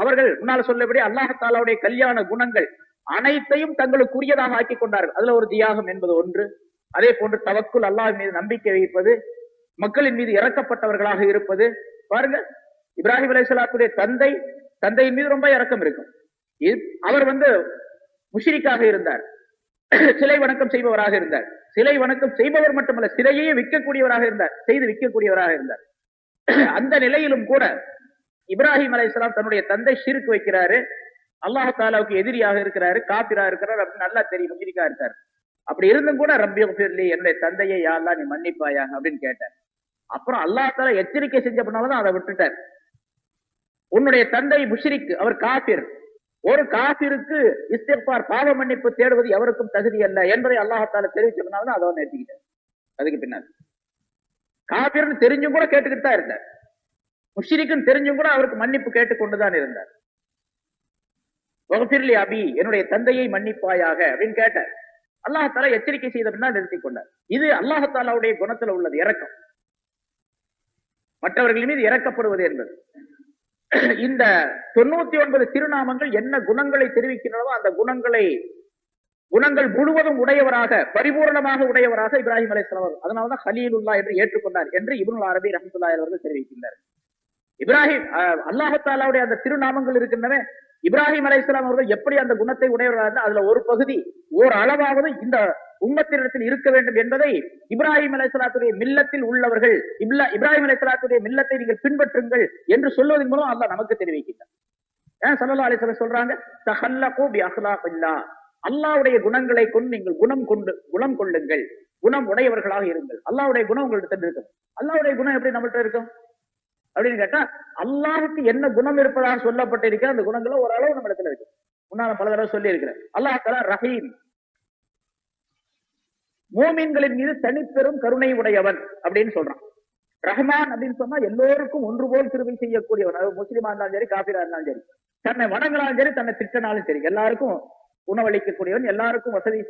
அவர்கள் முன்னால் சொல்லபடி அல்லாஹ் தஆலாவுடைய கல்யாண குணங்கள் அனைத்தையும் தங்களுக்குரியதாக ஆக்கிக் கொண்டார்கள். அதுல ஒரு தியாகம் என்பது ஒன்று. அதே போன்று தவக்குல், அல்லாஹ் மீது நம்பிக்கை வைப்பது, மக்களின் மீது இறக்கப்பட்டவர்களாக இருப்பது. பாருங்க, இப்ராஹிம் அலைஹிஸ்ஸலாத்துடைய தந்தையின் மீது ரொம்ப இரக்கம் இருக்கும். அவர் முஷ்ரிக்காக இருந்தார், சிலை வணக்கம் செய்பவராக இருந்தார். சிலை வணக்கம் செய்பவர் மட்டுமல்ல, சிலையே விற்கக்கூடியவராக இருந்தார், செய்து விற்கக்கூடியவராக இருந்தார். அந்த நிலையிலும் கூட இப்ராஹிம் அலைஹிஸ்ஸலாம் தன்னுடைய தந்தை ஷிர்க் வைக்கிறாரு, அல்லாஹ் தஆலாவுக்கு எதிரியாக இருக்கிறாரு, காபிரா இருக்கிறார் அப்படின்னு நல்லா தெரியும், முஷ்ரிக்கா இருக்காரு. அப்படி இருந்தும் கூட ரப்பிக்ஃபிர்லி, என்னுடைய தந்தையை யா அல்லாஹ் நீ மன்னிப்பாயாக அப்படின்னு கேட்டார். அப்புறம் அல்லாஹ் தஆலா எச்சரிக்கை செஞ்சப்பனாலதான் அதை விட்டுட்டார். உன்னுடைய தந்தை முஷ்ரிக், அவர் காபிர், ஒரு காபிருக்கு இஸ்திக்பார், பாவ மன்னிப்பு தேடுவது எவருக்கும் தகுதி அல்ல என்பதை அல்லாஹ் தஆலா தெரிவிச்சதுனாலதான் அதை நிறுத்திக்கிட்டார். அதுக்கு பின்னால் காபிர்னு தெரிஞ்சும் கூட கேட்டுக்கிட்டு தான் இருந்தார், முஷ்ரிக்குன்னு தெரிஞ்சும் கூட அவருக்கு மன்னிப்பு கேட்டுக்கொண்டுதான் இருந்தார். வக்ஃபிர்லி அபி, என்னுடைய தந்தையை மன்னிப்பாயாக அப்படின்னு கேட்டார். அல்லாஹ் தஆலா எச்சரிக்கை செய்த பின்னால் நிறுத்திக் கொண்டார். இது அல்லாஹ் தஆலாவுடைய குணத்துல உள்ளது, இரக்கம், மற்றவர்கள் மீது இரக்கப்படுவது என்பது. இந்த 99 திருநாமங்கள் என்ன குணங்களை தெரிவிக்கின்றனோ அந்த குணங்கள் முழுவதும் உடையவராக, பரிபூர்ணமாக உடையவராக இப்ராஹிம் அலைஹிஸ்ஸலாம். அதனாலதான் ஹலீலுல்லாஹ் என்று ஏற்றுக்கொண்டார் என்று இப்னுல் அரபி ரஹ்மத்துல்லாஹி அவர்கள் தெரிவிக்கின்றனர். இப்ராஹிம், அல்லாஹ் தஆலாவுடைய அந்த திருநாமங்கள் இருக்கின்றன. இப்ராஹிம் அலைஹிஸ்ஸலாம் அவர்கள் எப்படி அந்த குணத்தை உடையவராக, அதுல ஒரு பகுதி, ஓர் அளவாவது இந்த உம்மத்தினிடத்தில் இருக்க வேண்டும் என்பதை இப்ராஹிம் அலைஹிஸ்ஸலாத்துடைய மில்லத்தில் உள்ளவர்கள், இப்ராஹிம் அலைஹிஸ்ஸலாத்துடைய மில்லத்தை நீங்கள் பின்பற்றுங்கள் என்று சொல்வதன் மூலம் அல்லாஹ் நமக்கு தெரிவிக்கின்றார். ஸல்லல்லாஹு அலைஹி வஸல்லம் சொல்றாங்க, தஹல்லகு பி அக்லாகில்லாஹ், அல்லாஹ்வுடைய குணங்களை கொண்டு நீங்கள் குணம் கொள்ளுங்கள், குணம் உடையவர்களாக இருங்கள். அல்லாஹ்வுடைய குணம் உங்கள்கிட்ட இருக்கும். அல்லாஹ்வுடைய குணம் எப்படி நம்மள்ட்ட இருக்கும் அப்படின்னு கேட்டா, அல்லாஹுக்கு என்ன குணம் இருப்பதாக சொல்லப்பட்டிருக்கிற அந்த குணங்களை ஓரளவு நம்ம இடத்துல இருக்கு. முன்னால பல தடவை சொல்லி இருக்கிறேன். அல்லாஹ் தஆலா ரஹீம், மூமின்களின் மீது தனிப்பெரும் கருணை உடையவன் அப்படின்னு சொல்றான். ரஹ்மான் அப்படின்னு சொன்னா எல்லோருக்கும் ஒன்று போல் கிருபை செய்யக்கூடியவன். அது முஸ்லிமா இருந்தாலும் சரி, காபிரா இருந்தாலும் சரி, தன்னை வணங்கினாலும் சரி, தன்னை திட்டினாலும் சரி, எல்லாருக்கும் உணவளிக்கக்கூடியவன், எல்லாருக்கும் வசதி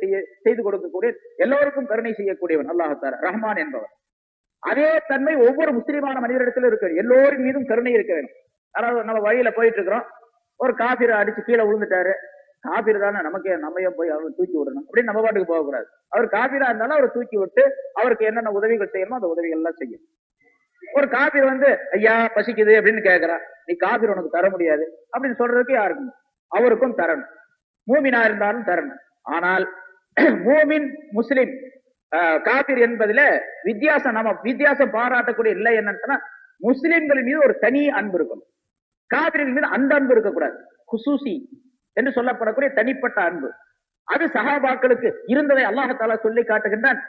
செய்து கொடுக்கக்கூடிய, எல்லோருக்கும் கருணை செய்யக்கூடியவன் அல்லாஹ் தஆலா ரஹ்மான் என்பவன். அதே தன்மை ஒவ்வொரு முஸ்லிமான மனிதரிடத்துல இருக்கு. எல்லோரின் மீதும் கருணை இருக்க வேண்டும். அதாவது நம்ம வழியில போயிட்டு இருக்கிறோம், ஒரு காபிரை அடிச்சு கீழே விழுந்துட்டாரு, காபிர் தானே, நம்ம போய் அவரை தூக்கி விடணும் அப்படின்னு நம்ம பாட்டுக்கு போகக்கூடாது. அவர் காபிரா இருந்தாலும் அவரை தூக்கி விட்டு அவருக்கு என்னென்ன உதவிகள் செய்யணுமோ அந்த உதவிகள் எல்லாம் செய்யும். ஒரு காபிர் ஐயா பசிக்குது அப்படின்னு கேட்கிறான், நீ காபிர் உனக்கு தர முடியாது அப்படின்னு சொல்றதுக்கு யாருக்கும், அவருக்கும் தரணும். மூமினா இருந்தாலும் தரணும். ஆனால் மூமின், முஸ்லிம், காபிர் என்பதுல வித்தியாசம் பாராட்டக்கூடிய இல்லை. என்னன்னா, முஸ்லிம்களின் மீது ஒரு தனி அன்பு இருக்கணும், காபிரின் மீது அந்த அன்பு இருக்கக்கூடாது. குசூசி என்று சொல்லப்படக்கூடிய தனிப்பட்ட அன்பு, அது சஹாபாக்களுக்கு இருந்ததை அல்லாஹ் தஆலா சொல்லி காட்டுகின்றான்.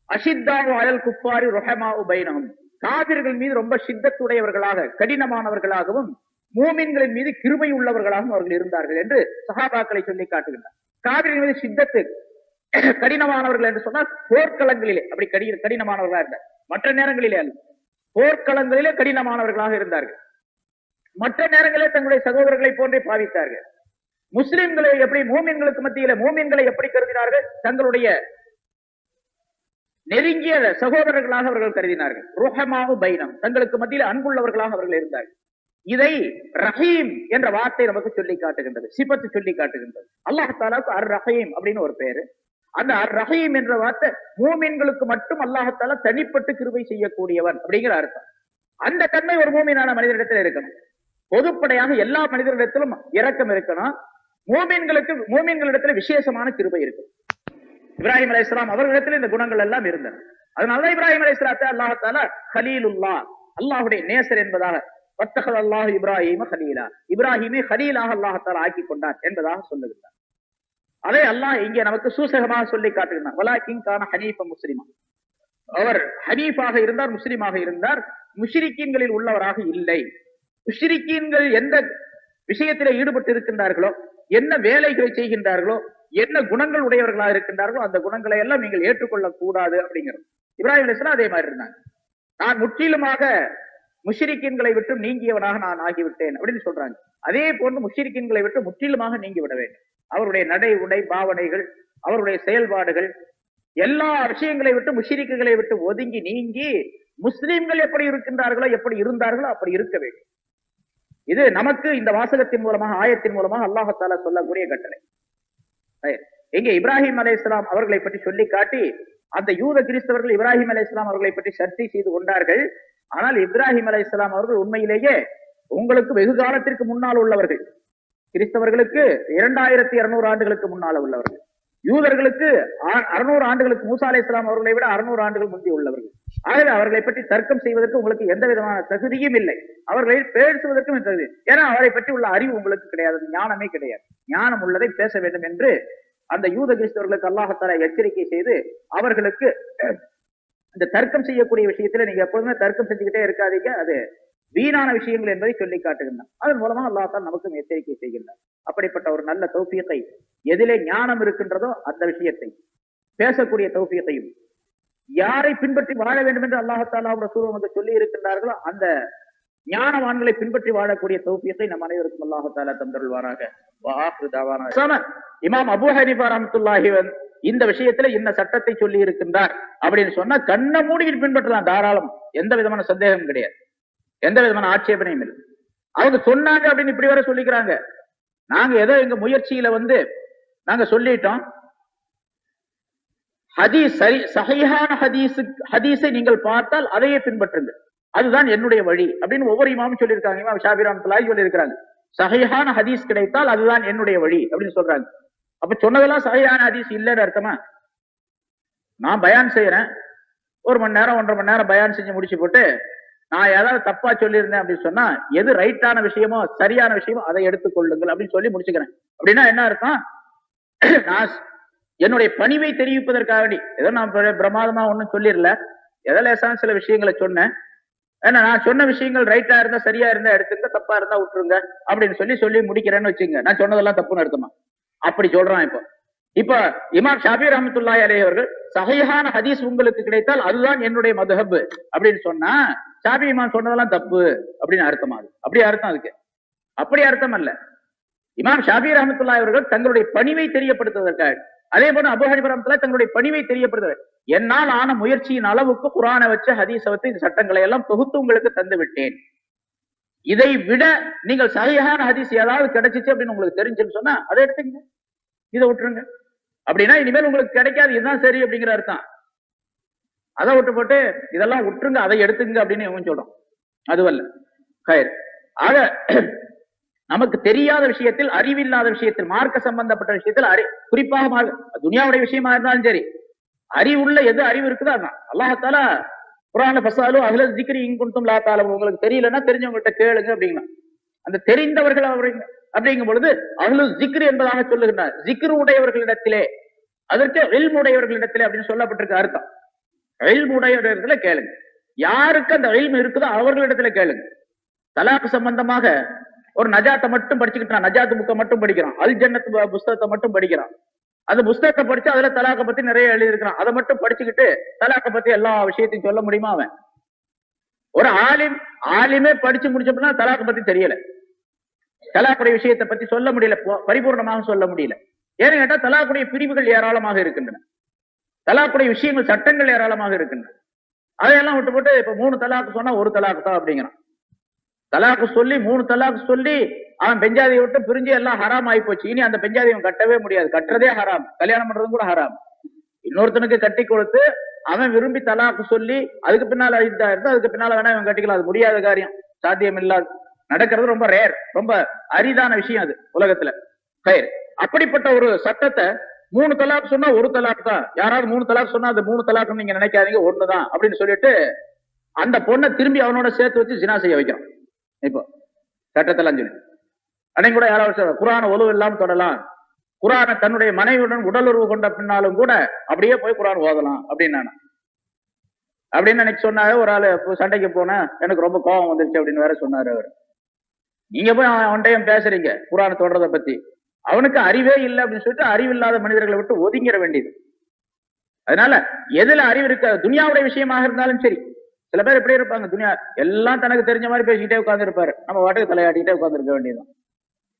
அஷித்தாவு அலல் குஃபாரி ருஹமாஉ பைனஹும், காபிர்கள் மீது ரொம்ப ஷித்தத்துடையவர்களாக, கடினமானவர்களாகவும், மூமின்களின் மீது கிருபை உள்ளவர்களாகவும் அவர்கள் இருந்தார்கள் என்று சஹாபாக்களை சொல்லி காட்டுகின்றார். காபிரின் மீது ஷித்தத்து, கடினமானவர்கள் என்று சொன்னால் போர்க்களங்களிலே அப்படி கடினமானவர்களாக இருந்தார். மற்ற நேரங்களிலே அல்ல, போர்க்களங்களிலே கடினமானவர்களாக இருந்தார்கள். மற்ற நேரங்களிலே தங்களுடைய சகோதரர்களை போன்றே பாவித்தார்கள். முஸ்லிம்களை எப்படி, மூமின்களுக்கு மத்தியில மூமின்களை எப்படி கருதினார்கள், தங்களுடைய நெருங்கிய சகோதரர்களாக அவர்கள் கருதினார்கள். ருஹமாவு பைனம், தங்களுக்கு மத்தியில் அன்புள்ளவர்களாக அவர்கள் இருந்தார்கள். இதை ரஹீம் என்ற வார்த்தை நமக்கு சொல்லி காட்டுகின்றது, சிபத்து சொல்லி காட்டுகின்றது. அல்லாஹ் தஆலாவுக்கு அர் ரஹீம் அப்படின்னு ஒரு பேரு. அந்த அர் ரஹீம் என்ற வார்த்தை மூமின்களுக்கு மட்டும் அல்லாஹ் தஆலா தனிப்பட்டு கிருபை செய்யக்கூடியவன் அப்படிங்கிற அர்த்தம். அந்த தன்மை ஒரு மூமினான மனிதனிடத்தில் இருக்கணும். பொதுப்படையாக எல்லா மனிதர்களிடத்திலும் இரக்கம் இருக்கணும். மூமின்களிடத்துல விசேஷமான கிருபை இருக்கும். இப்ராஹிம் அலைஹிஸ்ஸலாம் அவர்களிடத்தில் இந்த குணங்கள் எல்லாம் இருந்தன. அதனாலதான் இப்ராஹிம் அலைஹிஸ்ஸலாத்தை அல்லாஹ் தஆலா கலீலுல்லாஹ், அல்லாஹ்வுடைய நேசர் என்பதாக, வத்தகல் அல்லாஹ் இப்ராஹிம கலீலா, இப்ராஹிமை கலீலாக அல்லாஹ் தஆலா ஆக்கி கொண்டார் என்பதாக சொல்லுகிறார். அதை அல்லாஹ் இங்கே நமக்கு சூசகமாக சொல்லி காட்டுகிறார். வலாக்கின் கான ஹனீஃப முஸ்லிமா, அவர் ஹனீஃபாக இருந்தார், முஸ்லிமாக இருந்தார், முஷ்ரிக்கீன்களில் உள்ளவராக இல்லை. முஷ்ரிக்கீன்கள் எந்த விஷயத்திலே ஈடுபட்டு இருக்கின்றார்களோ, என்ன வேலைகளை செய்கின்றார்களோ, என்ன குணங்கள் உடையவர்களாக இருக்கின்றார்களோ, அந்த குணங்களை எல்லாம் நீங்கள் ஏற்றுக்கொள்ளக் கூடாது அப்படிங்கிறது. இப்ராஹிம் அலைஹிஸ்ஸலாம் அதே மாதிரி இருந்தாங்க. நான் முற்றிலுமாக முஷ்ரிக்கீன்களை விட்டு நீங்கியவனாக நான் ஆகிவிட்டேன் அப்படின்னு சொல்றாங்க. அதே போன்று முஷ்ரிக்கீன்களை விட்டு முற்றிலுமாக நீங்கி விட வேண்டும். அவருடைய நடை உடை பாவனைகள், அவருடைய செயல்பாடுகள், எல்லா விஷயங்களை விட்டு முஷ்ரிக்குகளை விட்டு ஒதுங்கி நீங்கி முஸ்லிம்கள் எப்படி இருக்கின்றார்களோ, எப்படி இருந்தார்களோ அப்படி இருக்க வேண்டும். இது நமக்கு இந்த வாசகத்தின் மூலமாக, ஆயத்தின் மூலமாக அல்லாஹ் தஆலா சொல்லக்கூடிய கட்டளை. இங்கே இப்ராஹிம் அலைஹிஸ்ஸலாம் அவர்களை பற்றி சொல்லி காட்டி, அந்த யூத கிறிஸ்தவர்கள் இப்ராஹிம் அலைஹிஸ்ஸலாம் அவர்களை பற்றி சர்ச்சை செய்து கொண்டார்கள். ஆனால் இப்ராஹிம் அலைஹிஸ்ஸலாம் அவர்கள் உண்மையிலேயே உங்களுக்கு வெகு காலத்திற்கு முன்னால் உள்ளவர்கள். கிறிஸ்தவர்களுக்கு 2200 ஆண்டுகளுக்கு முன்னால் உள்ளவர்கள். யூதர்களுக்கு 600 ஆண்டுகளுக்கு, மூசா அலைஹிஸ்ஸலாம் அவர்களை விட 600 ஆண்டுகள் முந்தி உள்ளவர்கள். ஆகவே அவர்களை பற்றி தர்க்கம் செய்வதற்கு உங்களுக்கு எந்த விதமான தகுதியும் இல்லை. அவர்களை பேசுவதற்கும் தகுதி, ஏன்னா அவரை பற்றி உள்ள அறிவு உங்களுக்கு கிடையாது, ஞானமே கிடையாது. ஞானம் உள்ளதை பேச வேண்டும் என்று அந்த யூத கிறிஸ்தவர்களுக்கு அல்லாஹ் தஆலா எச்சரிக்கை செய்து, அவர்களுக்கு இந்த தர்க்கம் செய்யக்கூடிய விஷயத்துல நீங்க எப்போதுமே தர்க்கம் செஞ்சுக்கிட்டே இருக்காதீங்க, அது வீணான விஷயங்கள் என்பதை சொல்லி காட்டுகின்றார். அதன் மூலமா அல்லாஹ் தஆலா நமக்கும் எச்சரிக்கை செய்கின்றார். அப்படிப்பட்ட ஒரு நல்ல தௌஃபீகை, எதிலே ஞானம் இருக்கின்றதோ அந்த விஷயத்தை பேசக்கூடிய தௌஃபீகையும், யாரை பின்பற்றி வாழ வேண்டும் என்று அல்லாஹ் தஆலா ரசூலும் வந்து சொல்லி இருக்கின்றார்களோ அந்த ஞானவான்களை பின்பற்றி வாழக்கூடிய தௌஃபீகை நம் அனைவருக்கும் அல்லாஹ் தஆலா தந்தருள்வாராக. வஆஹிரு தஅவானா. இமாம் அபூ ஹனீஃபா ரஹ்மத்துல்லாஹி இந்த விஷயத்துல இந்த சட்டத்தை சொல்லி இருக்கின்றார் அப்படின்னு சொன்னா கண்ணை மூடிட்டு பின்பற்றலாம் தாராளம், எந்த விதமான சந்தேகமும் கிடையாது, எந்த விதமான ஆட்சேபனையும் இல்லை. அவங்க சொன்னாங்க அப்படின்னு இப்படி வர சொல்லிக்கிறாங்க. நாங்க ஏதோ எங்க முயற்சியில வந்து நாங்க சொல்லிட்டோம், ஹதீஸ் சரி, சஹீஹான ஹதீஸை நீங்கள் பார்த்தால் அதையே பின்பற்றுங்கள், அதுதான் என்னுடைய வழி அப்படின்னு ஒவ்வொரு இமாமும் சொல்லியிருக்காங்க. இமாம் ஷாஃபி ரஹ்மத்துல்லாஹி சொல்லியிருக்காங்க, சஹீஹான ஹதீஸ் கிடைத்தால் அதுதான் என்னுடைய வழி அப்படின்னு சொல்றாங்க. அப்ப சொன்னதெல்லாம் சஹீஹான ஹதீஸ் இல்லைன்னு அர்த்தமா? நான் பயான் செய்யறேன், 1 மணி நேரம் 1.5 மணி நேரம் பயான் செஞ்சு முடிச்சு போட்டு நான் ஏதாவது தப்பா சொல்லியிருந்தேன் அப்படின்னு சொன்னா, எது ரைட்டான விஷயமோ சரியான விஷயமோ அதை எடுத்துக்கொள்ளுங்கள் அப்படின்னு சொல்லி முடிச்சுக்கிறேன். அப்படின்னா என்ன அர்த்தம்? நான் என்னுடைய பணிவை தெரிவிப்பதற்காக வேண்டி ஏதோ நான் பிரமாதமா ஒன்னும் சொல்லிடல, ஏதோ லேசான சில விஷயங்களை சொன்னேன். ஏன்னா நான் சொன்ன விஷயங்கள் ரைட்டா இருந்தா சரியா இருந்தா எடுத்துங்க, தப்பா இருந்தா விட்டுருங்க அப்படின்னு சொல்லி முடிக்கிறேன்னு வச்சுங்க. நான் சொன்னதெல்லாம் தப்புன்னு அர்த்தமா? அப்படி சொல்றான். இப்ப இமாம் ஷாஃபி ரஹ்மத்துல்லாஹி அலைஹி அவர்கள் சஹீஹான ஹதீஸ் உங்களுக்கு கிடைத்தால் அதுதான் என்னுடைய மதுஹப் அப்படின்னு சொன்னா, ஷாஃபி இமாம் சொன்னதெல்லாம் தப்பு அப்படின்னு அர்த்தமா? அப்படி அர்த்தம் அதுக்கு? அப்படி அர்த்தம் அல்ல. இமாம் ஷாஃபி ரஹ்மத்துல்லாஹி அவர்கள் தங்களுடைய பணிவை தெரியப்படுத்துவதற்காக, அதே போல அபூ ஹனீஃபா ரஹ்மத்துல்லாஹி தங்களுடைய பணிவை தெரியப்படுத்துவது, என்னால் ஆன முயற்சியின் அளவுக்கு குர்ஆனை வச்சு ஹதீஸை வச்சு இந்த சட்டங்களை எல்லாம் தொகுத்து உங்களுக்கு தந்து விட்டேன். இதை விட நீங்கள் சஹீஹான ஹதீஸ் ஏதாவது கிடைச்சிச்சு அப்படின்னு உங்களுக்கு தெரிஞ்சுன்னு சொன்னா அதை எடுத்துங்க, இதை விட்டுருங்க. அப்படின்னா இனிமேல் உங்களுக்கு கிடைக்காது, இதுதான் சரி அப்படிங்கிற அர்த்தம். அதை விட்டு போட்டு இதெல்லாம் விட்டுருங்க, அதை எடுத்துங்க அப்படின்னு இவன் சொல்றோம். அதுவல்ல. ஆக நமக்கு தெரியாத விஷயத்தில், அறிவில்லாத விஷயத்தில், மார்க்க சம்பந்தப்பட்ட விஷயத்தில், குறிப்பாக துனியாவுடைய விஷயமா இருந்தாலும் சரி, அறிவுள்ள எது அறிவு இருக்குதோ அதான். அல்லாஹ் தஆலா குர்ஆன்ல ஃபஸாலு அஹ்ல ஸிக்ரி இன் குன்தும் லா தஅலமூன், உங்களுக்கு தெரியலன்னா தெரிஞ்சவங்கள்ட்ட கேளுங்க அப்படிங்க. அந்த தெரிந்தவர்கள் அப்படிங்கும் பொழுது அஹ்லு ஸிக்ரி என்பதாக சொல்லுகிறார். ஸிக்ர் உடையவர்களிடத்திலே, அதற்கு இல்ம் உடையவர்களிடத்திலே அப்படின்னு சொல்லப்பட்டிருக்க அர்த்தம். இல்ம் உடையவர்களிடத்துல கேளுங்க. யாருக்கு அந்த இல்ம் இருக்குதோ அவர்களிடத்துல கேளுங்க. தலாக் சம்பந்தமாக ஒரு நஜாத்தை மட்டும் படிச்சுக்கிட்டான், நஜாத் புக்கை மட்டும் படிக்கிறான், அல் ஜன்னத் புஸ்தகத்தை மட்டும் படிக்கிறான். அந்த புஸ்தகத்தை படிச்சு அதுல தலாக்கை பத்தி நிறைய எழுதியிருக்கிறான், அதை மட்டும் படிச்சுக்கிட்டு தலாக்கை பத்தி எல்லா விஷயத்தையும் சொல்ல முடியுமா? அவன் ஒரு ஆலிமே படிச்சு முடிச்சப்பனா தலாக்கை பத்தி தெரியல, தலாக்குடைய விஷயத்தை பத்தி சொல்ல முடியல, பரிபூர்ணமாக சொல்ல முடியல. ஏன்னு கேட்டா தலாக்குடைய பிரிவுகள் ஏராளமாக இருக்கின்றன. தலாக்குடைய விஷயங்கள் சட்டங்கள் ஏராளமாக இருக்கின்றன. அதையெல்லாம் விட்டு போட்டு இப்ப 3 தலாக்கு சொன்னா 1 தலாக்கு தான் அப்படிங்கிறான். தலாக்கு சொல்லி 3 தலாக்கு சொல்லி அவன் பெஞ்சாதியை விட்டு பிரிஞ்சு எல்லாம் ஹராம் ஆகி போச்சு. இனி அந்த பெஞ்சாதி அவன் கட்டவே முடியாது. கட்டுறதே ஹராம், கல்யாணம் பண்றதும் கூட ஹராம். இன்னொருத்தனுக்கு கட்டி கொடுத்து அவன் விரும்பி தலாக்கு சொல்லி அதுக்கு பின்னால இருந்தா அதுக்கு பின்னால வேணா இவன் கட்டிக்கலாம். அது முடியாத காரியம், சாத்தியம் இல்லாது நடக்கிறது. ரொம்ப ரேர், ரொம்ப அரிதான விஷயம் அது உலகத்துல. அப்படிப்பட்ட ஒரு சட்டத்தை 3 தலாக் சொன்னா 1 தலாக் தான். யாராவது 3 தலாக் சொன்னா அது 3 தலாக் நீங்க நினைக்காதீங்க, 1 தான் அப்படின்னு சொல்லிட்டு அந்த பொண்ணை திரும்பி அவனோட சேர்த்து வச்சு ஜினா செய்ய வைக்கிறான். இப்போ சட்டத்தெல்லாம் சொல்லி அன்னைக்கு கூட யாராவது குரான ஒழுவு இல்லாம தொடலாம், குரானை தன்னுடைய மனைவியுடன் உடலுறவு கொண்ட பின்னாலும் கூட அப்படியே போய் குரான் ஓதலாம் அப்படின்னு அன்னைக்கு சொன்னாரு. ஒரு ஆளு சண்டைக்கு போனா எனக்கு ரொம்ப கோபம் வந்துருச்சு அப்படின்னு வேற சொன்னாரு அவர். நீங்க போய் அவன்கிட்டயும் பேசுறீங்க குரானை தொடர்றதை பத்தி. அவனுக்கு அறிவே இல்லை அப்படின்னு சொல்லிட்டு அறிவில்லாத மனிதர்களை விட்டு ஒதுங்கிட வேண்டியது. அதனால எதுல அறிவு இருக்க, துனியாவுடைய விஷயமாக இருந்தாலும் சரி. சில பேர் எப்படி இருப்பாங்க, துனியா எல்லாம் தனக்கு தெரிஞ்ச மாதிரி பேசிக்கிட்டே உட்கார்ந்து இருப்பாரு, நம்ம வாட்டுக்கு தலையாட்டிக்கிட்டே உட்கார்ந்து இருக்க வேண்டியதுதான்.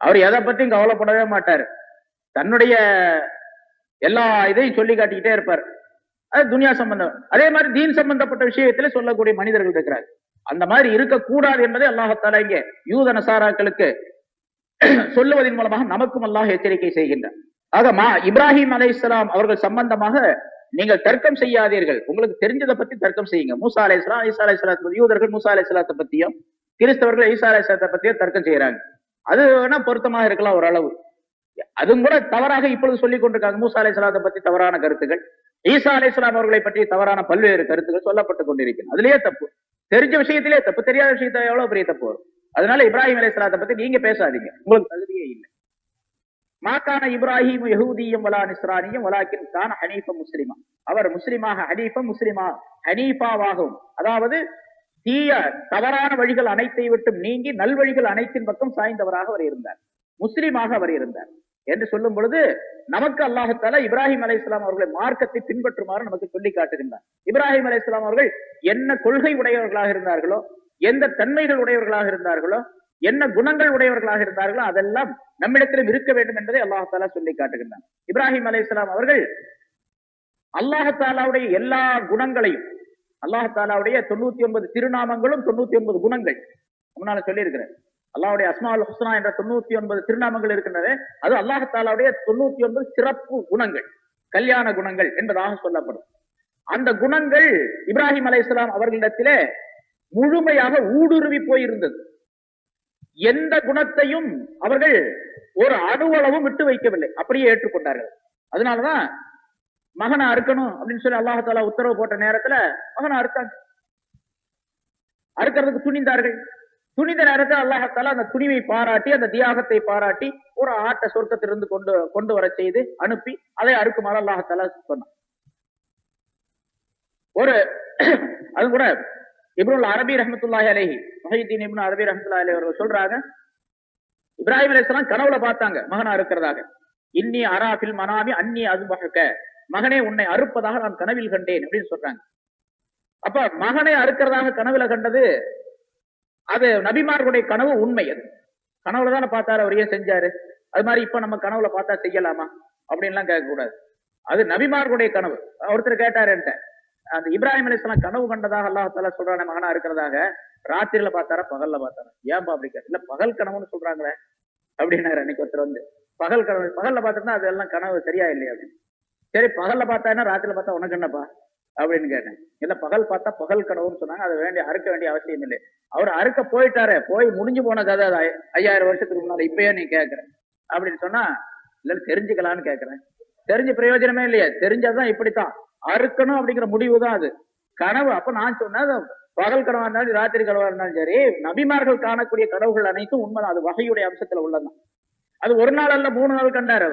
அவர் எதை பத்தியும் கவலைப்படவே மாட்டாரு, தன்னுடைய எல்லா இதையும் சொல்லி காட்டிக்கிட்டே இருப்பார். அது துனியா சம்பந்தம். அதே மாதிரி தீன் சம்பந்தப்பட்ட விஷயத்துல சொல்லக்கூடிய மனிதர்கள் இருக்கிறார். அந்த மாதிரி இருக்கக்கூடாது என்பதை அல்லாஹ் இங்கே யூத நசாராக்களுக்கு சொல்லுவதன் மூலமாக நமக்கும் அல்லாஹ் எச்சரிக்கை செய்கின்றார். ஆக இப்ராஹிம் அலைஹிஸ்ஸலாம் அவர்கள் சம்பந்தமாக நீங்கள் தர்க்கம் செய்யாதீர்கள், உங்களுக்கு தெரிஞ்சதை பத்தி தர்க்கம் செய்யுங்க. மூசா அலைஹிஸ்ஸலாம், ஈசா அலைஹிஸ்ஸலாம், யூதர்கள் மூசா அலைஹிஸ்ஸலாத்தை பத்தியும் கிறிஸ்தவர்கள் ஈசா அலைஹிஸ்ஸலாத்தை பத்தியும் தர்க்கம் செய்யறாங்க. அது வேணா பொருத்தமாக இருக்கலாம் ஓரளவு. அதுவும் கூட தவறாக இப்பொழுது சொல்லிக் கொண்டிருக்காங்க. மூசா அலைஹிஸ்ஸலாத்தை பத்தி தவறான கருத்துக்கள், ஈசா அலைஹிஸ்ஸலாம் அவர்களை பற்றி தவறான பல்வேறு கருத்துக்கள் சொல்லப்பட்டுக் கொண்டிருக்கிறது. அதுலயே தப்பு, தெரிஞ்ச விஷயத்திலே தப்பு, தெரியாத விஷயத்த எவ்வளவு பெரிய தப்பு வரும். அதனால இப்ராஹிம் அலைஹிஸ்ஸலாத்தை பத்தி நீங்க பேசாதீங்க, உங்களுக்கு தகுதியே இல்லை. மாக்கான இப்ராஹிம் யஹூதியும் வலா நிஸ்ரானியும் வலாக்கின் கான ஹனீஃப முஸ்லிமா. அவர் முஸ்லிமாக ஹனீஃபம், முஸ்லிமா ஹனீஃபாவாகவும், அதாவது தீய தவறான வழிகள் அனைத்தை விட்டு நீங்கி நல்வழிகள் அனைத்தின் பக்கம் சாய்ந்தவராக அவர் இருந்தார், முஸ்லிமாக அவர் இருந்தார் என்று சொல்லும் பொழுது நமக்கு அல்லாஹ் தஆலா இப்ராஹிம் அலைஹிஸ்ஸலாம் அவர்களை மார்க்கத்தை பின்பற்றுமாறு நமக்கு சொல்லி காட்டுகின்றார். இப்ராஹிம் அலைஹிஸ்ஸலாம் அவர்கள் என்ன கொள்கை உடையவர்களாக இருந்தார்களோ, எந்த தன்மைகள் உடையவர்களாக இருந்தார்களோ, என்ன குணங்கள் உடையவர்களாக இருந்தார்களோ அதெல்லாம் நம்மிடத்திலும் இருக்க வேண்டும் என்பதை அல்லாஹ் தஆலா சொல்லி காட்டுகின்றார். இப்ராஹிம் அலைஹிஸ்ஸலாம் அவர்கள் அல்லாஹ் தஆலாவுடைய எல்லா குணங்களையும், அல்லாஹ் தஆலாவுடைய 99 திருநாமங்களும் 99 குணங்கள் முன்னால சொல்லி இருக்கிறேன். அல்லாஹ்வுடைய அஸ்மாஉல் ஹுஸ்னா என்ற 99 திருநாமங்கள் இருக்கின்றன. அது அல்லாஹ் தஆலாவுடைய 99 சிறப்பு குணங்கள், கல்யாண குணங்கள் என்பதாக சொல்லப்படும். அந்த குணங்கள் இப்ராஹிம் அலைஹிஸ்ஸலாம் அவர்களிடத்திலே முழுமையாக ஊடுருவி போயிருந்தது. எந்த குணத்தையும் அவர்கள் ஒரு அணுவளவும் விட்டு வைக்கவில்லை, அப்படியே ஏற்றுக்கொண்டார்கள். அதனாலதான் மகனை அறுக்கணும் அப்படின்னு சொல்லி அல்லாஹ் தஆலா உத்தரவு போட்ட நேரத்துல மகனை அறுத்தாங்க. அறுக்கிறதுக்கு துணிந்தார்கள். துணிந்த நேரத்தில் அல்லாஹ் தஆலா அந்த துணிவை பாராட்டி, அந்த தியாகத்தை பாராட்டி ஒரு ஆட்டை சொர்க்கத்திலிருந்து கொண்டு வர செய்து அனுப்பி அதை அறுக்குமாறு அல்லாஹ் தஆலா சொன்னான். ஒரு அது கூட இப்னுல் அரபி ரஹ்மத்துல்லாஹி அலைஹி, முஹைதீன் இப்னு அரபி ரஹ்மத்துல்லாஹி அலைஹி அவர்கள் சொல்றாங்க, இப்ராஹிம் அலைஹிஸ்ஸலாம் கனவுல பார்த்தாங்க மகனை அறுக்கிறதாக. இன்னி அரா ஃபில் மனாமி அன்னி அஸ்பஹக, மகனே உன்னை அறுப்பதாக நான் கனவில் கண்டேன் அப்படின்னு சொல்றாங்க. அப்ப மகனை அறுக்கிறதாக கனவுல கண்டது அது நபிமார்களுடைய கனவு உண்மை. அது கனவுல தானே பார்த்தாரு, அவர் ஏன் செஞ்சாரு? அது மாதிரி இப்ப நம்ம கனவுல பார்த்தா செய்யலாமா அப்படின்லாம் கேட்க கூடாது. அது நபிமார்களுடைய கனவு. ஒருத்தர் கேட்டாரு என்கிட்ட, அந்த இப்ராஹிம் அலைஹிஸ்ஸலாம் கனவு கண்டதாக அல்லாஹ் தஆலா சொல்றானே மகனா இருக்கிறதாக, ராத்திரில பார்த்தாரா பகல்ல பார்த்தாரா? ஏன்பா அப்படி கேட்ட? இல்ல பகல் கனவுன்னு சொல்றாங்களே அப்படின்னாரு. அன்னைக்கு ஒருத்தர் வந்து பகல் கனவு, பகல்ல பார்த்திருந்தா அதெல்லாம் கனவு சரியா இல்லையா அப்படின்னு. சரி பகல்ல பார்த்தா என்ன, ராத்திரில பார்த்தா உனக்கு என்னப்பா அப்படின்னு கேட்டேன். இல்ல பகல் பார்த்தா பகல் கனவுன்னு சொன்னாங்க, அதை அறுக்க வேண்டிய அவசியம் இல்லை. அவர் அறுக்க போயிட்டாரு, போய் முடிஞ்சு போன கதை, 5000 வருஷத்துக்கு முன்னால, இப்பயே நீ கேட்கற அப்படின்னு சொன்னா, இல்ல தெரிஞ்சுக்கலான்னு கேட்கறேன். தெரிஞ்ச பிரயோஜனமே இல்லையா? தெரிஞ்சதுதான் இப்படித்தான் அறுக்கணும் அப்படிங்கிற முடிவு தான் அது கனவு. அப்ப நான் சொன்னேன், பகல் கனவா இருந்தாலும் ராத்திரி கனவா இருந்தாலும் சரி, நபிமார்கள் காணக்கூடிய கனவுகள் அனைத்தும் உண்மைதான், அது வகையுடைய அம்சத்துல உள்ளதான். அது ஒரு நாள் அல்ல 3 நாள் கண்டாரு.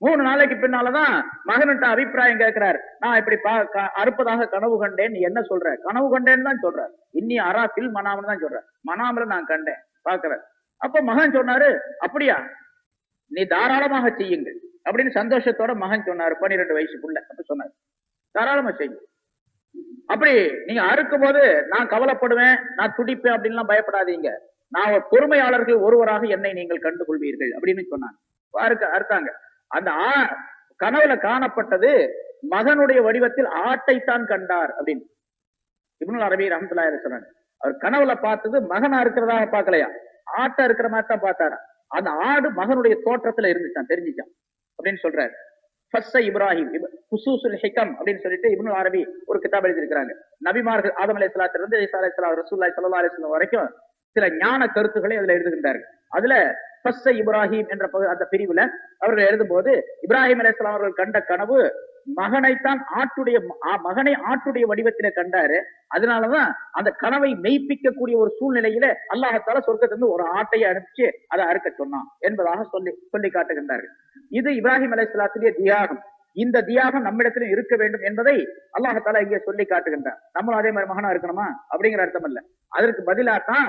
3 நாளைக்கு பின்னாலதான் மகன்கிட்ட அபிப்பிராயம் கேட்கிறாரு, நான் இப்படி அறுப்பதாக கனவு கண்டேன், நீ என்ன சொல்ற? கனவு கண்டேன்னு தான் சொல்ற, இன்னி அரா ஃபில் மனாம்னு தான் சொல்ற, மனாமில நான் கண்டேன் பாக்குறேன். அப்ப மகன் சொன்னாரு, அப்படியா, நீ தாராளமாக செய்யுங்கள் அப்படின்னு சந்தோஷத்தோட மகன் சொன்னாரு. 12 வயசுக்குள்ள அப்ப சொன்னாரு, தாராளமா செய்யுங்க. அப்படி நீங்க அறுக்கும் போது நான் கவலைப்படுவேன், நான் துடிப்பேன் அப்படின்லாம் பயப்படாதீங்க, நான் பொறுமையாளர்கள் ஒருவராக என்னை நீங்கள் கண்டுகொள்வீர்கள் அப்படின்னு சொன்னாங்க. அறுத்தாங்க. அந்த கனவுல காணப்பட்டது மகனுடைய வடிவத்தில் ஆட்டைத்தான் கண்டார் அப்படின்னு இப்னுல் அரபி ரஹ்மத்துல்லாஹி அலைஹி சொன்னாங்க. அவர் கனவுல பார்த்தது மகனா இருக்கிறதாக பார்க்கலையா, ஆட்டா இருக்கிற மாதிரி தான் பார்த்தாரா. அந்த ஆடு மகனுடைய தோற்றத்துல இருந்துச்சான், தெரிஞ்சுச்சான் அப்படின்னு சொல்றாரு. இப்ராஹிம் குசூசுல் ஹிகம் அப்படின்னு சொல்லிட்டு இப்னுல் அரபி ஒரு கிதாப் எழுதியிருக்கிறாங்க. நபிமார்கள் ஆதம் அலைஹிஸ்ஸலாத்துல இருந்து ஈசா அலைஹிஸ்ஸலாம் ரசூலுல்லாஹி ஸல்லல்லாஹு அலைஹி வஸல்லம் வரைக்கும் சில ஞான கருத்துக்களை அதுல எழுதுகின்றார்கள். அதுல இப்ராஹிம் என்ற அந்த பிரிவுல அவர்கள் எழுதும் போது இப்ராஹிம் அலைஹிஸ்ஸலாம் அவர்கள் கண்ட கனவு மகனை ஆட்டுடைய வடிவத்தில கண்டாரு. அதனாலதான் அந்த கனவை மெய்ப்பிக்கக்கூடிய ஒரு சூழ்நிலையில அல்லாஹ்தால சொர்க்கத்திலிருந்து ஒரு ஆட்டையை அனுப்பிச்சு அதை அறுக்க சொன்னான் என்பதாக சொல்லி காட்டுகின்றார்கள். இது இப்ராஹிம் அலைஹிஸ்ஸலாத்துடைய தியாகம். இந்த தியாகம் நம்மிடத்திலும் இருக்க வேண்டும் என்பதை அல்லாஹ்தாலா இங்கே சொல்லி காட்டுகின்றார். நம்மளும் அதே மாதிரி மகனா இருக்கணுமா அப்படிங்கிற அர்த்தம் இல்ல. அதற்கு பதிலாத்தான்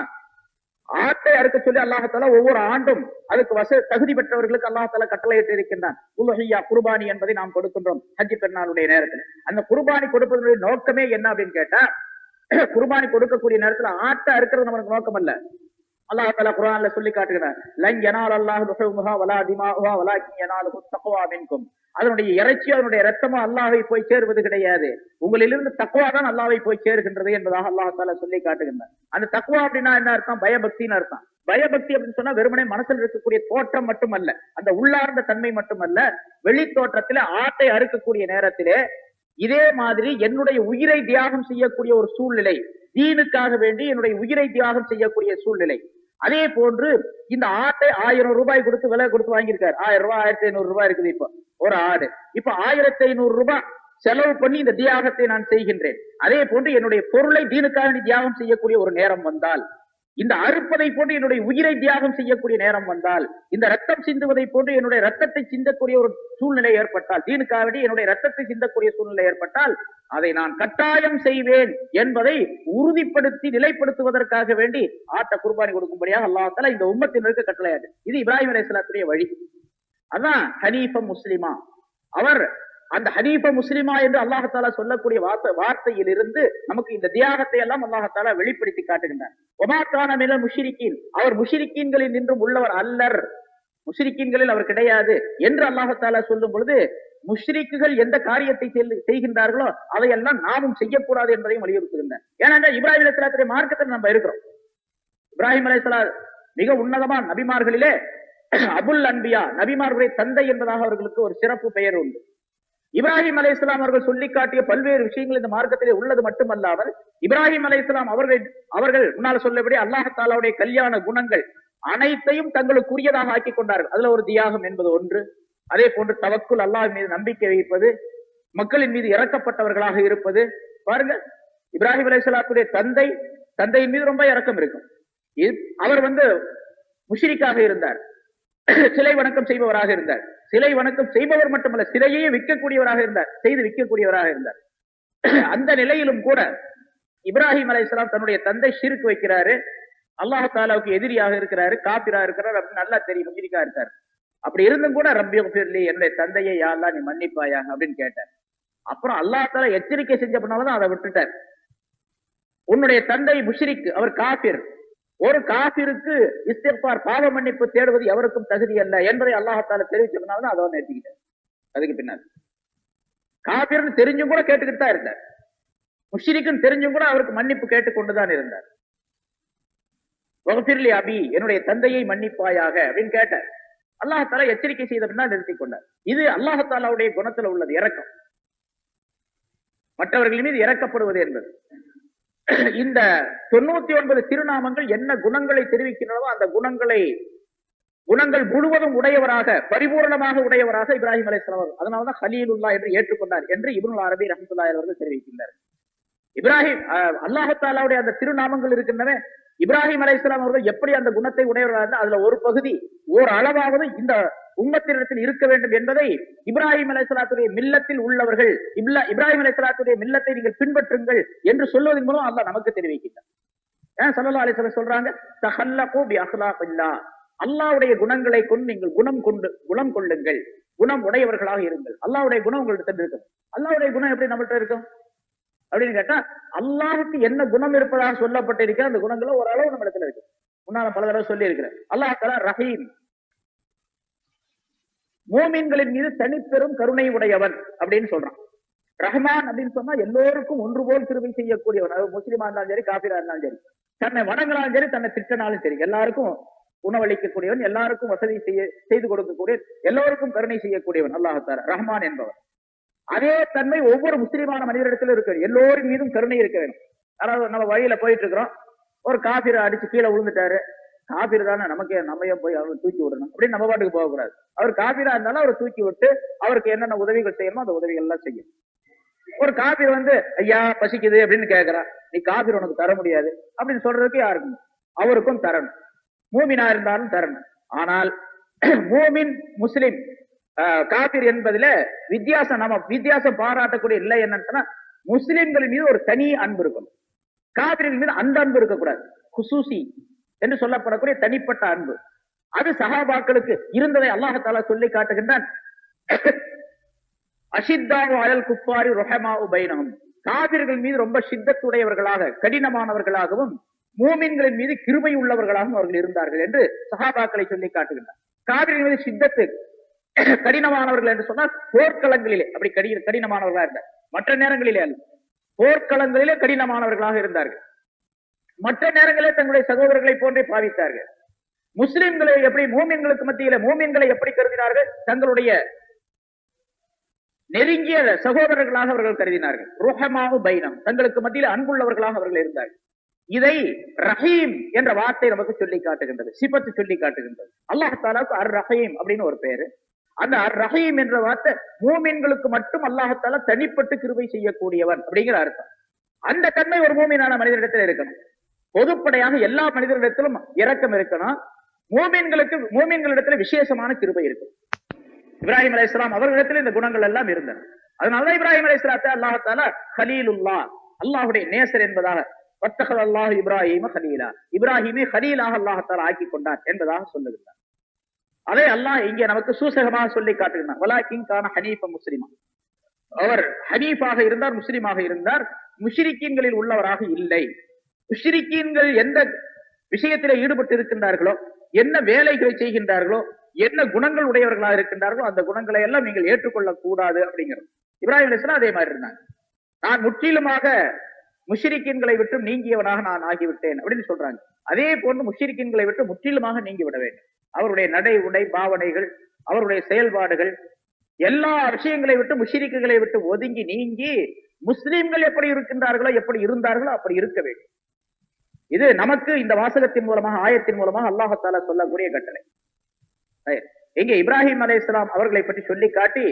ஆட்டை அறுக்க சொல்லி அல்லாஹ்தாலா ஒவ்வொரு ஆண்டும் அதுக்கு தகுதி பெற்றவர்களுக்கு அல்லாஹ்தாலா கட்டளையிட்டு இருக்கின்றான். உலுஹிய்யா குர்பானி என்பதை நாம் கொடுக்கின்றோம் ஹஜ் பெருநாளுடைய நேரத்தில். அந்த குர்பானி கொடுப்பதனுடைய நோக்கமே என்ன அப்படின்னு கேட்டா, குர்பானி கொடுக்கக்கூடிய நேரத்துல ஆட்டை அறுக்கிறது நமக்கு நோக்கம் அல்ல. அல்லாஹ்தாலா குர்ஆன்ல சொல்லி காட்டுகிறார், லன் யனாலல்லாஹு லுஹூமுஹா வலா திமாஉஹா வலாக்கின் யனாலுஹு தக்வா மின்கும். அதனுடைய இறைச்சியோ அதனுடைய ரத்தமோ அல்லாஹ்வை போய் சேருவது கிடையாது, உங்களிலிருந்து தக்வா தான் அல்லாஹ்வை போய் சேருகின்றது என்பதாக அல்லாஹ்தாலா சொல்லி காட்டுகின்றார். அந்த தக்வா அப்படின்னா என்ன அர்த்தம்? பயபக்தின்னு அர்த்தம். பயபக்தி அப்படின்னு சொன்னா வெறுமனே மனசில் இருக்கக்கூடிய தோற்றம் மட்டுமல்ல, அந்த உள்ளார்ந்த தன்மை மட்டுமல்ல, வெளி தோற்றத்திலே ஆட்டை அறுக்கக்கூடிய நேரத்திலே இதே மாதிரி என்னுடைய உயிரை தியாகம் செய்யக்கூடிய ஒரு சூழ்நிலை, தீனுக்காக வேண்டி என்னுடைய உயிரை தியாகம் செய்யக்கூடிய சூழ்நிலை. அதே போன்று இந்த ஆட்டை 1000 ரூபாய் கொடுத்து விலை கொடுத்து வாங்கியிருக்காரு. 1000 ரூபாய் 1500 ரூபாய் இருக்குது இப்ப ஒரு ஆடு. இப்ப 1500 ரூபாய் செலவு பண்ணி இந்த தியாகத்தை நான் செய்கின்றேன். அதே போன்று என்னுடைய பொருளை தீனுக்காக தியாகம் செய்யக்கூடிய ஒரு நேரம் வந்தால், இந்த அறுப்பதை போன்று என்னுடைய உயிரை தியாகம் செய்யக்கூடிய நேரம் வந்தால், இந்த ரத்தம் சிந்துவதை போன்று என்னுடைய ரத்தத்தை சிந்தக்கூடிய ஒரு சூழ்நிலை ஏற்பட்டால், தீனுக்காக என்னுடைய ரத்தத்தை சிந்தக்கூடிய சூழ்நிலை ஏற்பட்டால் அதை நான் கட்டாயம் செய்வேன் என்பதை உறுதிப்படுத்தி நிலைப்படுத்துவதற்காக வேண்டி ஆட்ட குர்பானி கொடுக்கும்படியாக அல்லாஹ்தாலா இந்த உம்மத்தினருக்கு கட்டளையாடு. இது இப்ராஹிம் அலைஹிஸ்ஸலாத்துடைய வழி. அதான் ஹனீஃப முஸ்லிமா. அவர் அந்த ஹனீஃப முஸ்லிமா என்று அல்லாஹ்தாலா சொல்லக்கூடிய வார்த்தையில் இருந்து நமக்கு இந்த தியாகத்தை எல்லாம் அல்லாஹ்தாலா வெளிப்படுத்தி காட்டுகின்றார். ஒமா கான மினல் முஷ்ரிக்கீன், அவர் முஷ்ரிக்கீன்களில் நின்றும் உள்ளவர் அல்லர், முஷ்ரிக்கீன்களில் அவர் கிடையாது என்று அல்லாஹ்தாலா சொல்லும் பொழுது, முஷ்ரிக்குகள் எந்த காரியத்தை செய்கின்றார்களோ அதையெல்லாம் நாமும் செய்யக்கூடாது என்பதையும் வலியுறுத்துகின்றனர். ஏனென்றால் இப்ராஹிம் அலைஹிஸ்ஸலாத்துடைய மார்க்கத்தில் நம்ம இருக்கிறோம். இப்ராஹிம் அலைஹிஸ்ஸலாம் மிக உன்னதமான நபிமார்களிலே அபுல் அன்பியா, நபிமார்களுடைய தந்தை என்பதாக அவர்களுக்கு ஒரு சிறப்பு பெயர் உண்டு. இப்ராஹிம் அலைஹிஸ்ஸலாம் அவர்கள் சொல்லி காட்டிய பல்வேறு விஷயங்கள் இந்த மார்க்கத்திலே உள்ளது மட்டுமல்லாமல், இப்ராஹிம் அலைஹிஸ்ஸலாம் அவர்கள் முன்னால் சொல்லபடி அல்லாஹ்தாலாவுடைய கல்யாண குணங்கள் அனைத்தையும் தங்களுக்குரியதாக ஆக்கி கொண்டார்கள். அதுல ஒரு தியாகம் என்பது ஒன்று. அதே போன்று தவக்குல், அல்லாஹ் மீது நம்பிக்கை வைப்பது, மக்களின் மீது இறக்கப்பட்டவர்களாக இருப்பது. பாருங்க, இப்ராஹிம் அலைஹிஸ்ஸலாத்துடைய தந்தையின் மீது ரொம்ப இறக்கம் இருக்கும். அவர் முஷ்ரிக்காக இருந்தார், சிலை வணக்கம் செய்பவராக இருந்தார். சிலை வணக்கம் செய்பவர் மட்டுமல்ல, சிலையே விற்கக்கூடியவராக இருந்தார். அந்த நிலையிலும் கூட இப்ராஹிம் அலைஹிஸ்ஸலாம் தன்னுடைய தந்தை ஷிர்க் வைக்கிறாரு, அல்லாஹ் தாலாவுக்கு எதிரியாக இருக்கிறாரு, காபிரா இருக்கிறார் அப்படின்னு நல்லா தெரியும், முஷ்ரிக்கா இருக்காரு. அப்படி இருந்தும் கூட ரப்பி ஃபிர்லி, என்னுடைய தந்தையை யா அல்லாஹ் நீ மன்னிப்பாயா அப்படின்னு கேட்டார். அப்புறம் அல்லாஹ் தாலா எச்சரிக்கை செஞ்ச பண்ணாலும் அதை விட்டுட்டார். உன்னுடைய தந்தை முஷ்ரிக், அவர் காபிர். ஒரு காபிருக்கு இஸ்திக்பார், பாவ மன்னிப்பு தேடுவது எவருக்கும் தகுதி அல்ல என்பதை அல்லாஹ் தாலா தெரிவிச்சதுனால அதை நிறுத்திக்கிட்டார். அதுக்கு பின்னால் காபிர்னு தெரிஞ்சும் கூட கேட்டுக்கிட்டு தான் இருந்தார், முஷ்ரிக்குன்னு தெரிஞ்சும் கூட அவருக்கு மன்னிப்பு கேட்டுக்கொண்டுதான் இருந்தார். வஃபிர்லி அபி, என்னுடைய தந்தையை மன்னிப்பாயாக அப்படின்னு கேட்டார். அல்லாஹ் தாலா எச்சரிக்கை செய்த பின்னால் நிறுத்திக் கொண்டார். இது அல்லாஹ் தாலாவுடைய குணத்துல உள்ளது, இரக்கம், மற்றவர்கள் மீது இறக்கப்படுவது என்பது. இந்த 99 திருநாமங்கள் என்ன குணங்களை தெரிவிக்கின்றனோ அந்த குணங்கள் முழுவதும் உடையவராக, பரிபூர்ணமாக உடையவராக இப்ராஹிம் அலைஹிஸ்ஸலாம். அதனாலதான் ஹலீலுல்லாஹ் என்று ஏற்றுக்கொண்டார் என்று இப்னுல் அரபி ரஹ்மத்துல்லாஹி அவர்கள் தெரிவிக்கின்றனர். இப்ராஹிம் அல்லாஹ் தாலாவுடைய அந்த திருநாமங்கள் இருக்கின்றன. இப்ராஹிம் அலைஹிஸ்ஸலாம் அவர்கள் எப்படி அந்த குணத்தை உடையவராக, அதுல ஒரு பகுதி ஓர் அளவாவது இந்த உம்மத்தினிடத்தில் இருக்க வேண்டும் என்பதை இப்ராஹிம் அலைஹிஸ்ஸலாத்துடைய மில்லத்தில் உள்ளவர்கள், இப்ராஹிம் அலைஹிஸ்ஸலாத்துடைய மில்லத்தை நீங்கள் பின்பற்றுங்கள் என்று சொல்வதன் மூலம் அல்லாஹ் நமக்கு தெரிவிக்கின்றார். ஏன் ஸல்லல்லாஹு அலைஹி வஸல்லம் சொல்றாங்க, தஹல்லகு பி அஹ்லாகில்லாஹ், அல்லாஹ்வுடைய குணங்களை கொண்டு நீங்கள் குணம் கொள்ளுங்கள், குணம் உடையவர்களாக இருங்கள். அல்லாஹ்வுடைய குணம் உங்களிடத்தில் இருக்கும். அல்லாஹ்வுடைய குணம் எப்படி நம்மள்ட்ட இருக்கும் அப்படின்னு கேட்டா, அல்லாஹுக்கு என்ன குணம் இருப்பதாக சொல்லப்பட்டிருக்க அந்த குணங்களை ஓரளவு நம்ம இடத்துல இருக்கு. முன்னால பல தடவை சொல்லி இருக்கிறேன். அல்லாஹ் தஆலா ரஹீம், மூமின்களின் மீது தனிப்பெரும் கருணை உடையவன் அப்படின்னு சொல்றான். ரஹ்மான் அப்படின்னு சொன்னா எல்லோருக்கும் ஒன்று போல் கிருபை செய்யக்கூடியவன். அது முஸ்லிமா இருந்தாலும் சரி, காபிரா இருந்தாலும் சரி, தன்னை வணங்கினாலும் சரி, தன்னை திட்டனாலும் சரி, எல்லாருக்கும் உணவளிக்கக்கூடியவன், எல்லாருக்கும் வசதி செய்து கொடுக்கக்கூடிய, எல்லோருக்கும் கருணை செய்யக்கூடியவன் அல்லாஹ் தஆலா ரஹ்மான் என்பவர். அதே தன்மை ஒவ்வொரு முஸ்லிமான மனிதரிடத்திலும் இருக்கு. எல்லோரின் மீதும் கருணை இருக்க வேண்டும். அதாவது நம்ம வழியில போயிட்டு இருக்கிறோம், ஒரு காபிரை அடிச்சு கீழே விழுந்துட்டாரு, காபிர் தானே, நமக்கே நம்மையே போய் அவரை தூக்கி விடணும் அப்படின்னு நம்ம பாட்டுக்கு போகக்கூடாது. அவர் காபிரா இருந்தாலும் அவரை தூக்கி விட்டு அவருக்கு என்னென்ன உதவிகள் செய்யணுமோ அந்த உதவிகள் எல்லாம் செய்யும். ஒரு காபிர் ஐயா பசிக்குது அப்படின்னு கேட்கிறான், நீ காபிர் உனக்கு தர முடியாது அப்படின்னு சொல்றதுக்கு யாருக்கும் அவருக்கும் தரணும். மூமினா இருந்தாலும் தரணும். ஆனால் மூமின் முஸ்லிம் காபிர் என்பதுல வித்தியாசம் பாராட்டக்கூடிய இல்லை. என்னன்னா முஸ்லிம்களின் மீது ஒரு தனி அன்பு இருக்கணும், காபிரின் மீது அந்த அன்பு இருக்கக்கூடாது. குசூசி என்று சொல்லப்படக்கூடிய தனிப்பட்ட அன்பு, அது சஹாபாக்களுக்கு இருந்ததை அல்லாஹ் தஆலா சொல்லி காட்டுகின்றான். அஷித்தாவு அலல் குஃபாரி ருஹமாஉ பைனஹும், காபிர்கள் மீது ரொம்ப ஷித்தத்துடையவர்களாக கடினமானவர்களாகவும் மூமின்களின் மீது கிருபை உள்ளவர்களாகவும் அவர்கள் இருந்தார்கள் என்று சஹாபாக்களை சொல்லி காட்டுகின்றார். காபிரின் மீது ஷித்தத்து கடினமானவர்கள் என்று சொன்னால் போர்க்களங்களிலே அப்படி கடினமானவர்களாக இருந்தார். மற்ற நேரங்களிலே அல்ல, போர்க்களங்களிலே கடினமானவர்களாக இருந்தார்கள். மற்ற நேரங்களிலே தங்களுடைய சகோதரர்களை போன்றே பாவித்தார்கள். முஸ்லிம்களை எப்படி, மூமின்களுக்கு மத்தியில மூமின்களை எப்படி கருதினார்கள்? தங்களுடைய நெருங்கிய சகோதரர்களாக அவர்கள் கருதினார்கள். ருஹமாஉ பைனஹும், தங்களுக்கு மத்தியில் அன்புள்ளவர்களாக அவர்கள் இருந்தார்கள். இதை ரஹீம் என்ற வார்த்தை நமக்கு சொல்லி காட்டுகின்றது, சிபத்து சொல்லி காட்டுகின்றது. அல்லாஹ் தஆலாவுக்கு அர் ரஹீம் அப்படின்னு ஒரு பேரு. அந்த அர் ரஹீம் என்ற வார்த்தை மூமின்களுக்கு மட்டும் அல்லாஹ் தஆலா தனிப்பட்டு கிருபை செய்யக்கூடியவன் அப்படிங்கிற அர்த்தம். அந்த தன்மை ஒரு மூமினான மனிதனிடத்தில் இருக்கணும். பொதுப்படையாக எல்லா மனிதர்களிடத்திலும் இரக்கம் இருக்கணும். மூமின்களிடத்தில் விசேஷமான கிருபை இருக்கும். இப்ராஹிம் அலைஹிஸ்ஸலாம் அவர்களிடத்தில் இந்த குணங்கள் எல்லாம் இருந்தன. அதனாலதான் இப்ராஹிம் அலைஹிஸ்ஸலாத்தை அல்லாஹ் தஆலா கலீலுல்லாஹ், அல்லாஹ்வுடைய நேசர் என்பதாக, வத்தஹத அல்லாஹ் இப்ராஹீம கலீலா, இப்ராஹீமை கலீலாக அல்லாஹ் தஆலா ஆக்கி கொண்டார் என்பதாக சொல்லுகிறார். அதை அல்லாஹ் இங்கே நமக்கு சூசகமாக சொல்லி காட்டுகிறார். வலாக்கின் கான ஹனீஃப முஸ்லிமா, அவர் ஹனீஃபாக இருந்தார், முஸ்லிமாக இருந்தார், முஷ்ரிக்கீன்களில் உள்ளவராக இல்லை. முஷ்ரிக்கீன்கள் எந்த விஷயத்திலே ஈடுபட்டு இருக்கின்றார்களோ, என்ன வேலைகளை செய்கின்றார்களோ, என்ன குணங்கள் உடையவர்களாக இருக்கின்றார்களோ, அந்த குணங்களை எல்லாம் நீங்கள் ஏற்றுக்கொள்ளக் கூடாது அப்படிங்கிறது. இப்ராஹிம் அலைஹிஸ்ஸலாம் அதே மாதிரி இருந்தாங்க. நான் முற்றிலுமாக முஷ்ரிக்கீன்களை விட்டு நீங்கியவனாக நான் ஆகிவிட்டேன் அப்படின்னு சொல்றாங்க. அதே போன்று முஷ்ரிக்கீன்களை விட்டு முற்றிலுமாக நீங்கி விட வேண்டும். அவருடைய நடை உடை பாவனைகள், அவருடைய செயல்பாடுகள், எல்லா விஷயங்களை விட்டு முஷ்ரிக்குகளை விட்டு ஒதுங்கி நீங்கி முஸ்லிம்கள் எப்படி இருக்கின்றார்களோ, எப்படி இருந்தார்களோ அப்படி இருக்க வேண்டும். இது நமக்கு இந்த வாசகத்தின் மூலமாக, ஆயத்தின் மூலமாக அல்லாஹ் தஆலா சொல்லக்கூடிய கட்டளை. எங்கே இப்ராஹிம் அலைஹிஸ்ஸலாம் அவர்களை பற்றி சொல்லி காட்டி,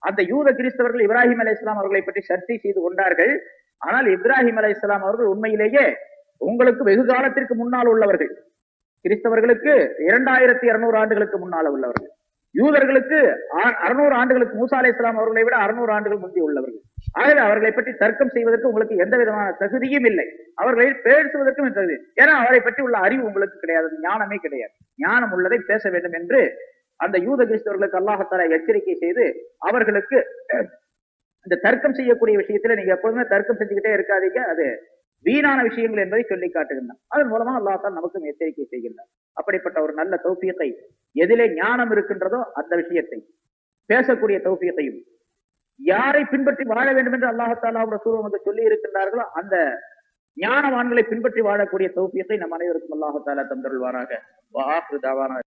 அந்த யூத கிறிஸ்தவர்கள் இப்ராஹிம் அலைஹிஸ்ஸலாம் அவர்களை பற்றி சர்ச்சை செய்து கொண்டார்கள். ஆனால் இப்ராஹிம் அலைஹிஸ்ஸலாம் அவர்கள் உண்மையிலேயே உங்களுக்கு வெகு காலத்திற்கு முன்னால் உள்ளவர்கள். கிறிஸ்தவர்களுக்கு 2200 ஆண்டுகளுக்கு முன்னால் உள்ளவர்கள், யூதர்களுக்கு 600 ஆண்டுகளுக்கு, மூசா அலைஹிஸ்ஸலாம் அவர்களை விட 600 ஆண்டுகள் முந்தி உள்ளவர்கள். ஆகவே அவர்களை பற்றி தர்க்கம் செய்வதற்கு உங்களுக்கு எந்த விதமான தகுதியும் இல்லை, அவர்களை பேசுவதற்கும் தகுதி, ஏன்னா அவரை பற்றி உள்ள அறிவு உங்களுக்கு கிடையாது, ஞானமே கிடையாது. ஞானம் உள்ளதை பேச வேண்டும் என்று அந்த யூத கிறிஸ்தவர்களுக்கு அல்லாஹ் தஆலா எச்சரிக்கை செய்து, அவர்களுக்கு இந்த தர்க்கம் செய்யக்கூடிய விஷயத்துல நீங்க எப்போதுமே தர்க்கம் செஞ்சுக்கிட்டே இருக்காதீங்க, அது வீணான விஷயங்கள் என்பதை சொல்லி காட்டுகின்றான். அதன் மூலமாக அல்லாஹ் தஆலா நமக்கும் எச்சரிக்கை செய்கின்றார். அப்படிப்பட்ட ஒரு நல்ல தௌஃபீகை, எதிலே ஞானம் இருக்கின்றதோ அந்த விஷயத்தை பேசக்கூடிய தௌஃபீகையும், யாரை பின்பற்றி வாழ வேண்டும் என்று அல்லாஹ் தஆலா ரசூல் நமக்கு சொல்லி இருக்கின்றார்களோ அந்த ஞானவான்களை பின்பற்றி வாழக்கூடிய தௌஃபீகை நம் அனைவருக்கும் அல்லாஹ் தஆலா தந்தருள்வாராக. வ ஆகிரு தஅவானா